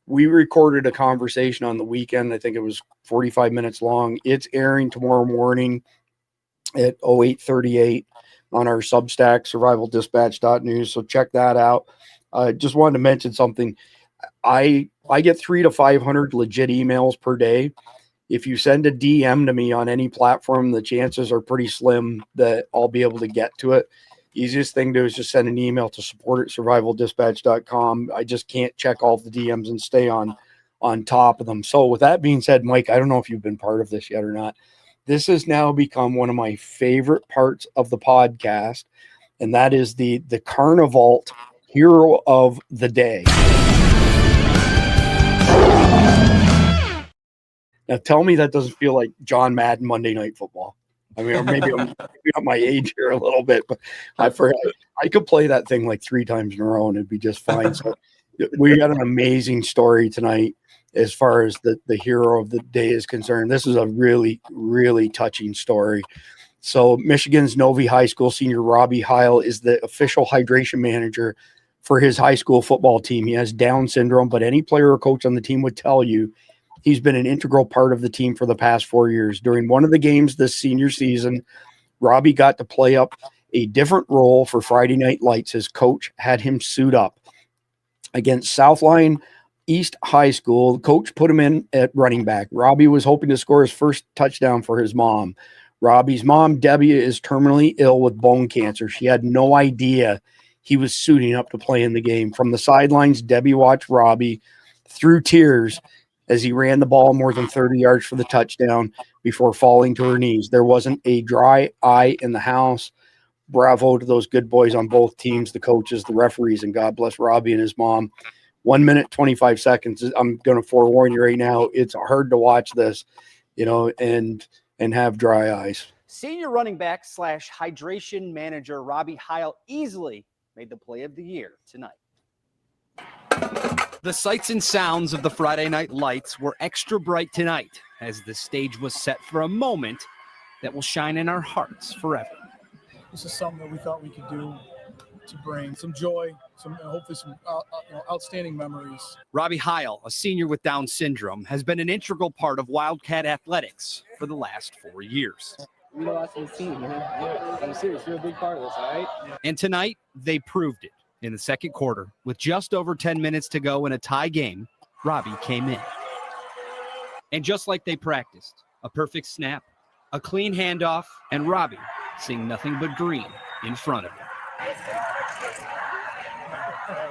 we recorded a conversation on the weekend. I think it was 45 minutes long. It's airing tomorrow morning at 08:38 on our Substack, survivaldispatch.news. So check that out. Just wanted to mention something. I get 300 to 500 legit emails per day. If you send a DM to me on any platform, the chances are pretty slim that I'll be able to get to it. Easiest thing to do is just send an email to support@survivaldispatch.com. I just can't check all the DMs and stay on top of them. So with that being said, Mike, I don't know if you've been part of this yet or not. This has now become one of my favorite parts of the podcast, and that is the Carnival Hero of the Day. Now tell me that doesn't feel like John Madden Monday Night Football. I mean, or maybe I'm at my age here a little bit, but I could play that thing like 3 times in a row and it'd be just fine. So we got an amazing story tonight as far as the hero of the day is concerned. This is a really, really touching story. So Michigan's Novi High School senior Robbie Heil is the official hydration manager for his high school football team. He has Down syndrome, but any player or coach on the team would tell you he's been an integral part of the team for the past 4 years. During one of the games this senior season, Robbie got to play up a different role for Friday Night Lights. His coach had him suit up against Southline East High School. The coach put him in at running back. Robbie was hoping to score his first touchdown for his mom. Robbie's mom, Debbie, is terminally ill with bone cancer. She had no idea he was suiting up to play in the game. From the sidelines, Debbie watched Robbie through tears as he ran the ball more than 30 yards for the touchdown before falling to her knees. There wasn't a dry eye in the house. Bravo to those good boys on both teams, the coaches, the referees, and God bless Robbie and his mom. 1 minute, 25 seconds. I'm going to forewarn you right now. It's hard to watch this, and have dry eyes. Senior running back / hydration manager Robbie Heil easily made the play of the year tonight. The sights and sounds of the Friday Night Lights were extra bright tonight as the stage was set for a moment that will shine in our hearts forever. This is something that we thought we could do to bring some joy, hopefully some outstanding memories. Robbie Heil, a senior with Down syndrome, has been an integral part of Wildcat athletics for the last 4 years. We lost this team, man. Yeah, I'm serious. You're a big part of this, all right? And tonight, they proved it. In the second quarter, with just over 10 minutes to go in a tie game, Robbie came in. And just like they practiced, a perfect snap, a clean handoff, and Robbie seeing nothing but green in front of him.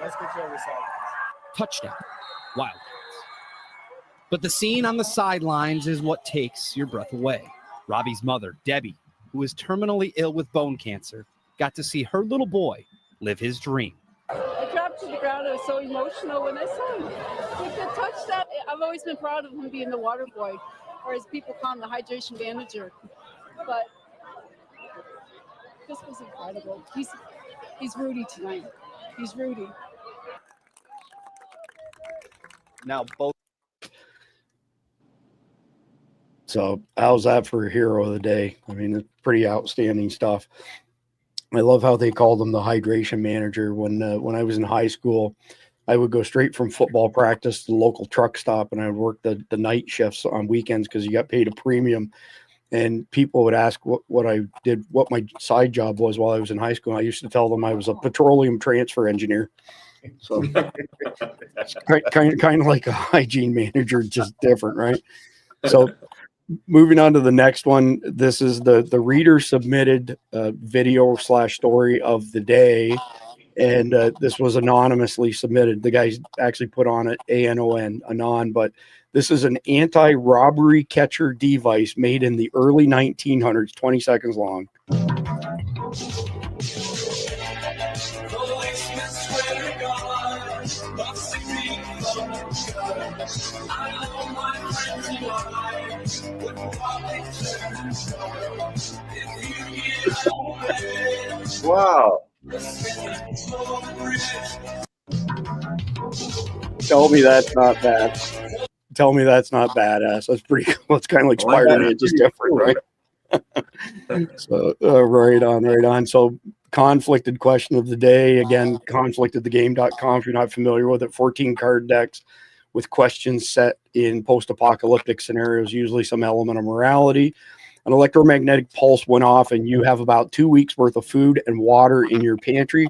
Let's get you over. Touchdown, Wildcats. But the scene on the sidelines is what takes your breath away. Robbie's mother, Debbie, who is terminally ill with bone cancer, got to see her little boy live his dream. I dropped to the ground. I was so emotional when I saw him with the touchdown. I've always been proud of him being the water boy, or as people call him, the hydration manager. But this was incredible. He's Rudy tonight. He's Rudy. Now both. So how's that for a hero of the day? I mean, it's pretty outstanding stuff. I love how they called him the hydration manager. When I was in high school, I would go straight from football practice to the local truck stop, and I would work the night shifts on weekends because you got paid a premium. And people would ask what I did, what my side job was while I was in high school. I used to tell them I was a petroleum transfer engineer. So kind of like a hygiene manager, just different, right? So moving on to the next one. This is the reader submitted video / story of the day. And this was anonymously submitted. The guy actually put on it Anon, but this is an anti-robbery catcher device made in the early 1900s, 20 seconds long. Wow. Tell me that's not bad. Tell me that's not badass. That's pretty cool. It's kind of like Spider-Man, just different, right? So right on. So conflicted question of the day. Again, conflictedthegame.com if you're not familiar with it. 14 card decks with questions set in post-apocalyptic scenarios, usually some element of morality. An electromagnetic pulse went off and you have about 2 weeks worth of food and water in your pantry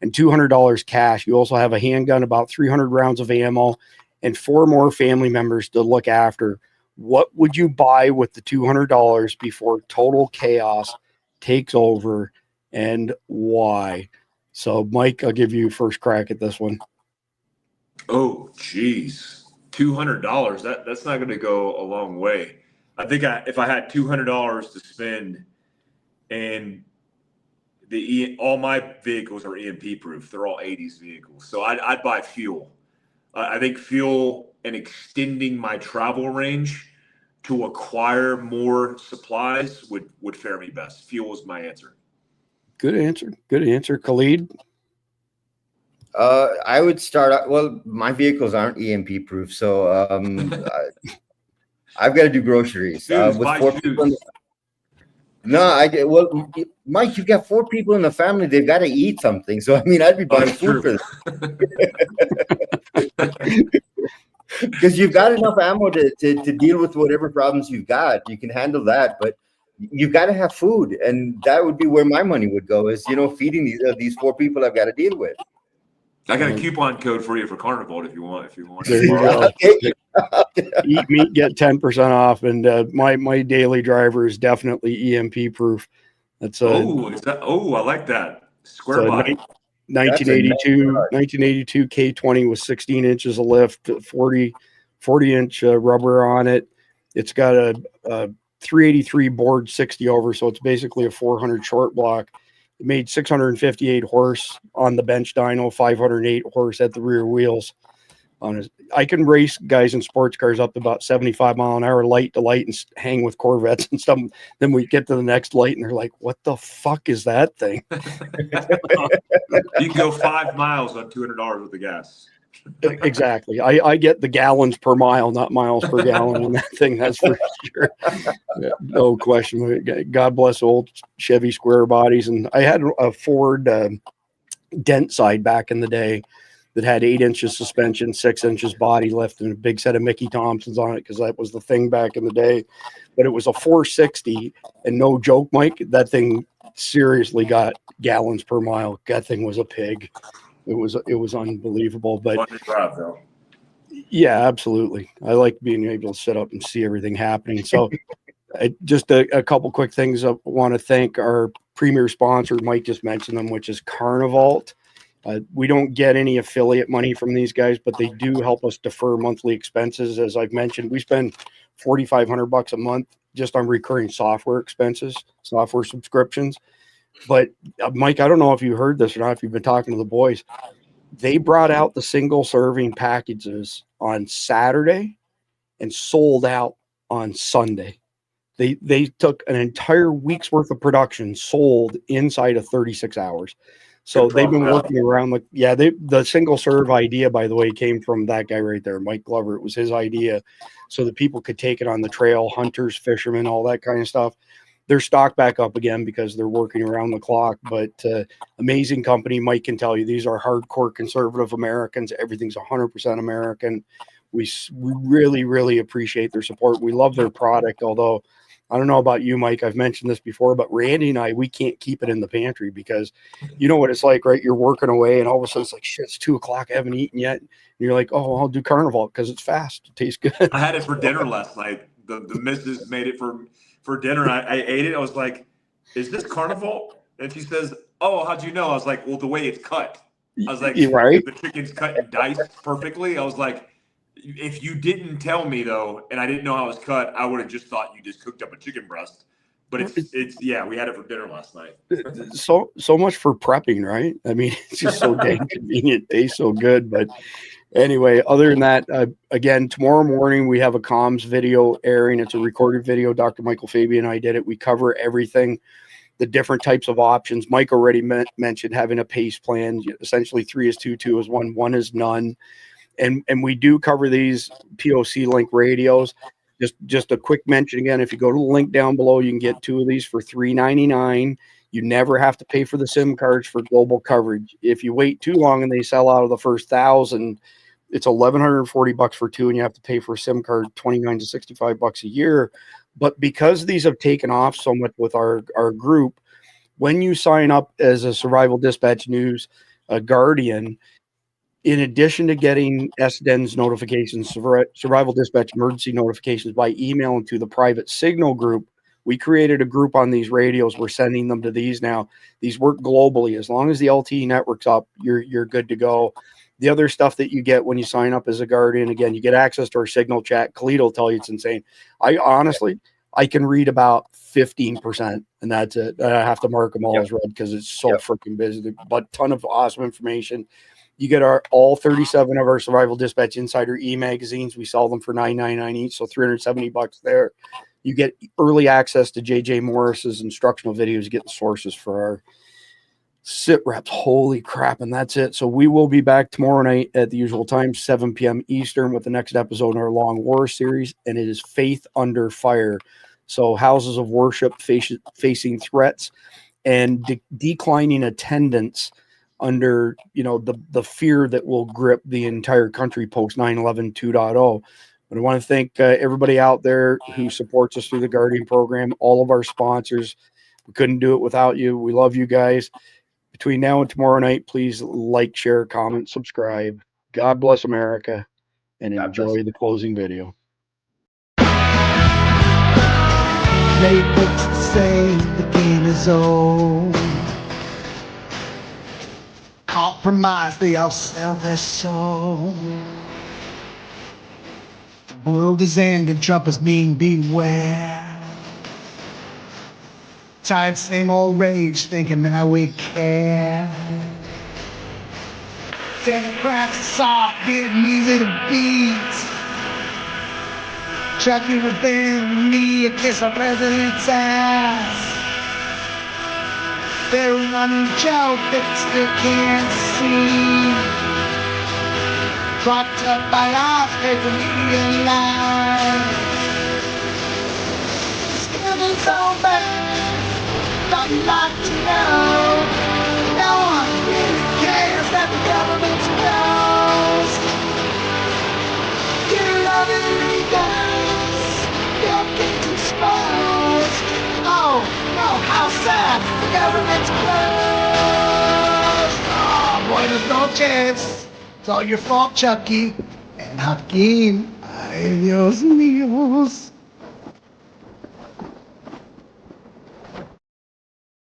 and $200 cash. You also have a handgun, about 300 rounds of ammo, and 4 more family members to look after. What would you buy with the $200 before total chaos takes over, and why? So, Mike, I'll give you first crack at this one. Oh, geez. $200. That's not going to go a long way. I think if I had $200 to spend, and all my vehicles are EMP proof, they're all 80s vehicles. So I'd buy fuel. I think fuel and extending my travel range to acquire more supplies would fare me best. Fuel is my answer. Good answer. Khalid? I would start out. Well, my vehicles aren't EMP proof, so I've got to do groceries. With 4 people well, Mike, you've got 4 people in the family. They've got to eat something. So, I mean, I'd be buying food for them. Because you've got enough ammo to deal with whatever problems you've got. You can handle that, but you've got to have food. And that would be where my money would go, is, feeding these 4 people I've got to deal with. I got a coupon code for you for Carnival if you want. There you go. Eat meat, get 10% off. And my daily driver is definitely EMP proof. That's I like that. Square body. 1982 K20 with 16 inches of lift, 40-inch rubber on it. It's got a 383 board 60 over, so it's basically a 400 short block. It made 658 horse on the bench dyno, 508 horse at the rear wheels. I can race guys in sports cars up to about 75 mile an hour, light to light, and hang with Corvettes and stuff. Then we get to the next light, and they're like, "What the fuck is that thing?" You can go 5 miles on $200 with the gas. Exactly. I get the gallons per mile, not miles per gallon on that thing. That's for sure. Yeah, no question. God bless old Chevy square bodies. And I had a Ford dent side back in the day that had 8 inches suspension, 6 inches body lift, and a big set of Mickey Thompsons on it, because that was the thing back in the day. But it was a 460, and no joke, Mike, that thing seriously got gallons per mile. That thing was a pig. It was unbelievable. But yeah, absolutely. I like being able to sit up and see everything happening. So just a couple quick things. I want to thank our premier sponsor. Mike just mentioned them, which is Carnival. We don't get any affiliate money from these guys, but they do help us defer monthly expenses. As I've mentioned, we spend $4,500 a month just on recurring software expenses, software subscriptions. But Mike, I don't know if you heard this or not, if you've been talking to the boys, they brought out the single serving packages on Saturday and sold out on Sunday. They took an entire week's worth of production, sold inside of 36 hours. So they've been working around the single serve idea, by the way, came from that guy right there, Mike Glover. It was his idea so that people could take it on the trail, hunters, fishermen, all that kind of stuff. They're stocked back up again because they're working around the clock, but amazing company. Mike can tell you these are hardcore conservative Americans. Everything's 100% American. We really, really appreciate their support. We love their product, although I don't know about you, Mike. I've mentioned this before, but Randy and I, we can't keep it in the pantry because you know what it's like, right? You're working away and all of a sudden it's like, shit, it's 2:00. I haven't eaten yet. And you're like, oh, I'll do Carnival because it's fast. It tastes good. I had it for dinner last night. The missus made it for dinner. I ate it. I was like, is this Carnival? And she says, oh, how'd you know? I was like, well, the way it's cut. I was like, right? The chicken's cut and diced perfectly. I was like, if you didn't tell me though, and I didn't know how it was cut, I would have just thought you just cooked up a chicken breast. But it's yeah, we had it for dinner last night. So much for prepping, right? I mean, it's just so dang convenient. Tastes so good. But anyway, other than that, again, tomorrow morning we have a comms video airing. It's a recorded video. Dr. Michael Fabian and I did it. We cover everything, the different types of options. Mike already mentioned having a PACE plan. Essentially, 3 is 2, 2 is 1, 1 is none. And we do cover these POC link radios. Just a quick mention again, if you go to the link down below, you can get 2 of these for $3.99. You never have to pay for the SIM cards for global coverage. If you wait too long and they sell out of the first 1,000, it's $1,140 for 2, and you have to pay for a SIM card $29 to $65 a year. But because these have taken off so much with our group, when you sign up as a Survival Dispatch News Guardian, in addition to getting SDEN's notifications, Survival Dispatch emergency notifications by email and to the private Signal group, we created a group on these radios. We're sending them to these now. These work globally. As long as the LTE network's up, you're good to go. The other stuff that you get when you sign up as a Guardian, again, you get access to our Signal chat. Khalid will tell you it's insane. I can read about 15%, and that's it. I have to mark them all as read because it's so freaking busy. But ton of awesome information. You get all 37 of our Survival Dispatch Insider e-magazines. We sell them for $9.99 each, so $370 there. You get early access to JJ Morris's instructional videos. You get the sources for our sit reps. Holy crap, and that's it. So we will be back tomorrow night at the usual time, 7 p.m. Eastern, with the next episode in our Long War series, and it is Faith Under Fire. So houses of worship facing threats and declining attendance under the fear that will grip the entire country post 9/11 2.0. But I want to thank everybody out there who supports us through the Guardian program, all of our sponsors. We couldn't do it without you. We love you guys. Between now and tomorrow night, please like, share, comment, subscribe. God bless America, and enjoy the closing video. They would say the game is old. Compromise, they all sell their soul. The world is ending, Trump is being beware. Tired, same old rage, thinking that we care. Democrats are soft, getting easy to beat. Chucking within me, a kiss of president's ass. They're running a joke that still can't see. Propped up by our paper media lies. Skin so bad, nothing like to know. No one really cares that the government knows. You're loving me guys, your game's exposed. Oh, no, how sad, the government's closed. Oh, boy, there's no chance. It's all your fault, Chucky. And Hakeem, ay Dios míos.